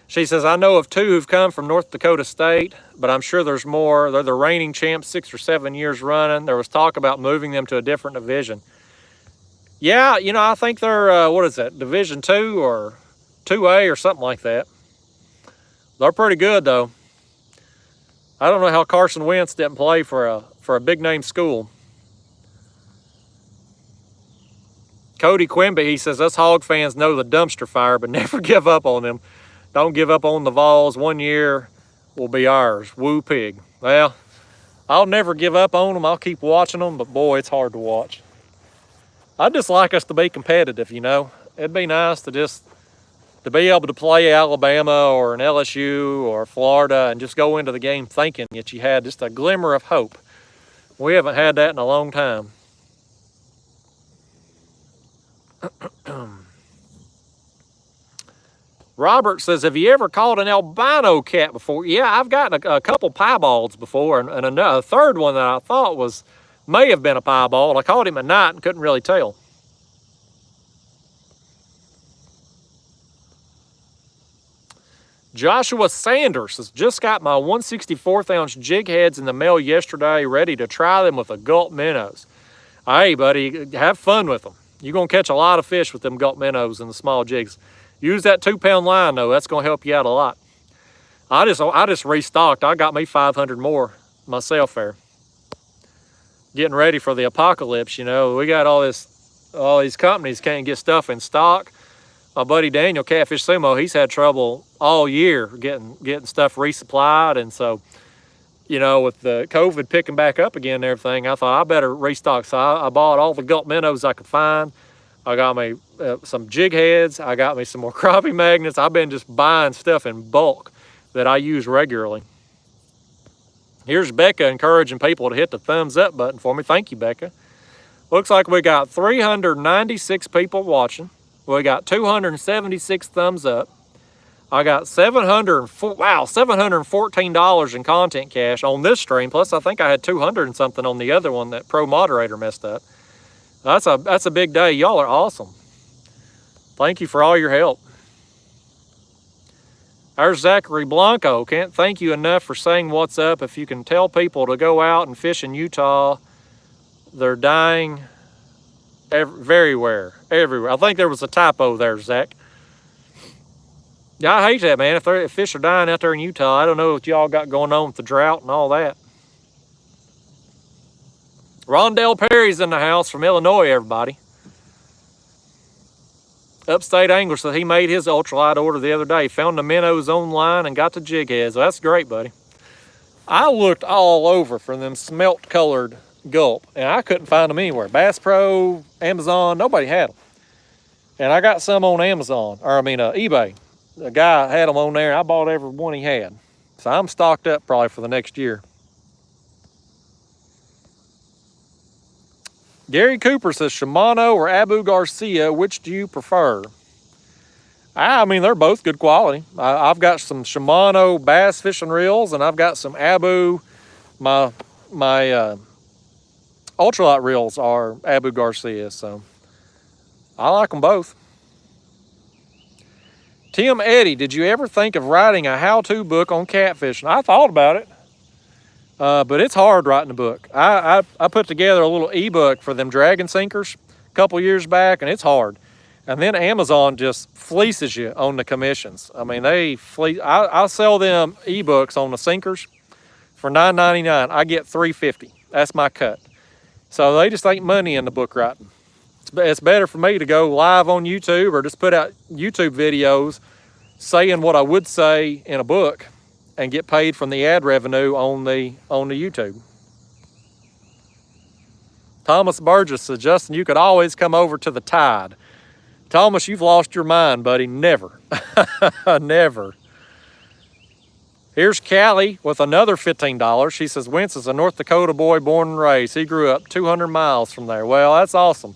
She says, I know of 2 who've come from North Dakota State, but I'm sure there's more. They're the reigning champs 6 or 7 years running. There was talk about moving them to a different division. Yeah, you know, I think they're, what is that, Division 2 or 2A or something like that. They're pretty good, though. I don't know how Carson Wentz didn't play for a big-name school. Cody Quimby, he says, us hog fans know the dumpster fire, but never give up on them. Don't give up on the Vols. 1 year will be ours. Woo pig. Well, I'll never give up on them. I'll keep watching them, but boy, it's hard to watch. I'd just like us to be competitive, you know. It'd be nice to be able to play Alabama or an LSU or Florida and just go into the game thinking that you had just a glimmer of hope. We haven't had that in a long time. Robert says, have you ever caught an albino cat before? Yeah, I've gotten a couple piebalds before, and a third one that I thought may have been a piebald. I caught him at night and couldn't really tell. Joshua Sanders has just got my 1/64 ounce jig heads in the mail yesterday, ready to try them with the gulp minnows. Hey, buddy, have fun with them. You're going to catch a lot of fish with them gulp minnows and the small jigs. Use that 2-pound line, though. That's going to help you out a lot. I just restocked. I got me 500 more myself there. Getting ready for the apocalypse, you know. We got all these companies can't get stuff in stock. My buddy Daniel, Catfish Sumo, he's had trouble all year getting stuff resupplied. And so, you know, with the COVID picking back up again and everything, I thought I better restock. So I bought all the gulp minnows I could find. I got me some jig heads. I got me some more crappie magnets. I've been just buying stuff in bulk that I use regularly. Here's Becca encouraging people to hit the thumbs up button for me. Thank you, Becca. Looks like we got 396 people watching. We got 276 thumbs up. I got $714 in content cash on this stream. Plus, I think I had 200 and something on the other one that Pro Moderator messed up. That's a big day. Y'all are awesome. Thank you for all your help. There's Zachary Blanco. Can't thank you enough for saying what's up. If you can tell people to go out and fish in Utah, they're dying everywhere. I think there was a typo there, Zach. Yeah, I hate that, man. If fish are dying out there in Utah, I don't know what y'all got going on with the drought and all that. Rondell Perry's in the house from Illinois, everybody. Upstate Angler said he made his ultralight order the other day. Found the minnows online and got the jig heads. Well, that's great, buddy. I looked all over for them smelt-colored gulp, and I couldn't find them anywhere. Bass Pro, Amazon, nobody had them. And I got some on Amazon, eBay. The guy had them on there, and I bought every one he had. So I'm stocked up probably for the next year. Gary Cooper says, Shimano or Abu Garcia, which do you prefer? I mean, they're both good quality. I've got some Shimano bass fishing reels, and I've got some Abu. My ultralight reels are Abu Garcia, so I like them both. Tim Eddy, did you ever think of writing a how-to book on catfishing? I thought about it. But it's hard writing a book. I put together a little ebook for them dragon sinkers a couple years back, and it's hard. And then Amazon just fleeces you on the commissions. I mean, I sell them ebooks on the sinkers for $9.99. I get $3.50. That's my cut. So they just ain't money in the book writing. It's better for me to go live on YouTube or just put out YouTube videos saying what I would say in a book and get paid from the ad revenue on the YouTube. Thomas Burgess says, Justin, you could always come over to the Tide. Thomas, you've lost your mind, buddy. Never. Never. Here's Callie with another $15. She says, Wentz is a North Dakota boy born and raised. He grew up 200 miles from there. Well, that's awesome.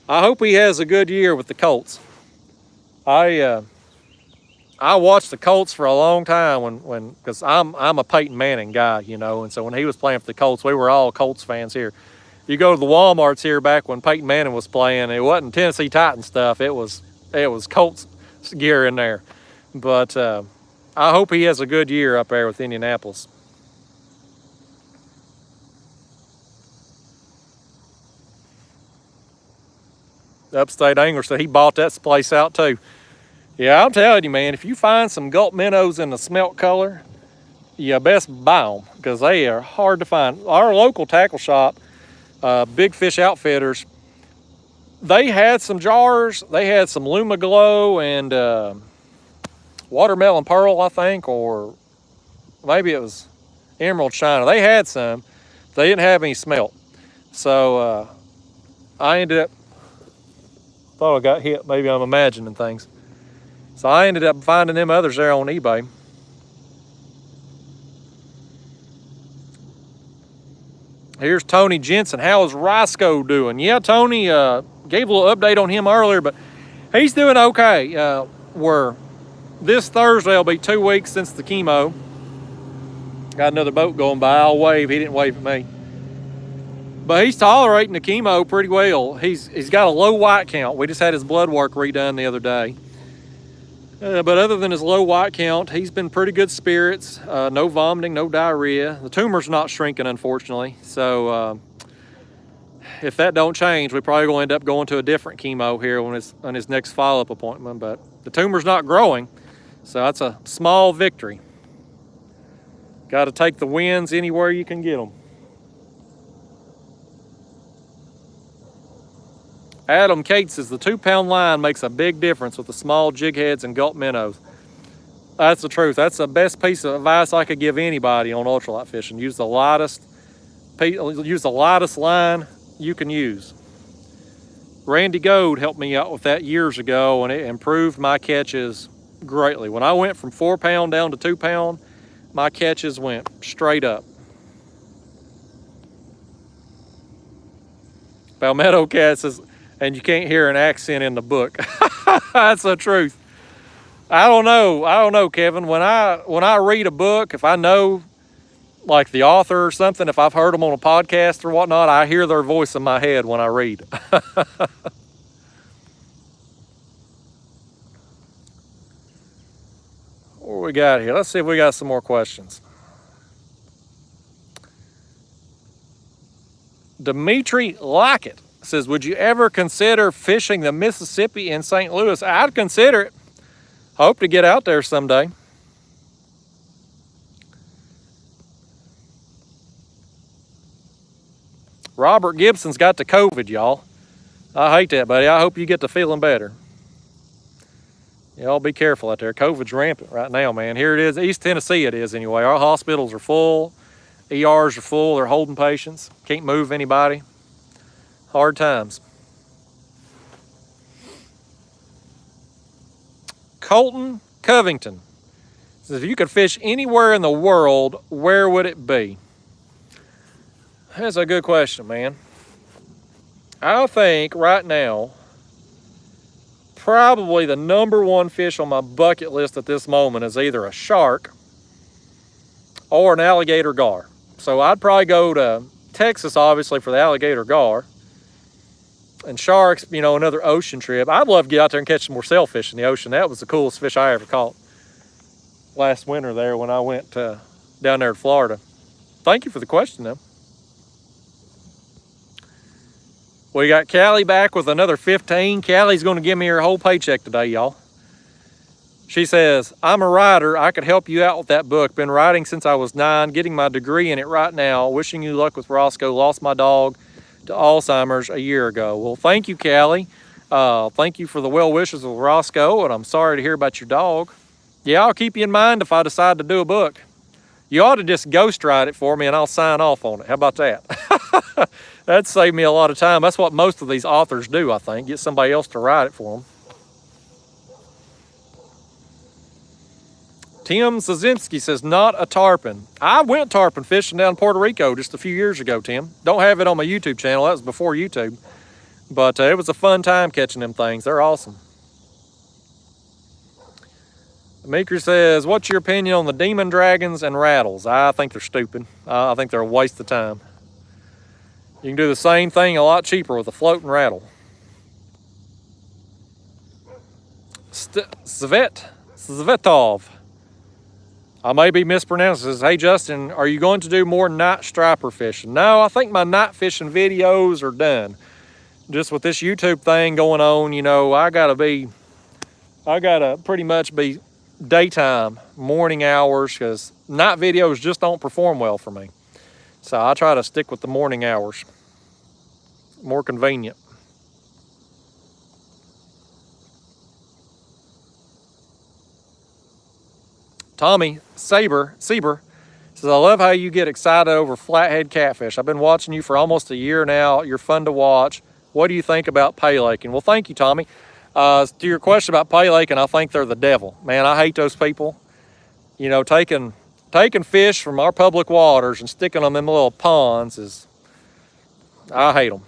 I hope he has a good year with the Colts. I watched the Colts for a long time because I'm a Peyton Manning guy, you know, and so when he was playing for the Colts, we were all Colts fans here. You go to the Walmarts here back when Peyton Manning was playing, it wasn't Tennessee Titans stuff. It was Colts gear in there. But I hope he has a good year up there with Indianapolis. Upstate Angler said he bought that place out too. Yeah, I'm telling you, man, if you find some Gulp minnows in the smelt color, you best buy them because they are hard to find. Our local tackle shop, Big Fish Outfitters, they had some jars. They had some Luma Glow and Watermelon Pearl, I think, or maybe it was Emerald China. They had some. They didn't have any smelt. So I ended up, thought I got hit. Maybe I'm imagining things. So I ended up finding them others there on eBay. Here's Tony Jensen. How is Roscoe doing? Yeah, Tony, gave a little update on him earlier, but he's doing okay. This Thursday will be 2 weeks since the chemo. Got another boat going by. I'll wave. He didn't wave at me. But he's tolerating the chemo pretty well. He's got a low white count. We just had his blood work redone the other day. But other than his low white count, he's been pretty good spirits. No vomiting, no diarrhea. The tumor's not shrinking, unfortunately. So if that don't change, we probably going to end up going to a different chemo here on his next follow-up appointment. But the tumor's not growing, so that's a small victory. Got to take the wins anywhere you can get them. Adam Cates says the 2-pound line makes a big difference with the small jig heads and Gulp minnows. That's the truth. That's the best piece of advice I could give anybody on ultralight fishing. Use the lightest line you can use. Randy Gold helped me out with that years ago, and it improved my catches greatly. When I went from 4-pound down to 2-pound, my catches went straight up. Palmetto Cat says, and you can't hear an accent in the book. That's the truth. I don't know, Kevin. When I read a book, if I know like the author or something, if I've heard them on a podcast or whatnot, I hear their voice in my head when I read. What we got here? Let's see if we got some more questions. Dimitri Lockett says, would you ever consider fishing the Mississippi in St. Louis? I'd consider it. Hope to get out there someday. Robert Gibson's got the COVID, y'all. I hate that, buddy. I hope you get to feeling better. Y'all be careful out there. COVID's rampant right now, man. Here it is. East Tennessee it is anyway. Our hospitals are full. ERs are full. They're holding patients. Can't move anybody. Hard times. Colton Covington says, if you could fish anywhere in the world, where would it be? That's a good question, man. I think right now, probably the #1 fish on my bucket list at this moment is either a shark or an alligator gar. So I'd probably go to Texas, obviously, for the alligator gar. And sharks, you know, another ocean trip. I'd love to get out there and catch some more sailfish in the ocean. That was the coolest fish I ever caught last winter there when I went down there to Florida. Thank you for the question, though. We got Callie back with another 15. Callie's going to give me her whole paycheck today, y'all. She says, I'm a writer. I could help you out with that book. Been writing since I was 9, getting my degree in it right now. Wishing you luck with Roscoe. Lost my dog to Alzheimer's a year ago. Well, thank you, Callie. Thank you for the well wishes with Roscoe, and I'm sorry to hear about your dog. Yeah, I'll keep you in mind if I decide to do a book. You ought to just ghostwrite it for me and I'll sign off on it. How about that? That'd save me a lot of time. That's what most of these authors do, I think. Get somebody else to write it for them. Tim Zazinski says, not a tarpon. I went tarpon fishing down in Puerto Rico just a few years ago, Tim. Don't have it on my YouTube channel. That was before YouTube. But it was a fun time catching them things. They're awesome. Meeker says, what's your opinion on the demon dragons and rattles? I think they're stupid. I think they're a waste of time. You can do the same thing a lot cheaper with a floating rattle. Svet Svetov. I may be mispronouncing this. Hey, Justin, are you going to do more night striper fishing? No, I think my night fishing videos are done. Just with this YouTube thing going on, you know, I gotta pretty much be daytime, morning hours, because night videos just don't perform well for me. So I try to stick with the morning hours. More convenient. Tommy Sieber says, I love how you get excited over flathead catfish. I've been watching you for almost a year now. You're fun to watch. What do you think about pay laking? Well, thank you, Tommy. To your question about pay laking, I think they're the devil. Man, I hate those people. You know, taking fish from our public waters and sticking them in little ponds I hate them.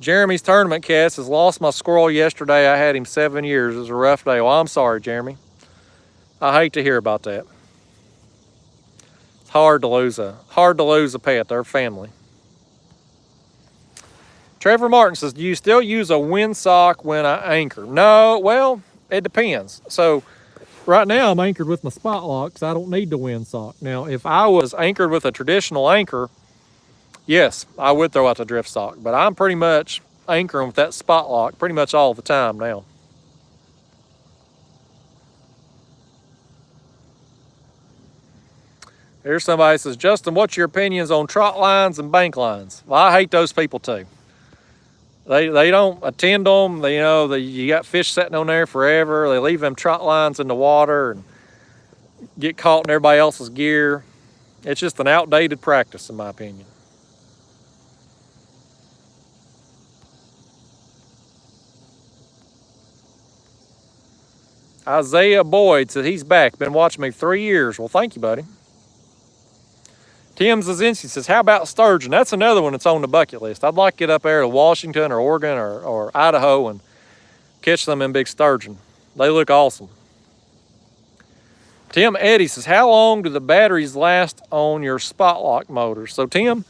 Jeremy's tournament cast has lost my squirrel yesterday. I had him 7 years. It was a rough day. Well, I'm sorry, Jeremy. I hate to hear about that. It's hard to lose a pet. They're family. Trevor Martin says, do you still use a windsock when I anchor? No, well, it depends. So right now I'm anchored with my spot lock because I don't need the windsock. Now, if I was anchored with a traditional anchor, yes, I would throw out the drift sock, but I'm pretty much anchoring with that spot lock pretty much all the time now. Here's somebody who says, Justin, what's your opinions on trot lines and bank lines? Well, I hate those people too. They don't attend them. You got fish sitting on there forever. They leave them trot lines in the water and get caught in everybody else's gear. It's just an outdated practice, in my opinion. Isaiah Boyd said he's back. Been watching me 3 years. Well, thank you, buddy. Tim Zazinski says, how about sturgeon? That's another one that's on the bucket list. I'd like to get up there to Washington or Oregon or Idaho and catch them in big sturgeon. They look awesome. Tim Eddy says, how long do the batteries last on your spot lock motors? So Tim,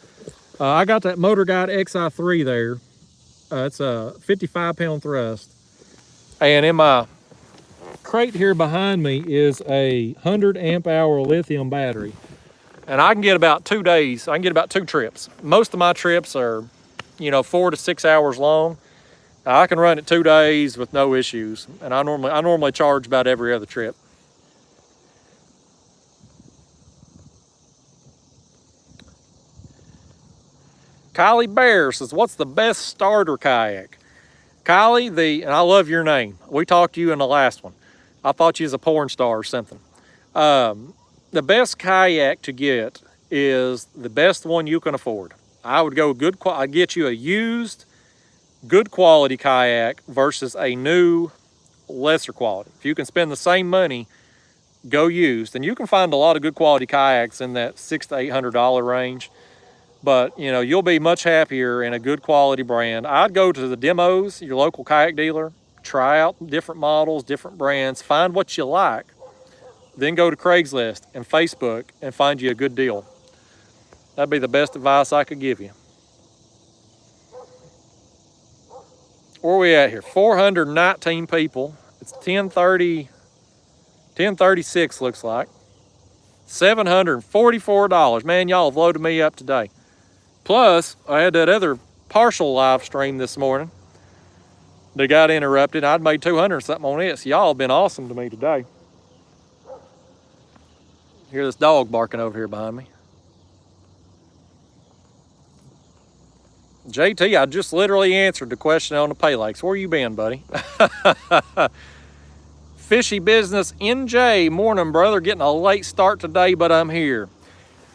I got that Motor Guide XI3 there. It's a 55-pound thrust. And in my crate here behind me is a 100 amp hour lithium battery. And I can get about 2 days. I can get about 2 trips. Most of my trips are, 4 to 6 hours long. I can run it 2 days with no issues. And I normally charge about every other trip. Kylie Bear says, what's the best starter kayak? Kylie, and I love your name. We talked to you in the last one. I thought you was a porn star or something. The best kayak to get is the best one you can afford. I would go I'd get you a used, good quality kayak versus a new, lesser quality. If you can spend the same money, go used. And you can find a lot of good quality kayaks in that $600 to $800 range. But, you'll be much happier in a good quality brand. I'd go to the demos, your local kayak dealer, try out different models, different brands, find what you like. Then go to Craigslist and Facebook and find you a good deal. That'd be the best advice I could give you. Where are we at here? 419 people. It's 10:36 looks like. $744. Man, y'all have loaded me up today. Plus, I had that other partial live stream this morning that got interrupted. I'd made 200 something on it. So y'all have been awesome to me today. Hear this dog barking over here behind me. JT, I just literally answered the question on the pay lakes. Where you been, buddy? Fishy Business NJ, morning, brother. Getting a late start today, but I'm here.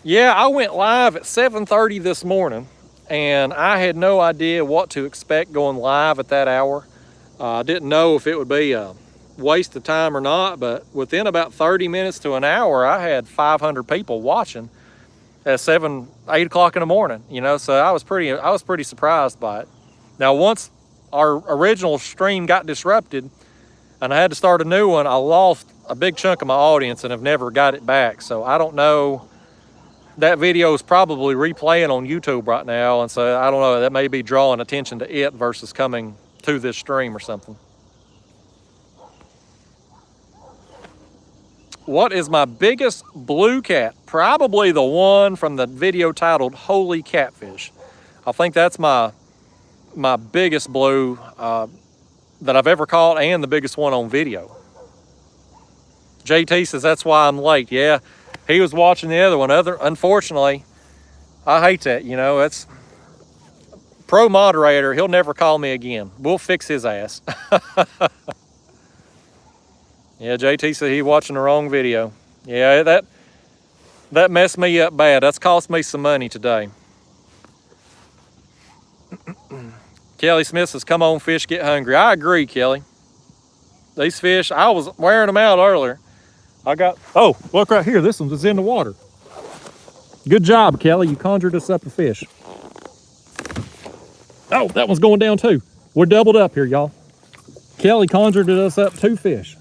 Yeah, I went live at 7:30 this morning, and I had no idea what to expect going live at that hour. I didn't know if it would be a waste of time or not, but within about 30 minutes to an hour, I had 500 people watching at 8 o'clock in the morning, so I was pretty surprised by it. Now, once our original stream got disrupted and I had to start a new one, I lost a big chunk of my audience and have never got it back. So I don't know, that video is probably replaying on YouTube right now, and so I don't know, that may be drawing attention to it versus coming to this stream or something. What is my biggest blue cat? Probably the one from the video titled Holy Catfish. I think that's my biggest blue that I've ever caught, and the biggest one on video. JT says that's why I'm late. Yeah, he was watching the other one. Unfortunately, I hate that, you know, that's pro moderator. He'll never call me again. We'll fix his ass. Yeah, JT said he watching the wrong video. Yeah, that messed me up bad. That's cost me some money today. Kelly Smith says, come on, fish, get hungry. I agree, Kelly. These fish, I was wearing them out earlier. Oh, look right here. This one's in the water. Good job, Kelly. You conjured us up a fish. Oh, that one's going down too. We're doubled up here, y'all. Kelly conjured us up 2 fish.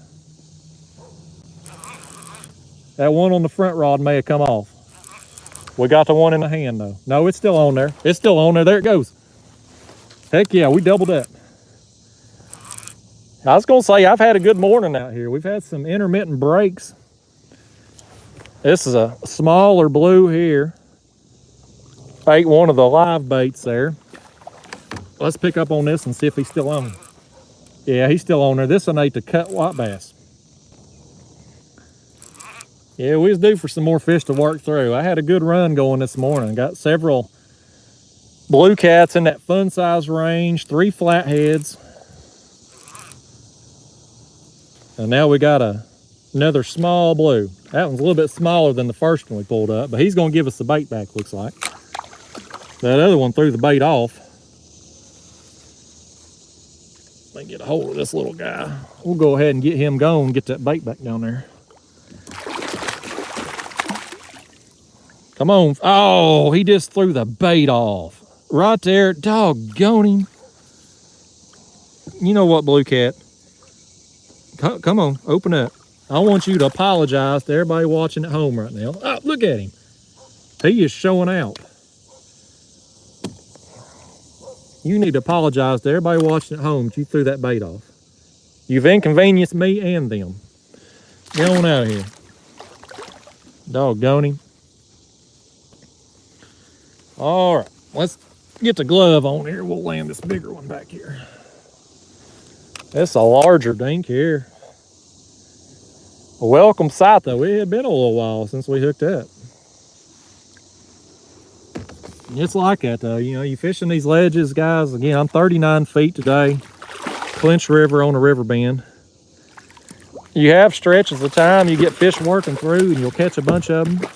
That one on the front rod may have come off. We got the one in the hand though. No, it's still on there. It's still on there. There it goes. Heck yeah, we doubled up. I was gonna say, I've had a good morning out here. We've had some intermittent breaks. This is a smaller blue here. Ate one of the live baits there. Let's pick up on this and see if he's still on. Yeah, he's still on there. This one ate the cut white bass. Yeah, we was due for some more fish to work through. I had a good run going this morning. Got several blue cats in that fun size range, 3 flatheads. And now we got another small blue. That one's a little bit smaller than the first one we pulled up, but he's gonna give us the bait back, looks like. That other one threw the bait off. Let me get a hold of this little guy. We'll go ahead and get him going, get that bait back down there. Come on. Oh, he just threw the bait off. Right there. Doggone him. You know what, blue cat? Come on, open up. I want you to apologize to everybody watching at home right now. Oh, look at him. He is showing out. You need to apologize to everybody watching at home that you threw that bait off. You've inconvenienced me and them. Get on out of here. Doggone him. All right, let's get the glove on here. We'll land this bigger one back here. That's a larger dink here. A welcome sight though. It had been a little while since we hooked up. It's like that though, you know, you fishing these ledges, guys. Again, I'm 39 feet today. Clinch River on a river bend. You have stretches of time you get fish working through and you'll catch a bunch of them.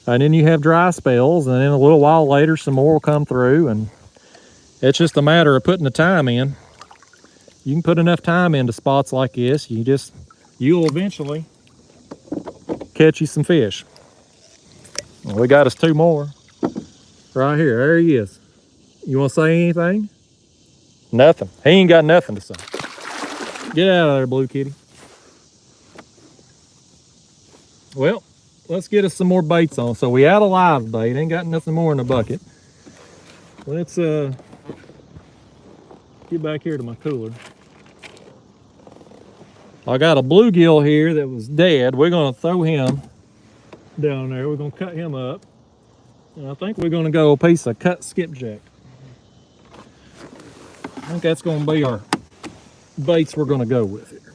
And then you have dry spells, and then a little while later some more will come through, and it's just a matter of putting the time in. You can put enough time into spots like this, you'll eventually catch you some fish. Well, we got us 2 more. Right here, there he is. You want to say anything? Nothing. He ain't got nothing to say. Get out of there, blue kitty. Well, let's get us some more baits on. So we out of live bait, ain't got nothing more in the bucket. Let's get back here to my cooler. I got a bluegill here that was dead. We're gonna throw him down there. We're gonna cut him up. And I think we're gonna go a piece of cut skipjack. I think that's gonna be our baits we're gonna go with here.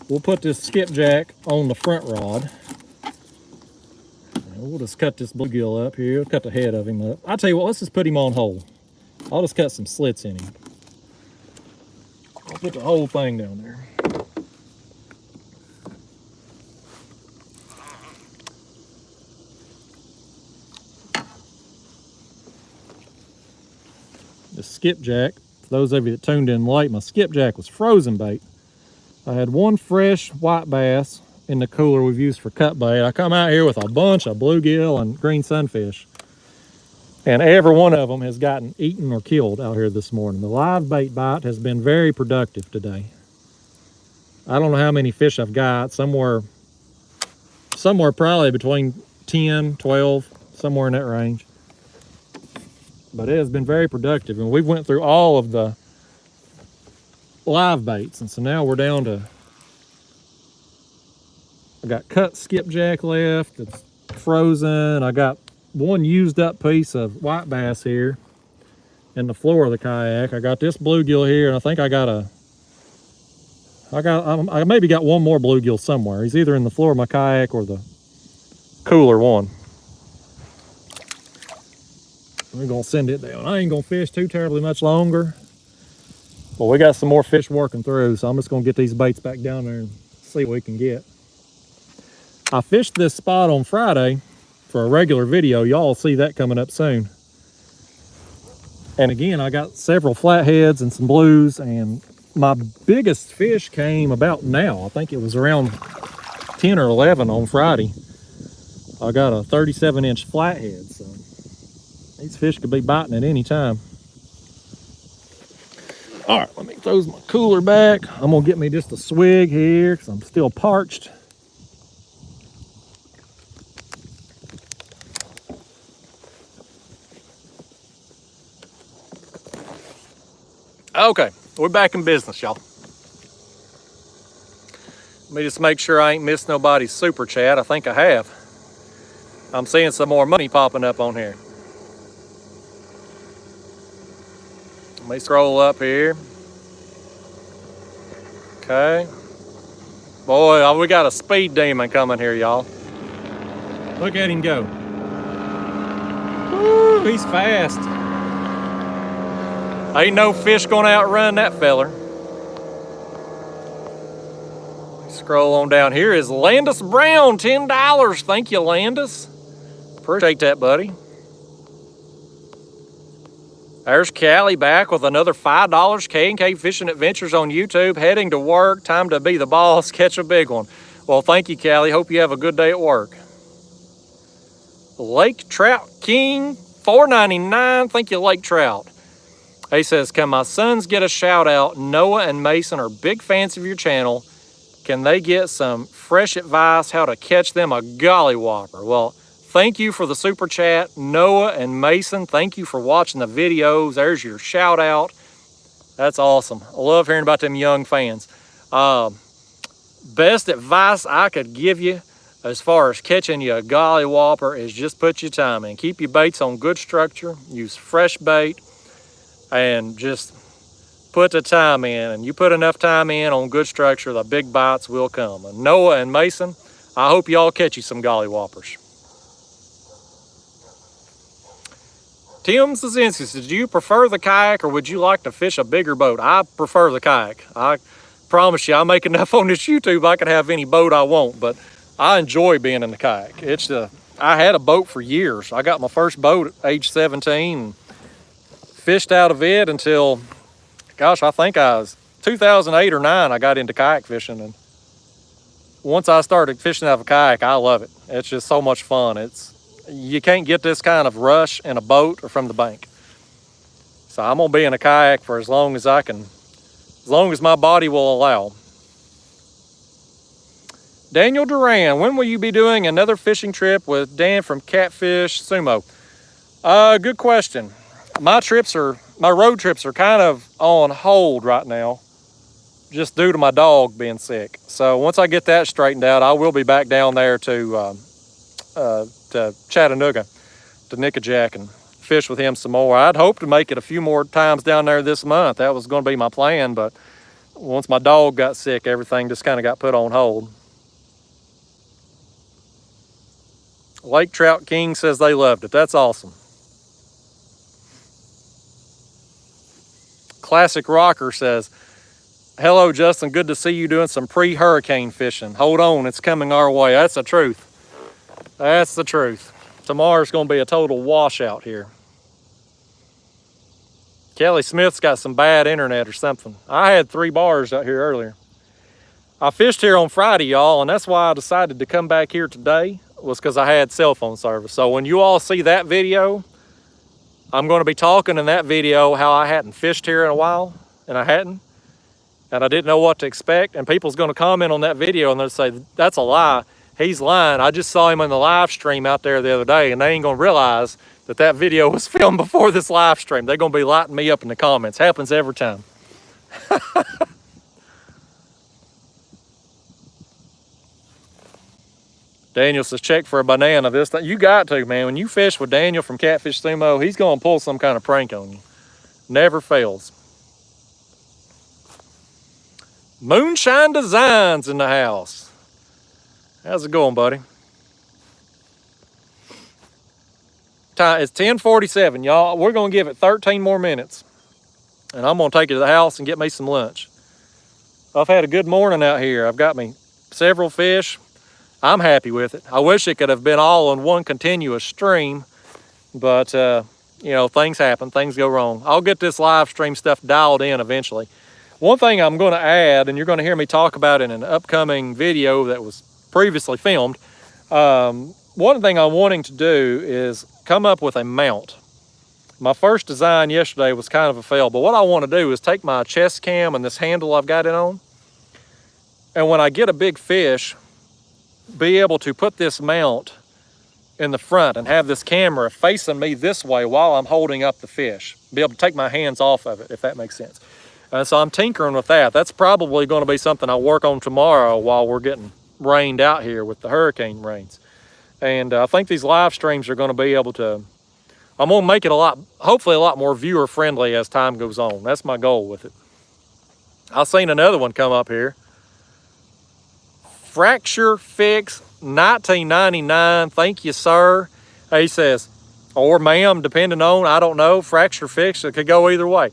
We'll put this skipjack on the front rod. We'll just cut this bluegill up here. We'll cut the head of him up. I'll tell you what, let's just put him on whole. I'll just cut some slits in him. I'll put the whole thing down there. The skipjack, for those of you that tuned in late, my skipjack was frozen bait. I had 1 fresh white bass in the cooler we've used for cut bait. I come out here with a bunch of bluegill and green sunfish, and every one of them has gotten eaten or killed out here this morning. The live bait bite has been very productive today. I don't know how many fish I've got, somewhere probably between 10, 12, somewhere in that range. But it has been very productive, and we've went through all of the live baits, and so now we're down to I got cut skipjack left. It's frozen. I got one used up piece of white bass here in the floor of the kayak. I got this bluegill here, and I think I maybe got one more bluegill somewhere. He's either in the floor of my kayak or the cooler one. We're gonna send it down. I ain't gonna fish too terribly much longer. But we got some more fish working through, so I'm just gonna get these baits back down there and see what we can get. I fished this spot on Friday for a regular video. Y'all will see that coming up soon. And again, I got several flatheads and some blues, and my biggest fish came about now. I think it was around 10 or 11 on Friday. I got a 37-inch flathead, so these fish could be biting at any time. All right, let me throw my cooler back. I'm gonna get me just a swig here because I'm still parched. Okay, we're back in business, y'all. Let me just make sure I ain't missed nobody's super chat. I think I have. I'm seeing some more money popping up on here. Let me scroll up here. Okay. Boy, we got a speed demon coming here, y'all. Look at him go. Woo, he's fast. Ain't no fish gonna outrun that feller. Scroll on down here is Landis Brown, $10. Thank you, Landis. Appreciate that, buddy. There's Callie back with another $5. K&K Fishing Adventures on YouTube. Heading to work. Time to be the boss. Catch a big one. Well, thank you, Callie. Hope you have a good day at work. Lake Trout King, $4.99. Thank you, Lake Trout. He says, can my sons get a shout out? Noah and Mason are big fans of your channel. Can they get some fresh advice how to catch them a gollywhopper? Well, thank you for the super chat, Noah and Mason. Thank you for watching the videos. There's your shout out. That's awesome. I love hearing about them young fans. Best advice I could give you as far as catching you a gollywhopper is just put your time in. Keep your baits on good structure. Use fresh bait. And just put the time in, and you put enough time in on good structure, the big bites will come. And Noah and Mason, I hope y'all catch you some gollywhoppers. Tim Zazinski says, do you prefer the kayak or would you like to fish a bigger boat? I prefer the kayak. I promise you, I make enough on this YouTube I can have any boat I want, but I enjoy being in the kayak. I had a boat for years. I got my first boat at age 17. Fished out of it until, gosh, I think I was 2008 or 9, I got into kayak fishing. And once I started fishing out of a kayak, I love it. It's just so much fun. You can't get this kind of rush in a boat or from the bank. So I'm gonna be in a kayak for as long as I can, as long as my body will allow. Daniel Duran, when will you be doing another fishing trip with Dan from Catfish Sumo? Good question. My road trips are kind of on hold right now, just due to my dog being sick. So once I get that straightened out, I will be back down there to Chattanooga, to Nickajack, and fish with him some more. I'd hope to make it a few more times down there this month. That was going to be my plan, but once my dog got sick, everything just kind of got put on hold. Lake Trout King says they loved it. That's awesome. Classic Rocker says, hello, Justin. Good to see you doing some pre-hurricane fishing. Hold on, it's coming our way. That's the truth. That's the truth. Tomorrow's going to be a total washout here. Kelly Smith's got some bad internet or something. I had 3 bars out here earlier. I fished here on Friday, y'all, and that's why I decided to come back here today, was because I had cell phone service. So when you all see that video, I'm going to be talking in that video how I hadn't fished here in a while, and I hadn't, and I didn't know what to expect, and people's going to comment on that video and they'll say, that's a lie, he's lying, I just saw him on the live stream out there the other day, and they ain't going to realize that that video was filmed before this live stream. They're going to be lighting me up in the comments. Happens every time. Daniel says, check for a banana this time. You got to, man. When you fish with Daniel from Catfish Sumo, he's going to pull some kind of prank on you. Never fails. Moonshine Designs in the house. How's it going, buddy? It's 10:47, y'all. We're going to give it 13 more minutes. And I'm going to take it to the house and get me some lunch. I've had a good morning out here. I've got me several fish. I'm happy with it. I wish it could have been all in one continuous stream, but you know, things happen, things go wrong. I'll get this live stream stuff dialed in eventually. One thing I'm going to add, and you're going to hear me talk about in an upcoming video that was previously filmed, one thing I'm wanting to do is come up with a mount. My first design yesterday was kind of a fail, but what I want to do is take my chest cam and this handle I've got it on, and when I get a big fish, be able to put this mount in the front and have this camera facing me this way while I'm holding up the fish. Be able to take my hands off of it, if that makes sense. So I'm tinkering with that. That's probably going to be something I'll work on tomorrow while we're getting rained out here with the hurricane rains. And I think these live streams are going to be able to, I'm going to make it hopefully a lot more viewer friendly as time goes on. That's my goal with it. I've seen another one come up here. Fracture Fix 1999. Thank you, sir. He says, or ma'am, depending on, I don't know, Fracture Fix, it could go either way.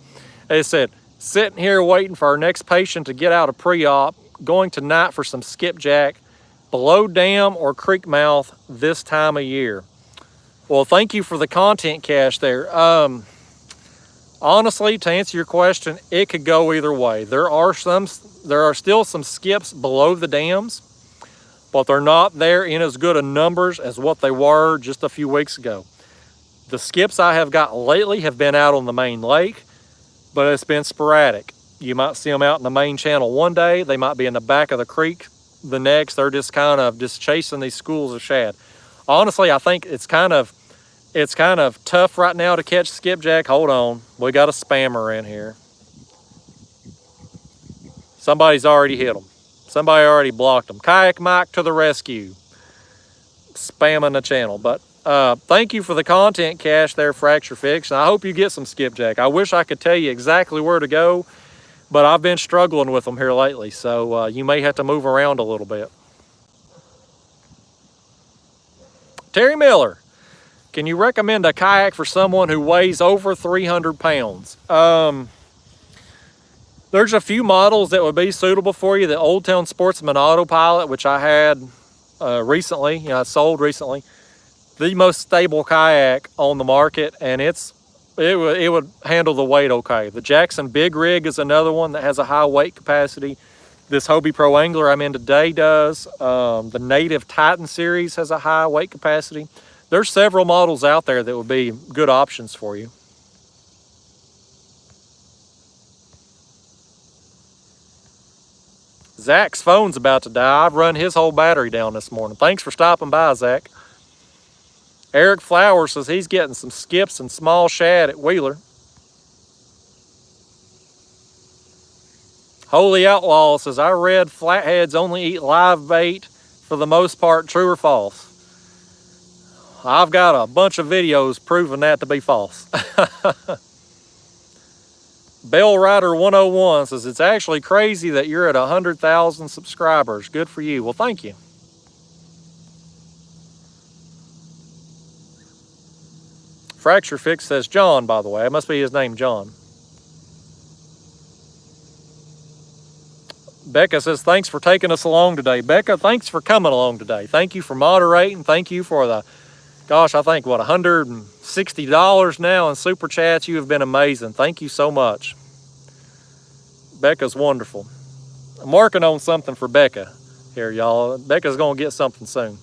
He said, sitting here waiting for our next patient to get out of pre-op, going tonight for some skipjack, below dam or creek mouth this time of year. Well, thank you for the content cache there. Honestly, to answer your question, it could go either way. There are still some skips below the dams, but they're not there in as good a numbers as what they were just a few weeks ago. The skips I have got lately have been out on the main lake, but it's been sporadic. You might see them out in the main channel one day, they might be in the back of the creek the next. They're just kind of chasing these schools of shad. Honestly, I think it's kind of tough right now to catch skipjack. Hold on, we got a spammer in here. Somebody's already hit them. Somebody already blocked them. Kayak Mike to the rescue. Spamming the channel. But thank you for the content cache there, Fracture Fix. And I hope you get some skipjack. I wish I could tell you exactly where to go, but I've been struggling with them here lately. So you may have to move around a little bit. Terry Miller. Can you recommend a kayak for someone who weighs over 300 pounds? There's a few models that would be suitable for you. The Old Town Sportsman Autopilot, which I had recently, I sold recently. The most stable kayak on the market, and it would handle the weight okay. The Jackson Big Rig is another one that has a high weight capacity. This Hobie Pro Angler I'm in today does. The Native Titan series has a high weight capacity. There's several models out there that would be good options for you. Zach's phone's about to die. I've run his whole battery down this morning. Thanks for stopping by, Zach. Eric Flowers says he's getting some skips and small shad at Wheeler. Holy Outlaw says, I read flatheads only eat live bait for the most part. True or false? I've got a bunch of videos proving that to be false. Bell Rider 101 says, it's actually crazy that you're at 100,000 subscribers. Good for you. Well, thank you. Fracture Fix says John, by the way. It must be his name, John. Becca says, thanks for taking us along today. Becca, thanks for coming along today. Thank you for moderating. Thank you for the, gosh, I think, what, $160 now in Super Chats. You have been amazing. Thank you so much. Becca's wonderful. I'm working on something for Becca here, y'all. Becca's going to get something soon.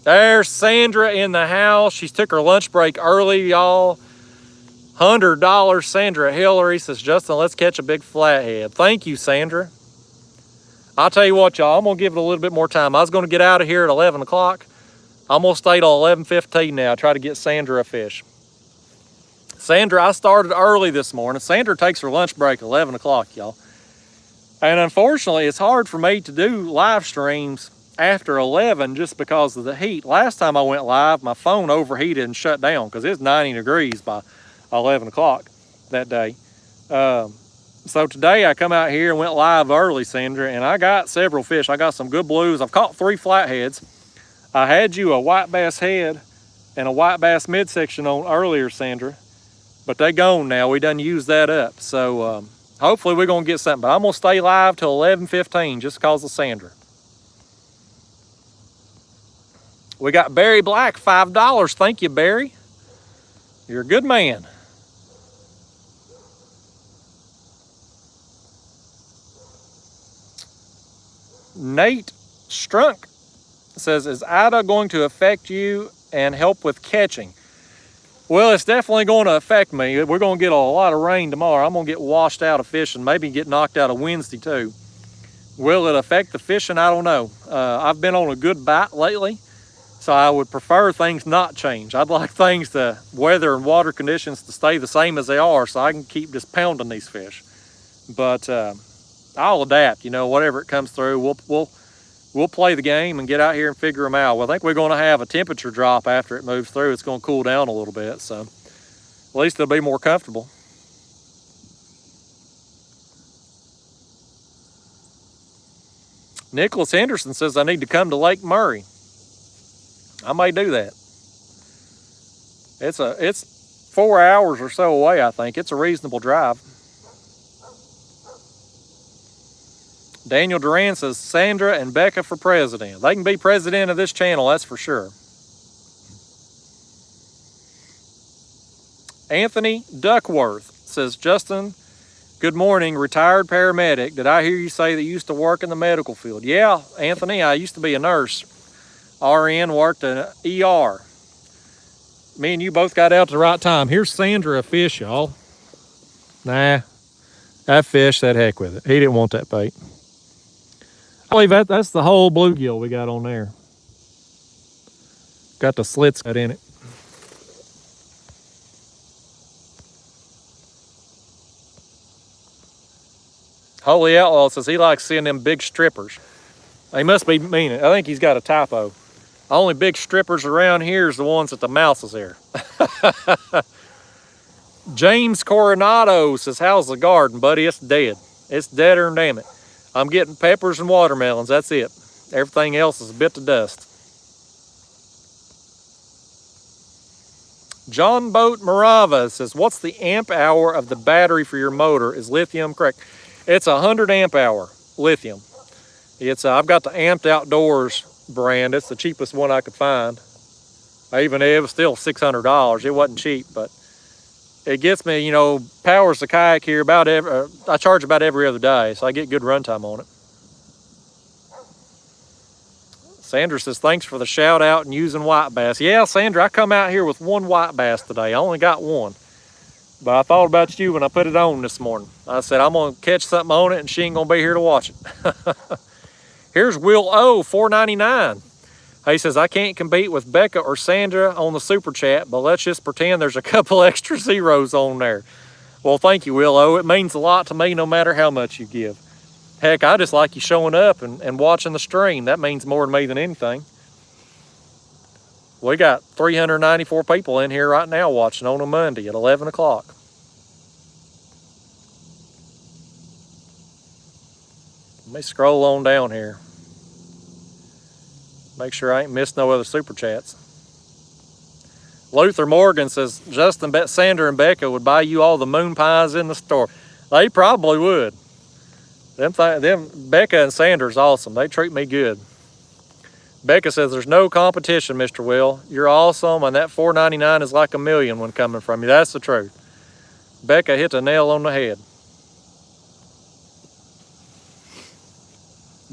There's Sandra in the house. She took her lunch break early, y'all. $100. Sandra Hillary says, Justin, let's catch a big flathead. Thank you, Sandra. I'll tell you what, y'all, I'm going to give it a little bit more time. I was going to get out of here at 11 o'clock. I'm going to stay till 11:15 now. Try to get Sandra a fish. Sandra, I started early this morning. Sandra takes her lunch break at 11 o'clock, y'all. And unfortunately, it's hard for me to do live streams after 11 just because of the heat. Last time I went live, my phone overheated and shut down because it's 90 degrees by 11 o'clock that day. So today I come out here and went live early, Sandra, and I got several fish. I got some good blues. I've caught 3 flatheads. I had you a white bass head and a white bass midsection on earlier, Sandra, but they gone now. We done used that up. So hopefully we're gonna get something, but I'm gonna stay live till 11:15 just because of Sandra. We got Barry Black, $5. Thank you, Barry. You're a good man. Nate Strunk says, is Ida going to affect you and help with catching? Well, it's definitely going to affect me. We're going to get a lot of rain tomorrow. I'm going to get washed out of fishing, maybe get knocked out of Wednesday too. Will it affect the fishing? I don't know. I've been on a good bite lately, so I would prefer things not change. I'd like things, the weather and water conditions, to stay the same as they are so I can keep just pounding these fish. But I'll adapt, you know, whatever it comes through. We'll play the game and get out here and figure them out. Well, I think we're going to have a temperature drop after it moves through. It's going to cool down a little bit, so at least it'll be more comfortable. Nicholas Henderson says I need to come to Lake Murray. I may do that. It's 4 hours or so away, I think. It's a reasonable drive. Daniel Duran says, Sandra and Becca for president. They can be president of this channel, that's for sure. Anthony Duckworth says, Justin, good morning, retired paramedic. Did I hear you say that you used to work in the medical field? Yeah, Anthony, I used to be a nurse. RN, worked in ER. Me and you both got out at the right time. Here's Sandra a fish, y'all. Nah, that fish, that heck with it. He didn't want that bait. I believe that's the whole bluegill we got on there. Got the slits cut in it. Holy Outlaw says he likes seeing them big strippers. He must be meaning. I think he's got a typo. The only big strippers around here is the ones that the mouse is there. James Coronado says, how's the garden, buddy? It's dead. It's deader than damn it. I'm getting peppers and watermelons, that's it. Everything else is a bit to dust. John Boat Morava says, what's the amp hour of the battery for your motor? Is lithium correct? It's 100 amp hour lithium. I've got the Amped Outdoors brand. It's the cheapest one I could find. It was still $600. It wasn't cheap, but it gets me, you know, powers the kayak here I charge about every other day, so I get good runtime on it. Sandra says, thanks for the shout out and using white bass. Yeah, Sandra, I come out here with 1 white bass today. I only got 1. But I thought about you when I put it on this morning. I said, I'm gonna catch something on it and she ain't gonna be here to watch it. Here's Will O, $4.99. He says, I can't compete with Becca or Sandra on the super chat, but let's just pretend there's a couple extra zeros on there. Well, thank you, Willow. It means a lot to me no matter how much you give. Heck, I just like you showing up and watching the stream. That means more to me than anything. We got 394 people in here right now watching on a Monday at 11 o'clock. Let me scroll on down here. Make sure I ain't missed no other super chats. Luther Morgan says, Justin, bet Sandra and Becca would buy you all the moon pies in the store. They probably would. Them Becca and Sandra's awesome. They treat me good. Becca says, there's no competition, Mr. Will. You're awesome, and that $4.99 is like $1 million when coming from you. That's the truth. Becca hit the nail on the head.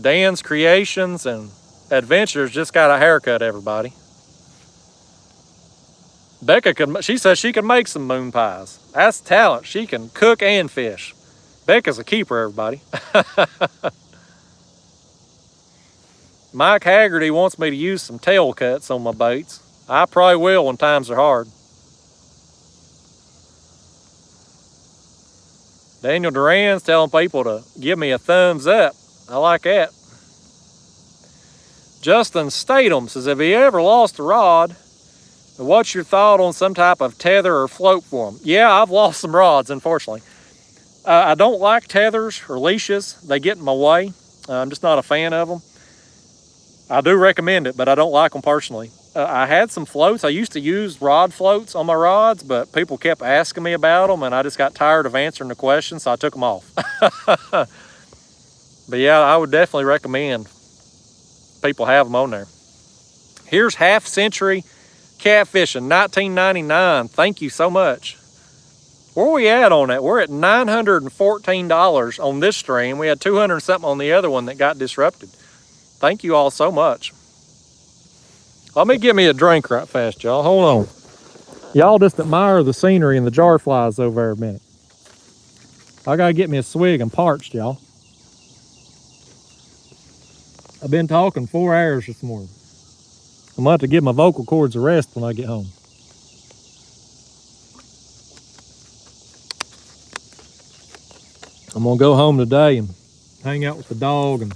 Dan's Creations and Adventures just got a haircut, everybody. Becca she says she can make some moon pies. That's talent. She can cook and fish. Becca's a keeper, everybody. Mike Haggerty wants me to use some tail cuts on my baits. I probably will when times are hard. Daniel Duran's telling people to give me a thumbs up. I like that. Justin Statham says, have you ever lost a rod? What's your thought on some type of tether or float for them? Yeah, I've lost some rods, unfortunately. I don't like tethers or leashes. They get in my way. I'm just not a fan of them. I do recommend it, but I don't like them personally. I had some floats. I used to use rod floats on my rods, but people kept asking me about them, and I just got tired of answering the questions, so I took them off. But yeah, I would definitely recommend people have them on there. Here's Half Century Catfishing, 1999. Thank you so much. Where are we at on that? We're at $914 on this stream. We had 200 and something on the other one that got disrupted. Thank you all so much. Let me get me a drink right fast, y'all. Hold on. Y'all just admire the scenery and the jar flies over there a minute. I gotta get me a swig. I'm parched, y'all. I've been talking 4 hours this morning. I'm gonna have to give my vocal cords a rest when I get home. I'm gonna go home today and hang out with the dog, and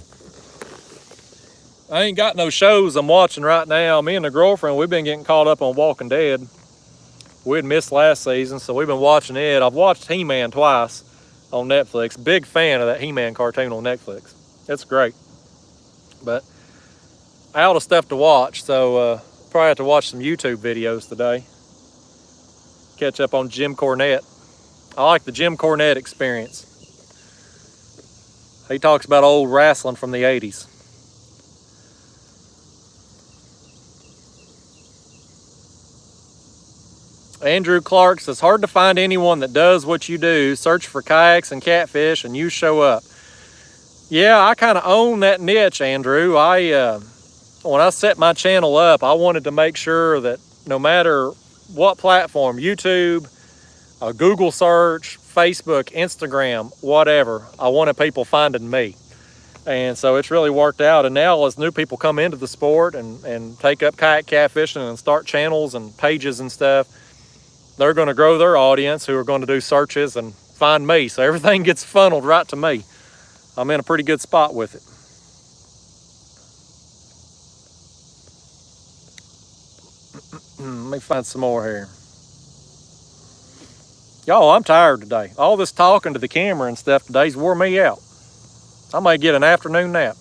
I ain't got no shows I'm watching right now. Me and the girlfriend, we've been getting caught up on Walking Dead. We had missed last season, so we've been watching it. I've watched He-Man twice on Netflix. Big fan of that He-Man cartoon on Netflix. It's great. But out of stuff to watch, so probably have to watch some YouTube videos today. Catch up on Jim Cornette. I like the Jim Cornette experience. He talks about old wrestling from the 80s. Andrew Clark says, hard to find anyone that does what you do. Search for kayaks and catfish and you show up. Yeah, I kind of own that niche, Andrew. When I set my channel up, I wanted to make sure that no matter what platform, YouTube, Google search, Facebook, Instagram, whatever, I wanted people finding me. And so it's really worked out. And now as new people come into the sport and take up kayak catfishing and start channels and pages and stuff, they're going to grow their audience who are going to do searches and find me. So everything gets funneled right to me. I'm in a pretty good spot with it. Let me find some more here. Y'all, I'm tired today. All this talking to the camera and stuff today's wore me out. I might get an afternoon nap.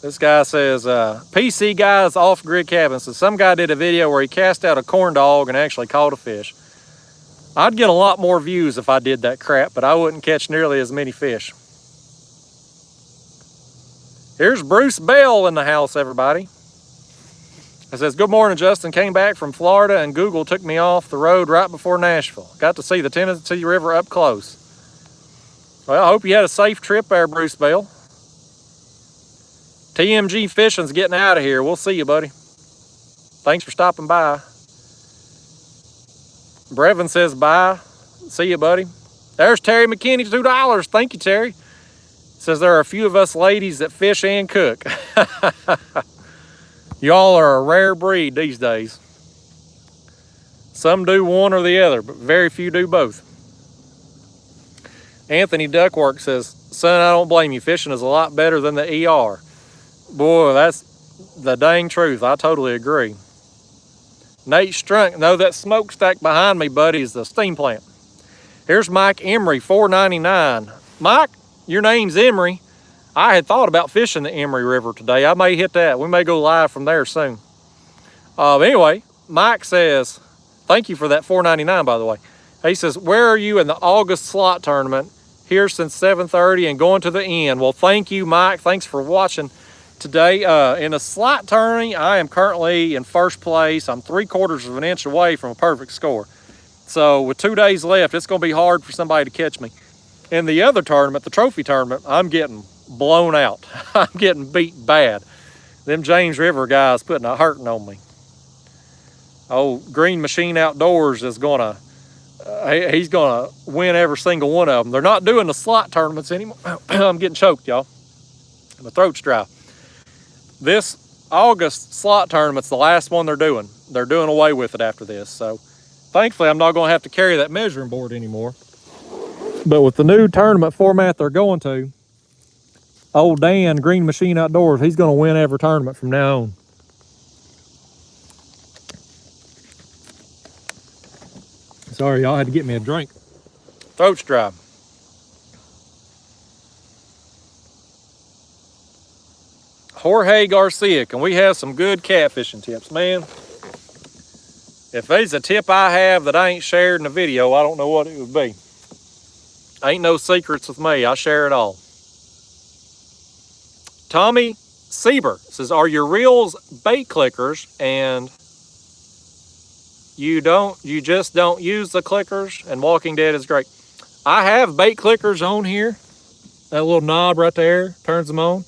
This guy says, PC Guys Off-Grid Cabin. So some guy did a video where he cast out a corn dog and actually caught a fish. I'd get a lot more views if I did that crap, but I wouldn't catch nearly as many fish. Here's Bruce Bell in the house, everybody. It says, good morning, Justin. Came back from Florida and Google took me off the road right before Nashville. Got to see the Tennessee River up close. Well, I hope you had a safe trip there, Bruce Bell. TMG Fishing's getting out of here. We'll see you, buddy. Thanks for stopping by. Brevin says bye. See you, buddy. There's Terry McKinney, $2. Thank you, Terry. Says there are a few of us ladies that fish and cook. Y'all are a rare breed these days. Some do one or the other, but very few do both. Anthony Duckwork says, son, I don't blame you. Fishing is a lot better than the ER. Boy, that's the dang truth. I totally agree. Nate Strunk, no, that smokestack behind me, buddy, is the steam plant. Here's Mike Emery, $4.99. Mike, your name's Emery. I had thought about fishing the Emery River today. I may hit that. We may go live from there soon. Anyway, Mike says, thank you for that $4.99, by the way. He says, where are you in the August slot tournament? Here since 7:30 and going to the end. Well, thank you, Mike. Thanks for watching today. In a slot tourney, I am currently in first place. I'm 3/4 of an inch away from a perfect score. So with 2 days left, it's going to be hard for somebody to catch me. In the other tournament, the trophy tournament, I'm getting blown out. I'm getting beat bad. Them James River guys putting a hurting on me. Oh, Green Machine Outdoors is gonna, he's gonna win every single one of them. They're not doing the slot tournaments anymore. I'm getting choked, y'all. My throat's dry. This August slot tournament's the last one they're doing. They're doing away with it after this. So thankfully, I'm not gonna have to carry that measuring board anymore. But with the new tournament format they're going to, old Dan, Green Machine Outdoors, he's going to win every tournament from now on. Sorry, y'all, had to get me a drink. Throat's dry. Jorge Garcia, can we have some good catfishing tips? Man, if there's a tip I have that I ain't shared in a video, I don't know what it would be. Ain't no secrets with me. I share it all. Tommy Sieber says, are your reels bait clickers and you just don't use the clickers? And Walking Dead is great. I have bait clickers on here. That little knob right there turns them on.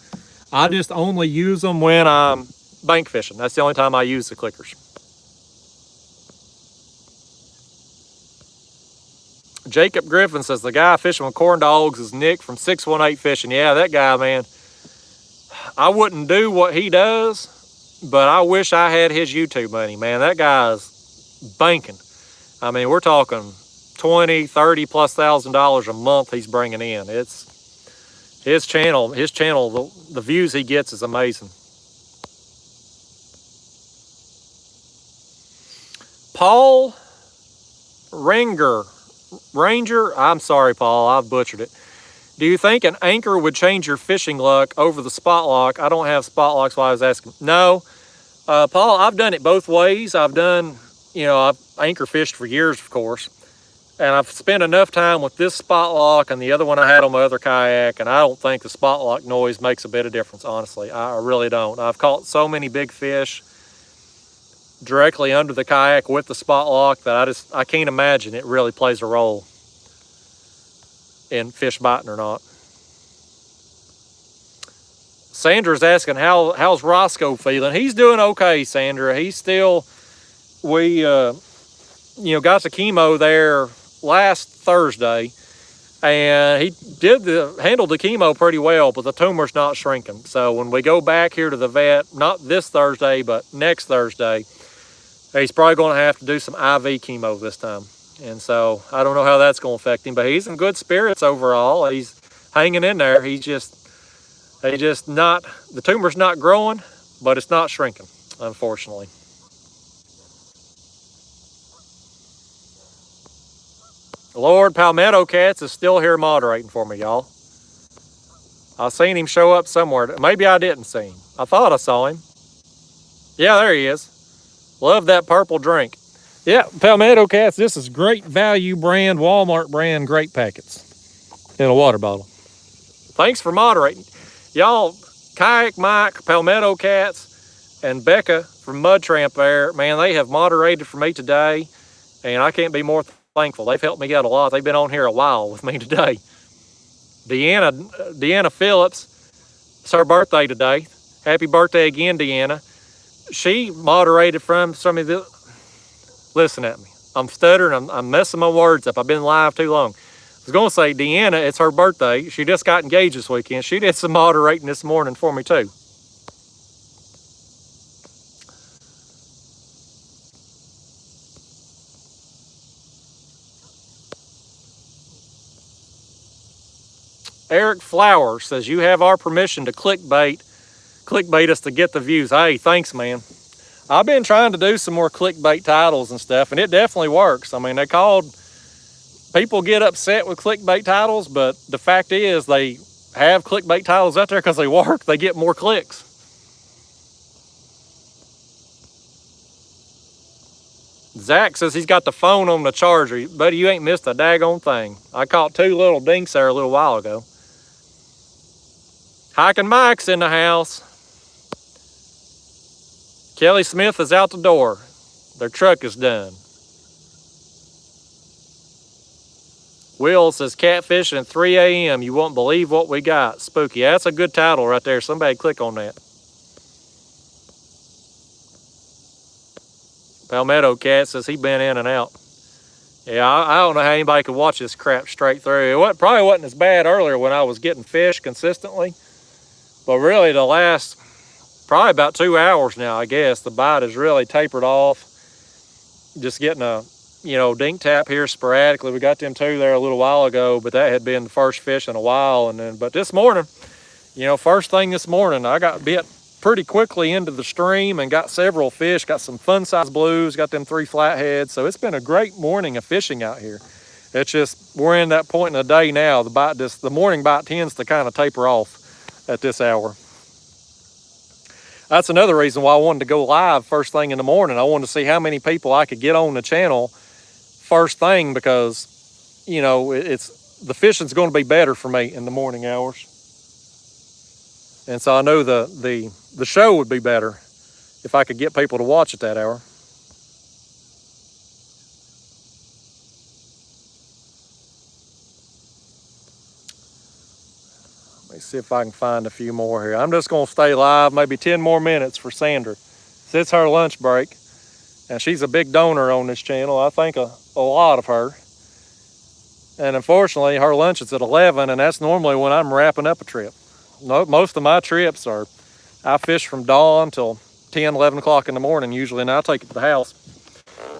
I just only use them when I'm bank fishing. That's the only time I use the clickers. Jacob Griffin says, the guy fishing with corn dogs is Nick from 618 Fishing. Yeah, that guy, man. I wouldn't do what he does, but I wish I had his YouTube money, man. That guy's banking. I mean, we're talking $20,000, $30,000+ a month he's bringing in. It's his channel, the views he gets is amazing. Paul Ranger, I'm sorry, Paul, I've butchered it. Do you think an anchor would change your fishing luck over the spot lock? I don't have spot locks, while I was asking. No, Paul, I've done it both ways. I've done, I've anchor fished for years, of course. And I've spent enough time with this spot lock and the other one I had on my other kayak, and I don't think the spot lock noise makes a bit of difference, honestly. I really don't. I've caught so many big fish directly under the kayak with the spot lock that I can't imagine it really plays a role in fish biting or not. Sandra's asking, how's Roscoe feeling? He's doing okay, Sandra. He's still, we got the chemo there last Thursday, and he handled the chemo pretty well, but the tumor's not shrinking. So when we go back here to the vet, not this Thursday, but next Thursday, he's probably going to have to do some IV chemo this time. And so I don't know how that's going to affect him, but he's in good spirits overall. He's hanging in there. The tumor's not growing, but it's not shrinking, unfortunately. Lord Palmetto Cats is still here moderating for me, y'all. I seen him show up somewhere. Maybe I didn't see him. I thought I saw him. Yeah, there he is. Love that purple drink. Yeah, Palmetto Cats, this is great value brand, Walmart brand, great packets in a water bottle. Thanks for moderating. Y'all, Kayak Mike, Palmetto Cats, and Becca from Mud Tramp there, man, they have moderated for me today, and I can't be more thankful. They've helped me out a lot. They've been on here a while with me today. Deanna Phillips, it's her birthday today. Happy birthday again, Deanna. She moderated from some of the... Listen at me. I'm stuttering. I'm messing my words up. I've been live too long. I was going to say, Deanna, it's her birthday. She just got engaged this weekend. She did some moderating this morning for me, too. Eric Flowers says, you have our permission to clickbait us to get the views. Hey, thanks, man. I've been trying to do some more clickbait titles and stuff, and it definitely works. I mean, people get upset with clickbait titles, but the fact is they have clickbait titles out there because they work. They get more clicks. Zach says he's got the phone on the charger. Buddy, you ain't missed a daggone thing. I caught 2 little dinks there a little while ago. Hiking Mike's in the house. Kelly Smith is out the door. Their truck is done. Will says, catfishing at 3 a.m. You won't believe what we got. Spooky. Yeah, that's a good title right there. Somebody click on that. Palmetto Cat says he been in and out. Yeah, I don't know how anybody could watch this crap straight through. It probably wasn't as bad earlier when I was getting fish consistently. But really the last, probably about 2 hours now, I guess, the bite has really tapered off. Just getting a, dink tap here sporadically. We got them 2 there a little while ago, but that had been the first fish in a while. But this morning, You know, first thing this morning, I got bit pretty quickly into the stream and got several fish, got some fun size blues, got them 3 flatheads. So it's been a great morning of fishing out here. It's just, we're in that point in the day now. The morning bite tends to kind of taper off at this hour. That's another reason why I wanted to go live first thing in the morning. I wanted to see how many people I could get on the channel first thing, because, you know, the fishing's going to be better for me in the morning hours. And so I know the show would be better if I could get people to watch at that hour. Let me see if I can find a few more here. I'm just going to stay live maybe 10 more minutes for Sandra. It's her lunch break, and she's a big donor on this channel. I think a lot of her. And unfortunately, her lunch is at 11, and that's normally when I'm wrapping up a trip. Most of my trips are, I fish from dawn till 10, 11 o'clock in the morning usually, and I take it to the house.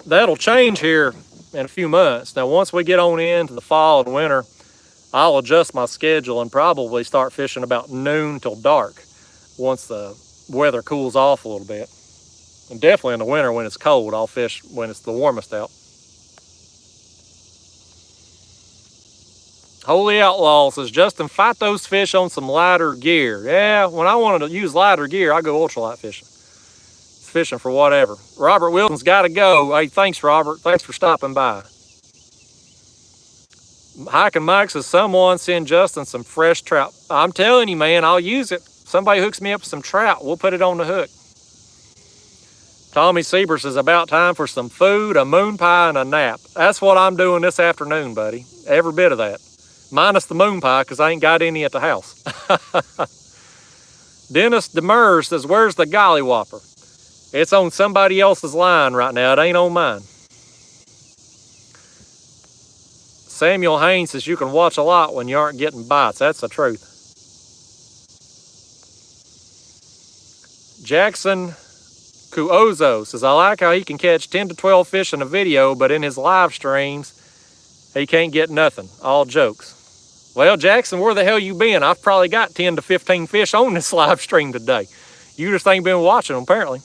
That'll change here in a few months. Now, once we get on into the fall and winter, I'll adjust my schedule and probably start fishing about noon till dark once the weather cools off a little bit. And definitely in the winter when it's cold, I'll fish when it's the warmest out. Holy Outlaw says, Justin, fight those fish on some lighter gear. Yeah, when I wanted to use lighter gear, I go ultralight fishing. It's fishing for whatever. Robert Wilson's got to go. Hey, thanks, Robert. Thanks for stopping by. Hiking Mike says, someone send Justin some fresh trout. I'm telling you, man, I'll use it. Somebody hooks me up with some trout, we'll put it on the hook. Tommy Sieber says, about time for some food, a moon pie, and a nap. That's what I'm doing this afternoon, buddy. Every bit of that. Minus the moon pie, because I ain't got any at the house. Dennis Demers says, where's the golly whopper? It's on somebody else's line right now. It ain't on mine. Samuel Haynes says, you can watch a lot when you aren't getting bites. That's the truth. Jackson Kuozo says, I like how he can catch 10 to 12 fish in a video, but in his live streams, he can't get nothing. All jokes. Well, Jackson, where the hell you been? I've probably got 10 to 15 fish on this live stream today. You just ain't been watching them, apparently.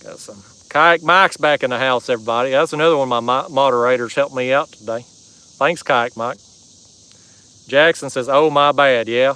Got some Kayak Mike's back in the house, everybody. That's another one of my moderators helped me out today. Thanks, Kayak Mike. Jackson says, oh, my bad, yeah.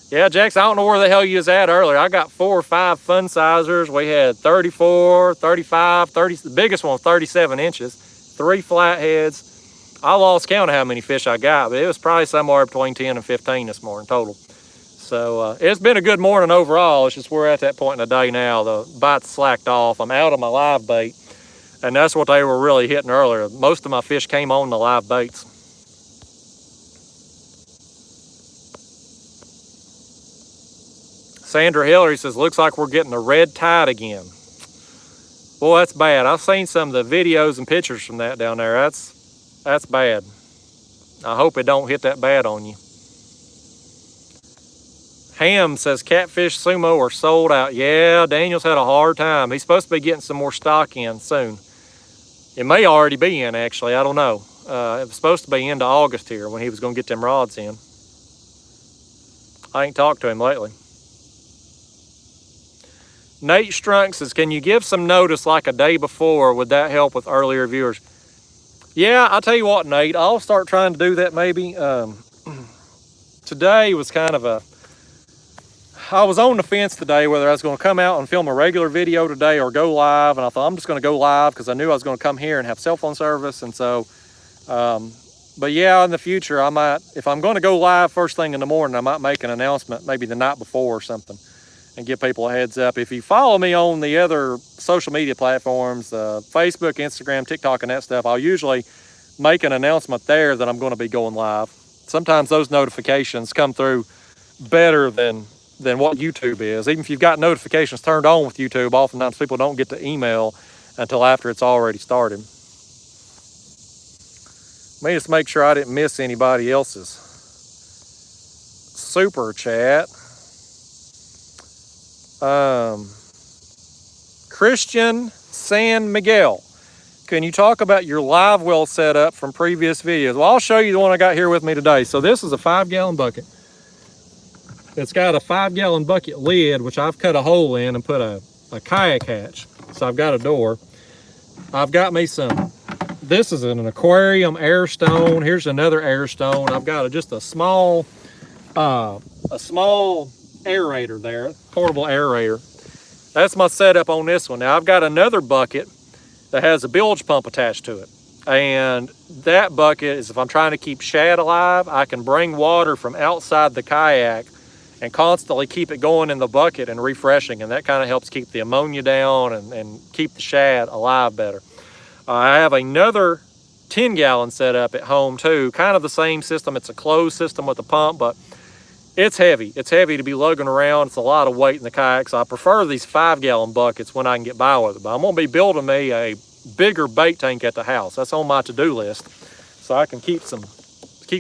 Yeah, Jackson, I don't know where the hell you was at earlier. I got 4 or 5 fun sizers. We had 34, 35, 30, the biggest one was 37 inches, 3 flatheads. I lost count of how many fish I got, but it was probably somewhere between 10 and 15 this morning total. So it's been a good morning overall. It's just we're at that point in the day now. The bites slacked off. I'm out of my live bait, and that's what they were really hitting earlier. Most of my fish came on the live baits. Sandra Hillary says, looks like we're getting a red tide again. Boy, that's bad. I've seen some of the videos and pictures from that down there. That's bad. I hope it don't hit that bad on you. Ham says, Catfish Sumo are sold out. Yeah, Daniel's had a hard time. He's supposed to be getting some more stock in soon. It may already be in, actually. I don't know. It was supposed to be into August here when he was going to get them rods in. I ain't talked to him lately. Nate Strunk says, can you give some notice like a day before? Would that help with earlier viewers? Yeah, I'll tell you what, Nate. I'll start trying to do that maybe. Today was kind of a... I was on the fence today whether I was going to come out and film a regular video today or go live. And I thought I'm just going to go live because I knew I was going to come here and have cell phone service. And so, but yeah, in the future, I might, if I'm going to go live first thing in the morning, I might make an announcement maybe the night before or something, and give people a heads up. If you follow me on the other social media platforms, Facebook, Instagram, TikTok, and that stuff, I'll usually make an announcement there that I'm going to be going live. Sometimes those notifications come through better than what YouTube is. Even if you've got notifications turned on with YouTube, oftentimes people don't get the email until after it's already started. Let me just make sure I didn't miss anybody else's super chat. Christian San Miguel. can you talk about your live well setup from previous videos? Well, I'll show you the one I got here with me today. So this is a 5-gallon bucket. It's got a 5-gallon bucket lid, which I've cut a hole in and put a kayak hatch. So I've got a door. I've got me some, this is an aquarium air stone. Here's another air stone. I've got just a small aerator there, portable aerator. That's my setup on this one. Now I've got another bucket that has a bilge pump attached to it. And that bucket is if I'm trying to keep shad alive, I can bring water from outside the kayak and constantly keep it going in the bucket and refreshing. And that kind of helps keep the ammonia down and keep the shad alive better. I have another 10-gallon setup at home too, kind of the same system. It's a closed system with a pump, but it's heavy. It's heavy to be lugging around. It's a lot of weight in the kayak. So I prefer these 5-gallon buckets when I can get by with it. But I'm gonna be building me a bigger bait tank at the house. That's on my to-do list. So I can keep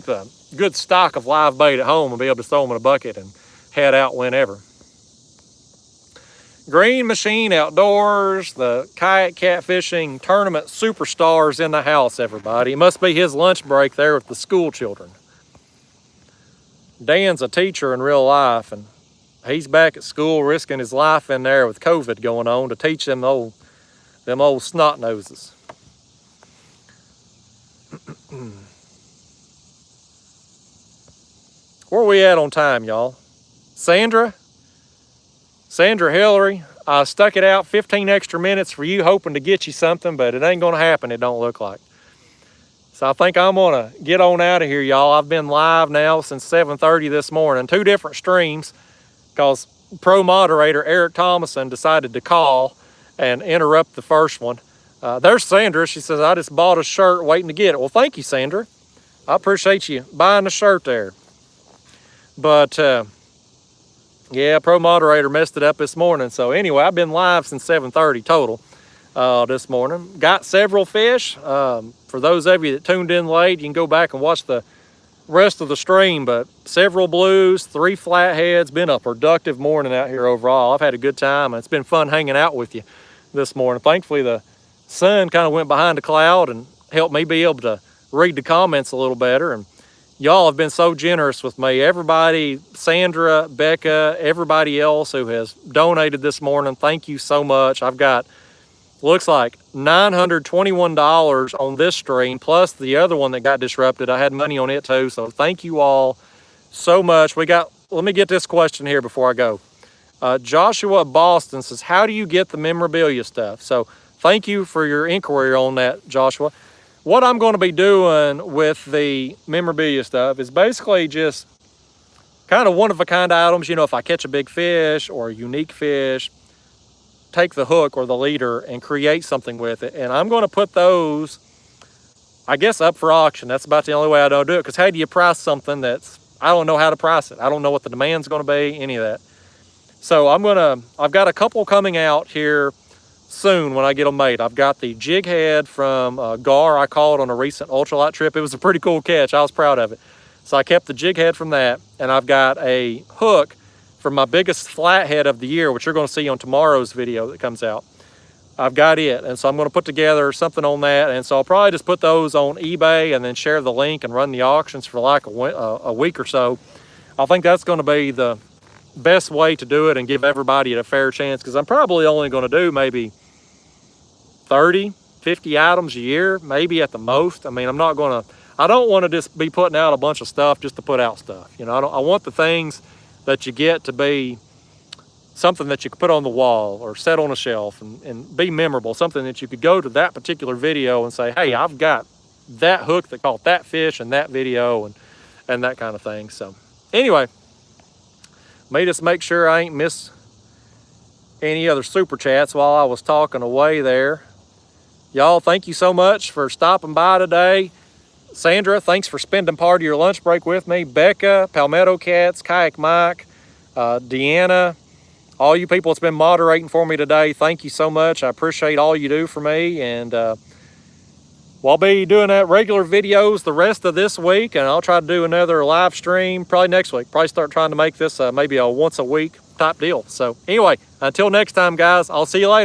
a good stock of live bait at home and be able to throw them in a bucket and head out whenever. Green Machine Outdoors, the Kayak Catfishing Tournament Superstars in the house, everybody. It must be his lunch break there with the school children. Dan's a teacher in real life, and he's back at school risking his life in there with COVID going on to teach them old snot noses. Where are we at on time, y'all? Sandra Hillary, I stuck it out 15 extra minutes for you, hoping to get you something, but it ain't gonna happen, it don't look like. So I think I'm gonna get on out of here, y'all. I've been live now since 7:30 this morning, 2 different streams, because pro moderator Eric Thomason decided to call and interrupt the first one. There's Sandra. She says, I just bought a shirt waiting to get it. Well, thank you, Sandra. I appreciate you buying the shirt there. But yeah, pro moderator messed it up this morning. So anyway, I've been live since 7:30 total this morning. Got several fish. For those of you that tuned in late, you can go back and watch the rest of the stream, but several blues, 3 flatheads. Been a productive morning out here overall. I've had a good time, and it's been fun hanging out with you this morning. Thankfully, the sun kind of went behind a cloud and helped me be able to read the comments a little better. And y'all have been so generous with me. Everybody, Sandra, Becca, everybody else who has donated this morning, thank you so much. I've got, looks like $921 on this stream, plus the other one that got disrupted. I had money on it too, so thank you all so much. Let me get this question here before I go. Joshua Boston says, how do you get the memorabilia stuff? So thank you for your inquiry on that, Joshua. What I'm going to be doing with the memorabilia stuff is basically just kind of one-of-a-kind items. You know, if I catch a big fish or a unique fish, take the hook or the leader and create something with it. And I'm going to put those, I guess, up for auction. That's about the only way I don't do it, because how do you price something I don't know how to price it. I don't know what the demand's going to be, any of that. So I've got a couple coming out here soon when I get them made. I've got the jig head from Gar I caught on a recent ultralight trip. It was a pretty cool catch. I was proud of it. So I kept the jig head from that, and I've got a hook from my biggest flathead of the year, which you're going to see on tomorrow's video that comes out. I've got it, and so I'm going to put together something on that, and so I'll probably just put those on eBay and then share the link and run the auctions for like a week or so. I think that's going to be the best way to do it and give everybody a fair chance, because I'm probably only going to do maybe 30, 50 items a year, maybe at the most. I mean, I don't want to just be putting out a bunch of stuff just to put out stuff. You know, I want the things that you get to be something that you could put on the wall or set on a shelf and be memorable, something that you could go to that particular video and say, hey, I've got that hook that caught that fish in that video and that kind of thing. So anyway, may just make sure I ain't miss any other super chats while I was talking away there. Y'all, thank you so much for stopping by today. Sandra, thanks for spending part of your lunch break with me. Becca, Palmetto Cats, Kayak Mike, Deanna, all you people that's been moderating for me today, thank you so much. I appreciate all you do for me. And we'll be doing that regular videos the rest of this week, and I'll try to do another live stream probably next week. Probably start trying to make this maybe a once a week type deal. So anyway, until next time, guys, I'll see you later.